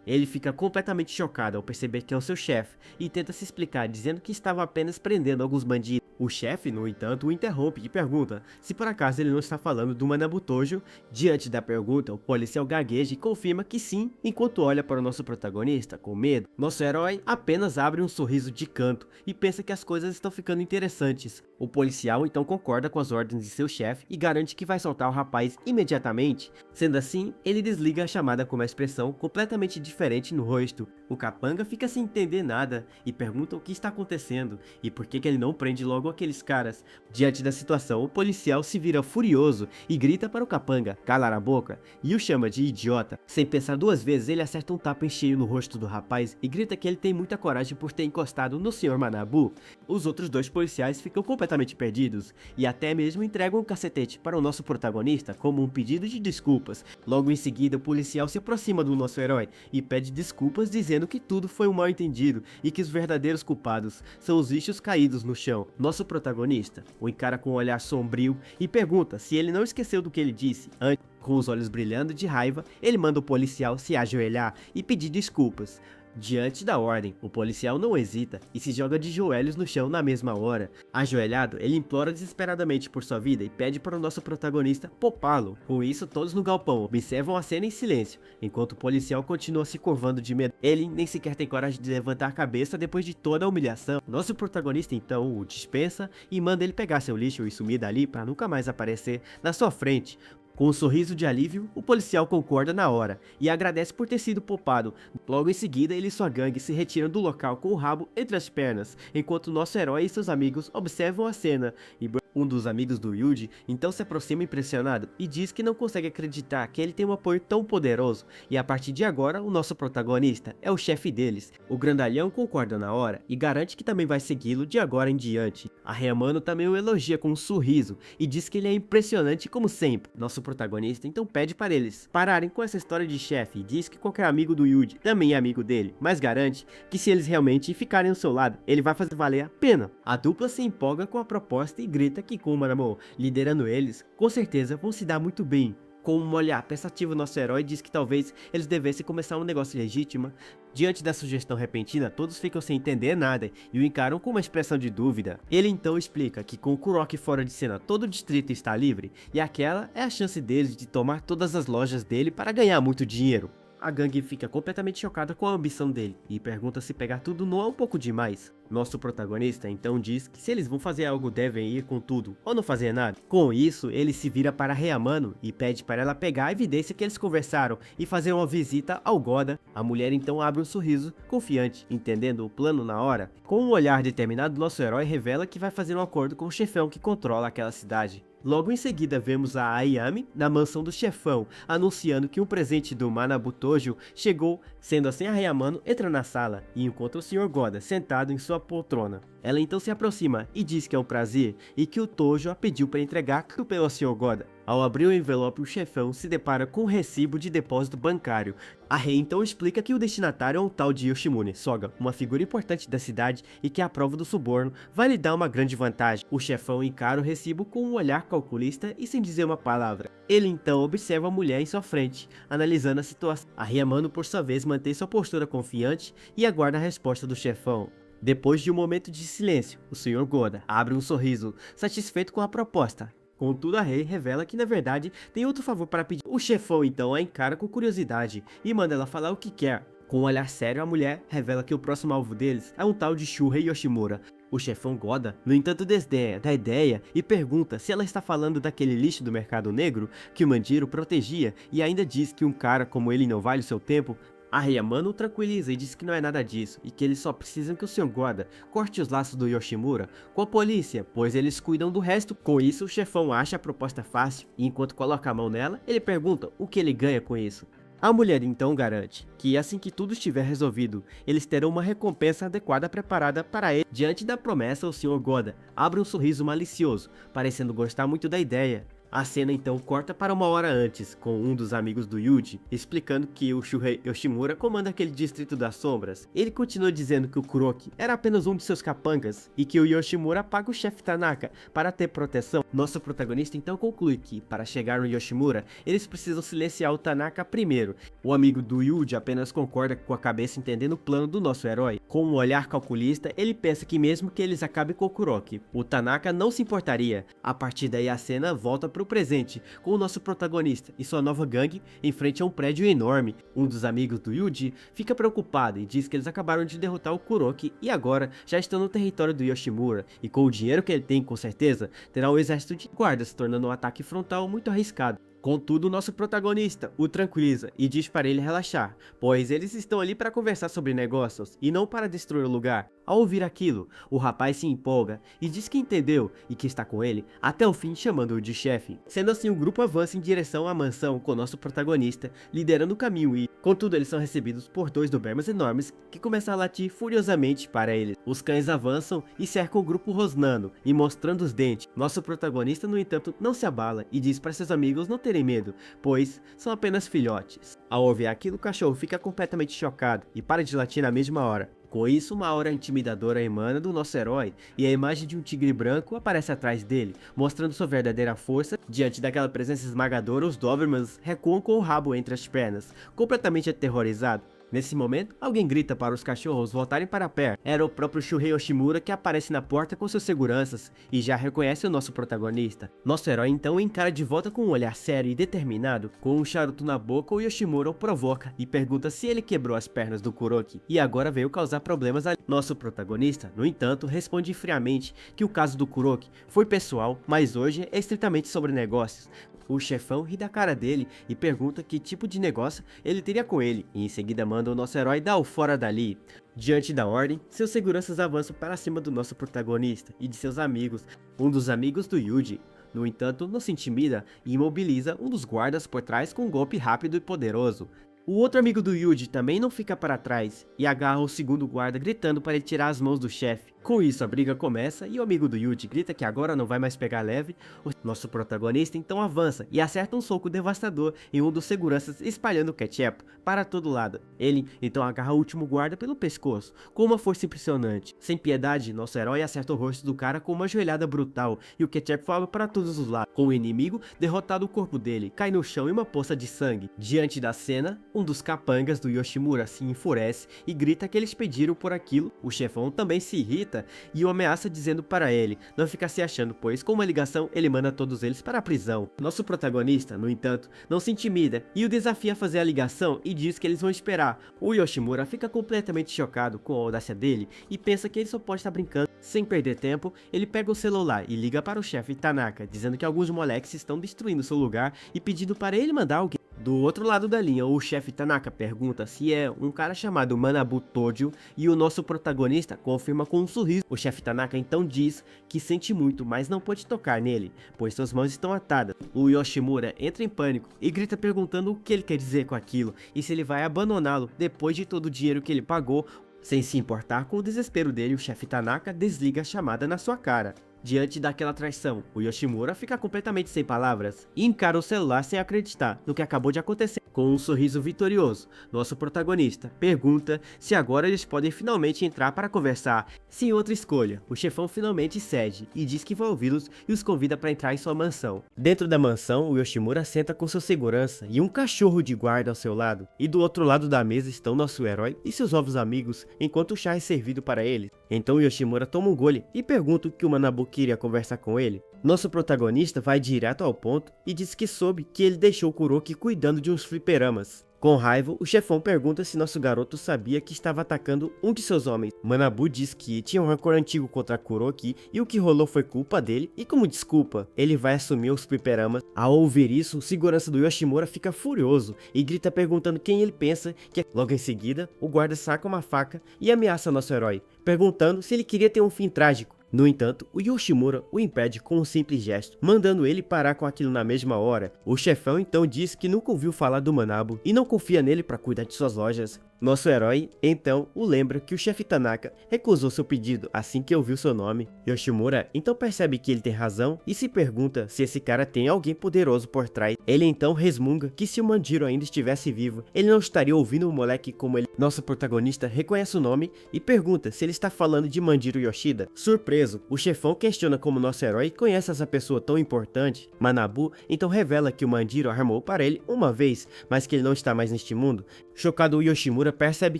Ele fica completamente chocado ao perceber que é o seu chefe e tenta se explicar dizendo que estava apenas prendendo alguns bandidos. O chefe, no entanto, o interrompe e pergunta se por acaso ele não está falando do Manabutojo. Diante da pergunta, o policial gagueja e confirma que sim, enquanto olha para o nosso protagonista com medo. Nosso herói apenas abre um sorriso de canto e pensa que as coisas estão ficando interessantes. O policial então concorda com as ordens de seu chefe e garante que vai soltar o rapaz imediatamente. Sendo assim, ele desliga a chamada com uma expressão completamente diferente no rosto. O capanga fica sem entender nada e pergunta o que está acontecendo e por que ele não prende logo aqueles caras. Diante da situação, o policial se vira furioso e grita para o capanga calar a boca e o chama de idiota. Sem pensar duas vezes, ele acerta um tapa em cheio no rosto do rapaz e grita que ele tem muita coragem por ter encostado no Sr. Manabu. Os outros dois policiais ficam completamente completamente perdidos e até mesmo entregam um cacetete para o nosso protagonista como um pedido de desculpas. Logo em seguida, o policial se aproxima do nosso herói e pede desculpas dizendo que tudo foi um mal entendido e que os verdadeiros culpados são os lixos caídos no chão. Nosso protagonista o encara com um olhar sombrio e pergunta se ele não esqueceu do que ele disse antes. Com os olhos brilhando de raiva, ele manda o policial se ajoelhar e pedir desculpas. Diante da ordem, o policial não hesita e se joga de joelhos no chão na mesma hora. Ajoelhado, ele implora desesperadamente por sua vida e pede para o nosso protagonista poupá-lo. Com isso, todos no galpão observam a cena em silêncio, enquanto o policial continua se curvando de medo. Ele nem sequer tem coragem de levantar a cabeça depois de toda a humilhação. Nosso protagonista então o dispensa e manda ele pegar seu lixo e sumir dali para nunca mais aparecer na sua frente. Com um sorriso de alívio, o policial concorda na hora e agradece por ter sido poupado. Logo em seguida, ele e sua gangue se retiram do local com o rabo entre as pernas, enquanto nosso herói e seus amigos observam a cena. E um dos amigos do Yuji então se aproxima impressionado e diz que não consegue acreditar que ele tem um apoio tão poderoso, e a partir de agora o nosso protagonista é o chefe deles. O grandalhão concorda na hora e garante que também vai segui-lo de agora em diante. A Ryamano também o elogia com um sorriso e diz que ele é impressionante como sempre. Nosso protagonista então pede para eles pararem com essa história de chefe e diz que qualquer amigo do Yuji também é amigo dele, mas garante que se eles realmente ficarem ao seu lado, ele vai fazer valer a pena. A dupla se empolga com a proposta e grita que com o Manamo liderando eles, com certeza vão se dar muito bem. Com um olhar pensativo, nosso herói diz que talvez eles devessem começar um negócio legítimo. Diante da sugestão repentina, todos ficam sem entender nada e o encaram com uma expressão de dúvida. Ele então explica que com o Kuroki fora de cena, todo o distrito está livre e aquela é a chance deles de tomar todas as lojas dele para ganhar muito dinheiro. A gangue fica completamente chocada com a ambição dele e pergunta se pegar tudo não é um pouco demais. Nosso protagonista então diz que se eles vão fazer algo devem ir com tudo ou não fazer nada. Com isso, ele se vira para Ryamano e pede para ela pegar a evidência que eles conversaram e fazer uma visita ao Goda. A mulher então abre um sorriso confiante, entendendo o plano na hora. Com um olhar determinado, nosso herói revela que vai fazer um acordo com o chefão que controla aquela cidade. Logo em seguida vemos a Ayami na mansão do chefão, anunciando que um presente do Manabu Tojo chegou. Sendo assim, a Ryamano entra na sala e encontra o Sr. Goda sentado em sua poltrona. Ela então se aproxima e diz que é um prazer e que o Tojo a pediu para entregar tudo pelo Sr. Goda. Ao abrir o envelope, o chefão se depara com um recibo de depósito bancário. A Rei então explica que o destinatário é um tal de Yoshimune Soga, uma figura importante da cidade e que a prova do suborno vai lhe dar uma grande vantagem. O chefão encara o recibo com um olhar calculista e sem dizer uma palavra. Ele então observa a mulher em sua frente, analisando a situação. A Ryamano, por sua vez, mantém sua postura confiante e aguarda a resposta do chefão. Depois de um momento de silêncio, o Sr. Goda abre um sorriso, satisfeito com a proposta. Contudo, a Rei revela que na verdade tem outro favor para pedir. O chefão então a encara com curiosidade e manda ela falar o que quer. Com um olhar sério, a mulher revela que o próximo alvo deles é um tal de Shuhei Yoshimura. O chefão Goda, no entanto, desdenha da ideia e pergunta se ela está falando daquele lixo do mercado negro que o Manjiro protegia, e ainda diz que um cara como ele não vale o seu tempo. A Ryamano o tranquiliza e diz que não é nada disso e que eles só precisam que o Sr. Goda corte os laços do Yoshimura com a polícia, pois eles cuidam do resto. Com isso, o chefão acha a proposta fácil e enquanto coloca a mão nela, ele pergunta o que ele ganha com isso. A mulher então garante que assim que tudo estiver resolvido, eles terão uma recompensa adequada preparada para ele. Diante da promessa, o Sr. Goda abre um sorriso malicioso, parecendo gostar muito da ideia. A cena então corta para uma hora antes, com um dos amigos do Yuji, explicando que o Shuhei Yoshimura comanda aquele distrito das sombras. Ele continua dizendo que o Kuroki era apenas um de seus capangas, e que o Yoshimura paga o chefe Tanaka para ter proteção. Nosso protagonista então conclui que, para chegar no Yoshimura, eles precisam silenciar o Tanaka primeiro. O amigo do Yuji apenas concorda com a cabeça, entendendo o plano do nosso herói. Com um olhar calculista, ele pensa que mesmo que eles acabem com o Kuroki, o Tanaka não se importaria. A partir daí a cena volta para o presente, com o nosso protagonista e sua nova gangue em frente a um prédio enorme. Um dos amigos do Yuji fica preocupado e diz que eles acabaram de derrotar o Kuroki e agora já estão no território do Yoshimura, e com o dinheiro que ele tem, com certeza, terá um exército de guardas, tornando um ataque frontal muito arriscado. Contudo, nosso protagonista o tranquiliza e diz para ele relaxar, pois eles estão ali para conversar sobre negócios e não para destruir o lugar. Ao ouvir aquilo, o rapaz se empolga e diz que entendeu e que está com ele até o fim, chamando-o de chefe. Sendo assim, o grupo avança em direção à mansão com nosso protagonista liderando o caminho e, contudo, eles são recebidos por dois dobermans enormes que começam a latir furiosamente para eles. Os cães avançam e cercam o grupo rosnando e mostrando os dentes. Nosso protagonista, no entanto, não se abala e diz para seus amigos não terem medo, pois são apenas filhotes. Ao ouvir aquilo, o cachorro fica completamente chocado e para de latir na mesma hora. Com isso, uma aura intimidadora emana do nosso herói e a imagem de um tigre branco aparece atrás dele, mostrando sua verdadeira força. Diante daquela presença esmagadora, os Dobermans recuam com o rabo entre as pernas, completamente aterrorizado. Nesse momento, alguém grita para os cachorros voltarem para perto. Era o próprio Shuhei Yoshimura que aparece na porta com seus seguranças e já reconhece o nosso protagonista. Nosso herói então encara de volta com um olhar sério e determinado. Com um charuto na boca, o Yoshimura o provoca e pergunta se ele quebrou as pernas do Kuroki e agora veio causar problemas ali. Nosso protagonista, no entanto, responde friamente que o caso do Kuroki foi pessoal, mas hoje é estritamente sobre negócios. O chefão ri da cara dele e pergunta que tipo de negócio ele teria com ele, e em seguida manda o nosso herói dar o fora dali. Diante da ordem, seus seguranças avançam para cima do nosso protagonista e de seus amigos, um dos amigos do Yuji. No entanto, não se intimida e imobiliza um dos guardas por trás com um golpe rápido e poderoso. O outro amigo do Yuji também não fica para trás e agarra o segundo guarda gritando para ele tirar as mãos do chefe. Com isso, a briga começa e o amigo do Yuji grita que agora não vai mais pegar leve. O nosso protagonista então avança e acerta um soco devastador em um dos seguranças, espalhando ketchup para todo lado. Ele então agarra o último guarda pelo pescoço, com uma força impressionante. Sem piedade, nosso herói acerta o rosto do cara com uma joelhada brutal e o ketchup voa para todos os lados. Com o inimigo derrotado, o corpo dele cai no chão em uma poça de sangue. Diante da cena, um dos capangas do Yoshimura se enfurece e grita que eles pediram por aquilo. O chefão também se irrita e o ameaça dizendo para ele não ficar se achando, pois com uma ligação ele manda todos eles para a prisão. Nosso protagonista, no entanto, não se intimida e o desafia a fazer a ligação e diz que eles vão esperar. O Yoshimura fica completamente chocado com a audácia dele e pensa que ele só pode estar brincando. Sem perder tempo, ele pega o celular e liga para o chefe Tanaka, dizendo que alguns moleques estão destruindo seu lugar e pedindo para ele mandar alguém. Do outro lado da linha, o chefe Tanaka pergunta se é um cara chamado Manabu Tojo e o nosso protagonista confirma com um sorriso. O chefe Tanaka então diz que sente muito, mas não pode tocar nele, pois suas mãos estão atadas. O Yoshimura entra em pânico e grita perguntando o que ele quer dizer com aquilo e se ele vai abandoná-lo depois de todo o dinheiro que ele pagou. Sem se importar com o desespero dele, o chefe Tanaka desliga a chamada na sua cara. Diante daquela traição, o Yoshimura fica completamente sem palavras e encara o celular sem acreditar no que acabou de acontecer. Com um sorriso vitorioso, nosso protagonista pergunta se agora eles podem finalmente entrar para conversar. Sem outra escolha, o chefão finalmente cede e diz que vai ouvi-los e os convida para entrar em sua mansão. Dentro da mansão, o Yoshimura senta com seu segurança e um cachorro de guarda ao seu lado. E do outro lado da mesa estão nosso herói e seus novos amigos, enquanto o chá é servido para eles. Então o Yoshimura toma um gole e pergunta o que o Manabu queria conversar com ele. Nosso protagonista vai direto ao ponto e diz que soube que ele deixou Kuroki cuidando de uns fliperamas. Com raiva, o chefão pergunta se nosso garoto sabia que estava atacando um de seus homens. Manabu diz que tinha um rancor antigo contra Kuroki e o que rolou foi culpa dele e como desculpa, ele vai assumir os fliperamas. Ao ouvir isso, o segurança do Yoshimura fica furioso e grita perguntando quem ele pensa que é. Logo em seguida, o guarda saca uma faca e ameaça nosso herói, perguntando se ele queria ter um fim trágico. No entanto, o Yoshimura o impede com um simples gesto, mandando ele parar com aquilo na mesma hora. O chefão então diz que nunca ouviu falar do Manabu e não confia nele para cuidar de suas lojas. Nosso herói, então, o lembra que o chefe Tanaka recusou seu pedido assim que ouviu seu nome. Yoshimura então percebe que ele tem razão e se pergunta se esse cara tem alguém poderoso por trás. Ele então resmunga que se o Manjiro ainda estivesse vivo, ele não estaria ouvindo um moleque como ele. Nosso protagonista reconhece o nome e pergunta se ele está falando de Manjiro Yoshida. Surpreso, o chefão questiona como nosso herói conhece essa pessoa tão importante. Manabu então revela que o Manjiro armou para ele uma vez, mas que ele não está mais neste mundo. Chocado, o Yoshimura percebe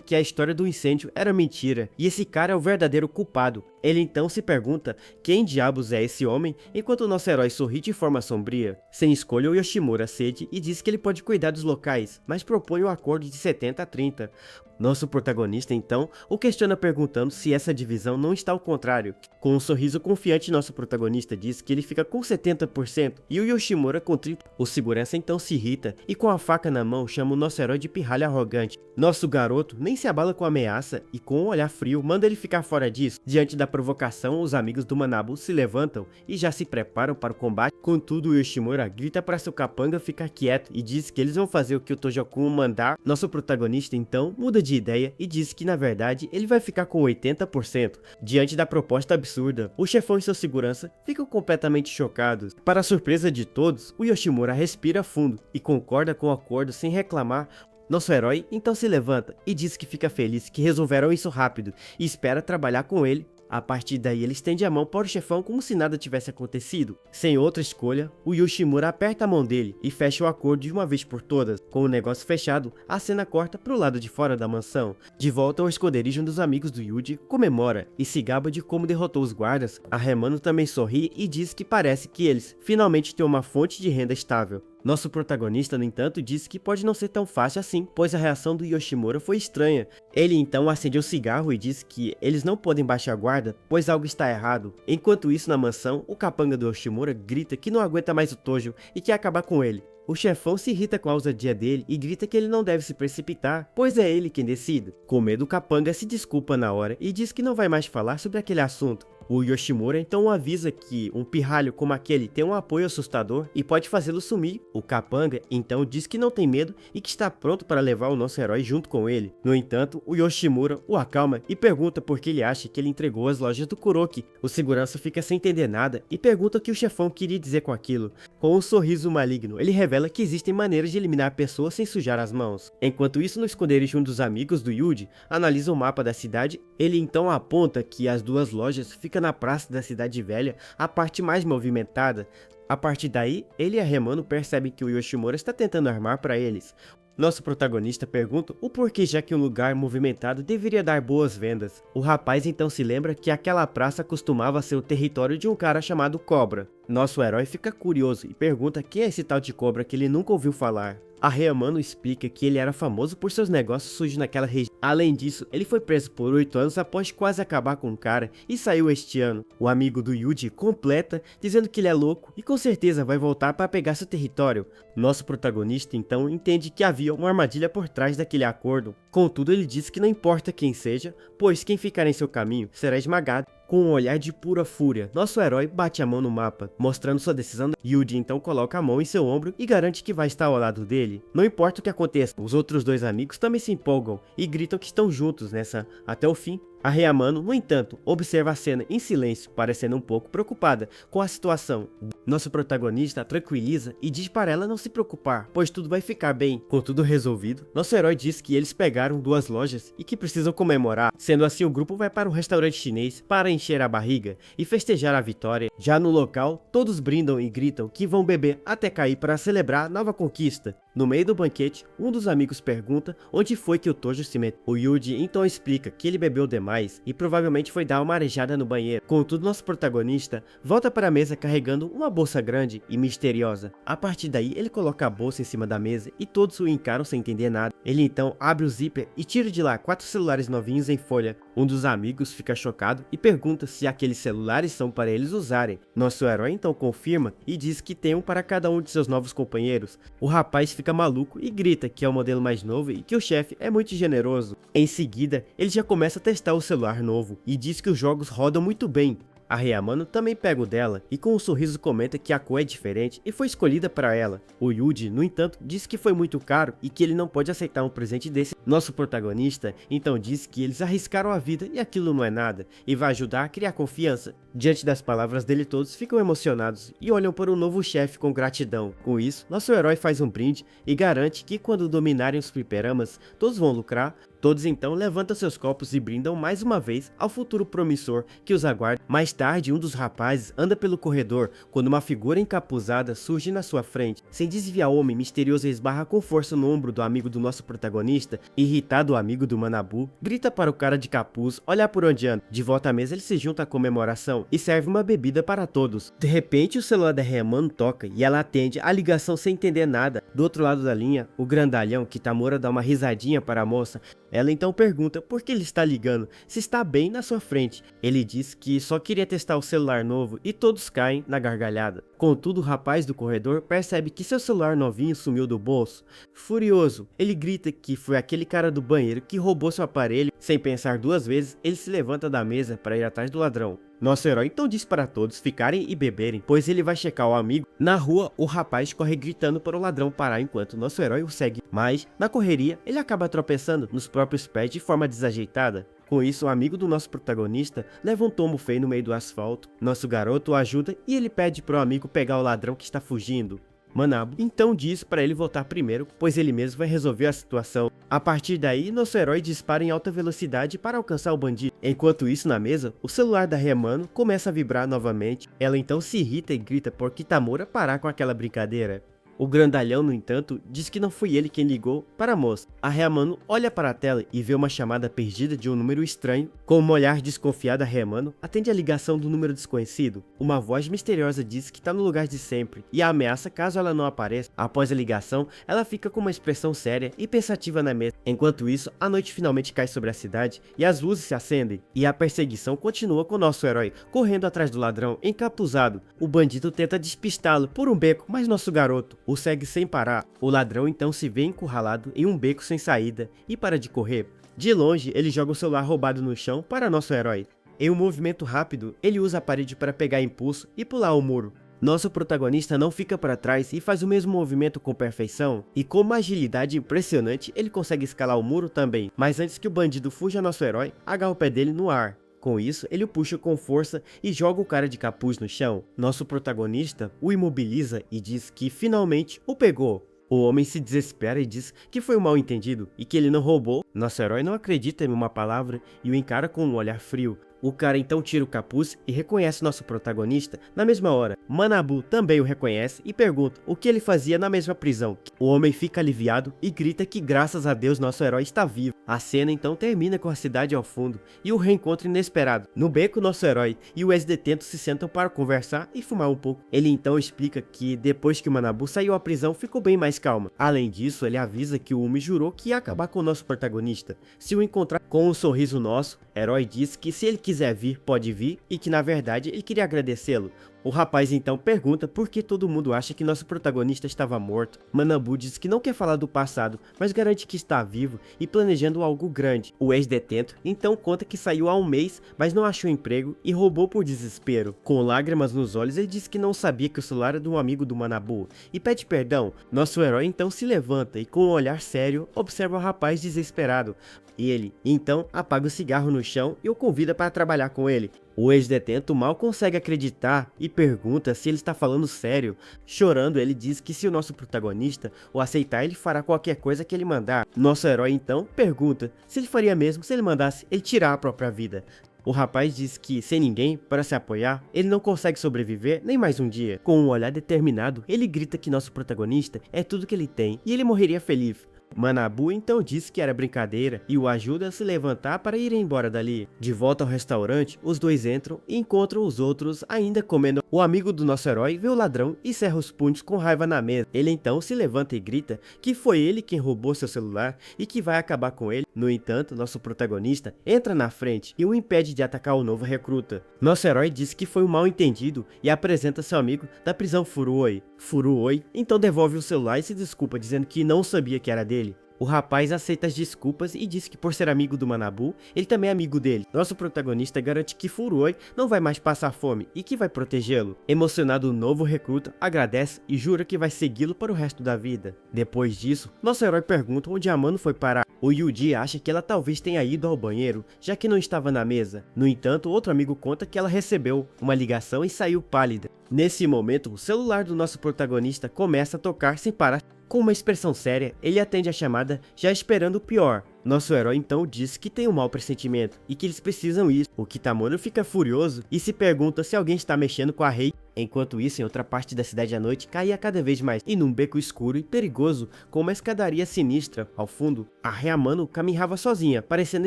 que a história do incêndio era mentira e esse cara é o verdadeiro culpado. Ele então se pergunta quem diabos é esse homem, enquanto o nosso herói sorri de forma sombria. Sem escolha, o Yoshimura cede e diz que ele pode cuidar dos locais, mas propõe um acordo de 70 a 30. Nosso protagonista, então, o questiona perguntando se essa divisão não está ao contrário. Com um sorriso confiante, nosso protagonista diz que ele fica com 70% e o Yoshimura com 30%. O segurança então se irrita e com a faca na mão chama o nosso herói de pirralho arrogante. Nosso garoto nem se abala com a ameaça e com um olhar frio manda ele ficar fora disso. Diante da provocação, os amigos do Manabu se levantam e já se preparam para o combate. Contudo, o Yoshimura grita para seu capanga ficar quieto e diz que eles vão fazer o que o Tojo-kun mandar. Nosso protagonista então muda de ideia e diz que na verdade ele vai ficar com 80%. Diante da proposta absurda, o chefão e seu segurança ficam completamente chocados. Para a surpresa de todos, o Yoshimura respira fundo e concorda com o acordo sem reclamar. Nosso herói então se levanta e diz que fica feliz que resolveram isso rápido e espera trabalhar com ele. A partir daí ele estende a mão para o chefão como se nada tivesse acontecido. Sem outra escolha, o Yoshimura aperta a mão dele e fecha o acordo de uma vez por todas. Com o negócio fechado, a cena corta para o lado de fora da mansão. De volta ao esconderijo dos amigos do Yuji, comemora e se gaba de como derrotou os guardas. A Remano também sorri e diz que parece que eles finalmente têm uma fonte de renda estável. Nosso protagonista, no entanto, disse que pode não ser tão fácil assim, pois a reação do Yoshimura foi estranha. Ele então acende um cigarro e disse que eles não podem baixar a guarda, pois algo está errado. Enquanto isso, na mansão, o capanga do Yoshimura grita que não aguenta mais o Tojo e quer acabar com ele. O chefão se irrita com a ousadia dele e grita que ele não deve se precipitar, pois é ele quem decide. Com medo, o capanga se desculpa na hora e diz que não vai mais falar sobre aquele assunto. O Yoshimura então avisa que um pirralho como aquele tem um apoio assustador e pode fazê-lo sumir. O capanga então diz que não tem medo e que está pronto para levar o nosso herói junto com ele. No entanto, o Yoshimura o acalma e pergunta por que ele acha que ele entregou as lojas do Kuroki. O segurança fica sem entender nada e pergunta o que o chefão queria dizer com aquilo. Com um sorriso maligno, ele revela que existem maneiras de eliminar pessoas sem sujar as mãos. Enquanto isso, no esconderijo, um dos amigos do Yuji analisa o mapa da cidade. Ele então aponta que as duas lojas ficam na praça da cidade velha, a parte mais movimentada. A partir daí, ele e a Remano percebem que o Yoshimura está tentando armar para eles. Nosso protagonista pergunta o porquê, já que um lugar movimentado deveria dar boas vendas. O rapaz então se lembra que aquela praça costumava ser o território de um cara chamado Cobra. Nosso herói fica curioso e pergunta quem é esse tal de Cobra que ele nunca ouviu falar. A Ryamano explica que ele era famoso por seus negócios sujos naquela região. Além disso, ele foi preso por 8 anos após quase acabar com o cara e saiu este ano. O amigo do Yuji completa, dizendo que ele é louco e com certeza vai voltar para pegar seu território. Nosso protagonista então entende que havia uma armadilha por trás daquele acordo. Contudo, ele diz que não importa quem seja, pois quem ficar em seu caminho será esmagado. Com um olhar de pura fúria, nosso herói bate a mão no mapa, mostrando sua decisão. Yuji então coloca a mão em seu ombro e garante que vai estar ao lado dele. Não importa o que aconteça, os outros dois amigos também se empolgam e gritam que estão juntos nessa até o fim. A Ryamano, no entanto, observa a cena em silêncio, parecendo um pouco preocupada com a situação. Nosso protagonista a tranquiliza e diz para ela não se preocupar, pois tudo vai ficar bem. Com tudo resolvido, nosso herói diz que eles pegaram duas lojas e que precisam comemorar. Sendo assim, o grupo vai para um restaurante chinês para encher a barriga e festejar a vitória. Já no local, todos brindam e gritam que vão beber até cair para celebrar a nova conquista. No meio do banquete, um dos amigos pergunta onde foi que o Tojo se meteu. O Yuji então explica que ele bebeu demais e provavelmente foi dar uma arejada no banheiro. Contudo, nosso protagonista volta para a mesa carregando uma bolsa grande e misteriosa. A partir daí, ele coloca a bolsa em cima da mesa e todos o encaram sem entender nada. Ele então abre o zíper e tira de lá 4 celulares novinhos em folha. Um dos amigos fica chocado e pergunta se aqueles celulares são para eles usarem. Nosso herói então confirma e diz que tem um para cada um de seus novos companheiros. O rapaz fica maluco e grita que é o modelo mais novo e que o chefe é muito generoso. Em seguida, ele já começa a testar o celular novo e diz que os jogos rodam muito bem. A Ryamano também pega o dela e com um sorriso comenta que a cor é diferente e foi escolhida para ela. O Yuji, no entanto, diz que foi muito caro e que ele não pode aceitar um presente desse. Nosso protagonista então diz que eles arriscaram a vida e aquilo não é nada e vai ajudar a criar confiança. Diante das palavras dele, todos ficam emocionados e olham para o novo chefe com gratidão. Com isso, nosso herói faz um brinde e garante que quando dominarem os fliperamas, todos vão lucrar. Todos então levantam seus copos e brindam mais uma vez ao futuro promissor que os aguarda. Mais tarde, um dos rapazes anda pelo corredor quando uma figura encapuzada surge na sua frente. Sem desviar, o homem misterioso esbarra com força no ombro do amigo do nosso protagonista. Irritado, o amigo do Manabu grita para o cara de capuz olhar por onde anda. De volta à mesa, ele se junta à comemoração e serve uma bebida para todos. De repente, o celular da Ryamano toca e ela atende a ligação sem entender nada. Do outro lado da linha, o grandalhão Kitamura dá uma risadinha para a moça. Ela então pergunta por que ele está ligando, se está bem na sua frente. Ele diz que só queria testar o celular novo e todos caem na gargalhada. Contudo, o rapaz do corredor percebe que seu celular novinho sumiu do bolso. Furioso, ele grita que foi aquele cara do banheiro que roubou seu aparelho. Sem pensar duas vezes, ele se levanta da mesa para ir atrás do ladrão. Nosso herói então diz para todos ficarem e beberem, pois ele vai checar o amigo. Na rua, o rapaz corre gritando para o ladrão parar enquanto nosso herói o segue. Mas, na correria, ele acaba tropeçando nos próprios pés de forma desajeitada. Com isso, o amigo do nosso protagonista leva um tombo feio no meio do asfalto. Nosso garoto o ajuda e ele pede para o amigo pegar o ladrão que está fugindo. Manabu então diz para ele voltar primeiro, pois ele mesmo vai resolver a situação. A partir daí, nosso herói dispara em alta velocidade para alcançar o bandido. Enquanto isso, na mesa, o celular da Ryamano começa a vibrar novamente. Ela então se irrita e grita por Kitamura parar com aquela brincadeira. O grandalhão, no entanto, diz que não foi ele quem ligou para a moça. A Ryamano olha para a tela e vê uma chamada perdida de um número estranho. Com um olhar desconfiado, a Ryamano atende a ligação do número desconhecido. Uma voz misteriosa diz que está no lugar de sempre e a ameaça caso ela não apareça. Após a ligação, ela fica com uma expressão séria e pensativa na mesa. Enquanto isso, a noite finalmente cai sobre a cidade e as luzes se acendem. E a perseguição continua com nosso herói correndo atrás do ladrão encapuzado. O bandido tenta despistá-lo por um beco, mas nosso garoto o segue sem parar. O ladrão então se vê encurralado em um beco sem saída e para de correr. De longe, ele joga o celular roubado no chão para nosso herói. Em um movimento rápido, ele usa a parede para pegar impulso e pular o muro. Nosso protagonista não fica para trás e faz o mesmo movimento com perfeição, e com uma agilidade impressionante ele consegue escalar o muro também, mas antes que o bandido fuja, nosso herói agarra o pé dele no ar. Com isso, ele o puxa com força e joga o cara de capuz no chão. Nosso protagonista o imobiliza e diz que finalmente o pegou. O homem se desespera e diz que foi um mal entendido e que ele não roubou. Nosso herói não acredita em uma palavra e o encara com um olhar frio. O cara então tira o capuz e reconhece nosso protagonista na mesma hora. Manabu também o reconhece e pergunta o que ele fazia na mesma prisão. O homem fica aliviado e grita que graças a Deus nosso herói está vivo. A cena então termina com a cidade ao fundo e o reencontro inesperado. No beco, nosso herói e o ex-detento se sentam para conversar e fumar um pouco. Ele então explica que depois que o Manabu saiu da prisão ficou bem mais calma. Além disso, ele avisa que o Umi jurou que ia acabar com o nosso protagonista se o encontrar. Com um sorriso, nosso herói diz que se ele quiser vir, pode vir e que na verdade ele queria agradecê-lo. O rapaz então pergunta por que todo mundo acha que nosso protagonista estava morto. Manabu diz que não quer falar do passado, mas garante que está vivo e planejando algo grande. O ex-detento então conta que saiu há um mês, mas não achou emprego e roubou por desespero. Com lágrimas nos olhos, ele diz que não sabia que o celular era de um amigo do Manabu e pede perdão. Nosso herói então se levanta e com um olhar sério observa o rapaz desesperado. Ele então apaga o cigarro no chão e o convida para trabalhar com ele. O ex-detento mal consegue acreditar e pergunta se ele está falando sério. Chorando, ele diz que se o nosso protagonista o aceitar, ele fará qualquer coisa que ele mandar. Nosso herói então pergunta se ele faria mesmo se ele mandasse ele tirar a própria vida. O rapaz diz que, sem ninguém para se apoiar, ele não consegue sobreviver nem mais um dia. Com um olhar determinado, ele grita que nosso protagonista é tudo que ele tem e ele morreria feliz. Manabu então diz que era brincadeira e o ajuda a se levantar para ir embora dali. De volta ao restaurante, os dois entram e encontram os outros ainda comendo. O amigo do nosso herói vê o ladrão e cerra os punhos com raiva na mesa. Ele então se levanta e grita que foi ele quem roubou seu celular e que vai acabar com ele. No entanto, nosso protagonista entra na frente e o impede de atacar o novo recruta. Nosso herói diz que foi um mal entendido e apresenta seu amigo da prisão Furuoi. Furuoi então devolve o celular e se desculpa dizendo que não sabia que era dele. O rapaz aceita as desculpas e diz que por ser amigo do Manabu, ele também é amigo dele. Nosso protagonista garante que Furuoi não vai mais passar fome e que vai protegê-lo. Emocionado, o novo recruta agradece e jura que vai segui-lo para o resto da vida. Depois disso, nosso herói pergunta onde a Mano foi parar. O Yuji acha que ela talvez tenha ido ao banheiro, já que não estava na mesa. No entanto, outro amigo conta que ela recebeu uma ligação e saiu pálida. Nesse momento, o celular do nosso protagonista começa a tocar sem parar. Com uma expressão séria, ele atende a chamada já esperando o pior. Nosso herói então diz que tem um mau pressentimento e que eles precisam ir. O Kitamura fica furioso e se pergunta se alguém está mexendo com a Rei. Enquanto isso, em outra parte da cidade à noite, caía cada vez mais, e num beco escuro e perigoso, com uma escadaria sinistra ao fundo, a Ryamano caminhava sozinha, parecendo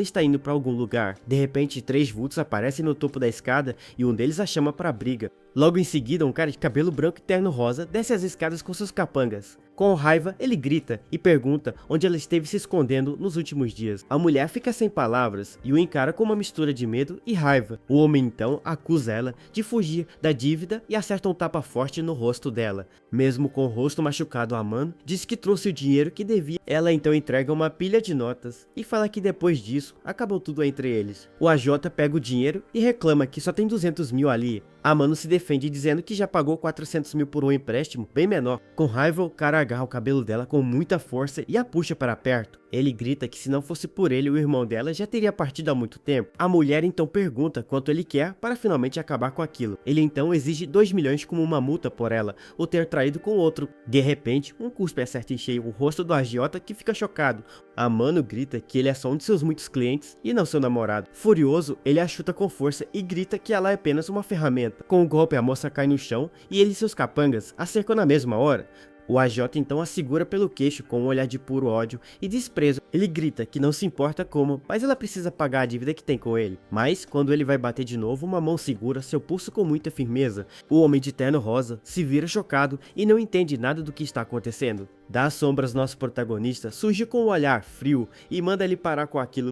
estar indo para algum lugar. De repente, 3 vultos aparecem no topo da escada e um deles a chama para a briga. Logo em seguida, um cara de cabelo branco e terno rosa desce as escadas com seus capangas. Com raiva, ele grita e pergunta onde ela esteve se escondendo nos últimos dias. A mulher fica sem palavras e o encara com uma mistura de medo e raiva. O homem então acusa ela de fugir da dívida e acerta um tapa forte no rosto dela. Mesmo com o rosto machucado, Amano diz que trouxe o dinheiro que devia. Ela então entrega uma pilha de notas e fala que depois disso acabou tudo entre eles. O AJ pega o dinheiro e reclama que só tem 200 mil ali. Amano se defende dizendo que já pagou 400 mil por um empréstimo bem menor. Com raiva, o cara agarra o cabelo dela com muita força e a puxa para perto. Ele grita que se não fosse por ele, o irmão dela já teria partido há muito tempo. A mulher então pergunta quanto ele quer para finalmente acabar com aquilo. Ele então exige 2 milhões como uma multa por ela, ou ter traído com outro. De repente, um cuspe acerta em cheio o rosto do agiota, que fica chocado. Amano grita que ele é só um de seus muitos clientes e não seu namorado. Furioso, ele a chuta com força e grita que ela é apenas uma ferramenta. Com o golpe, a moça cai no chão e ele e seus capangas a cercam na mesma hora. O AJ então a segura pelo queixo com um olhar de puro ódio e desprezo. Ele grita que não se importa como, mas ela precisa pagar a dívida que tem com ele. Mas, quando ele vai bater de novo, uma mão segura seu pulso com muita firmeza. O homem de terno rosa se vira chocado e não entende nada do que está acontecendo. Das sombras, nosso protagonista surge com um olhar frio e manda ele parar com aquilo.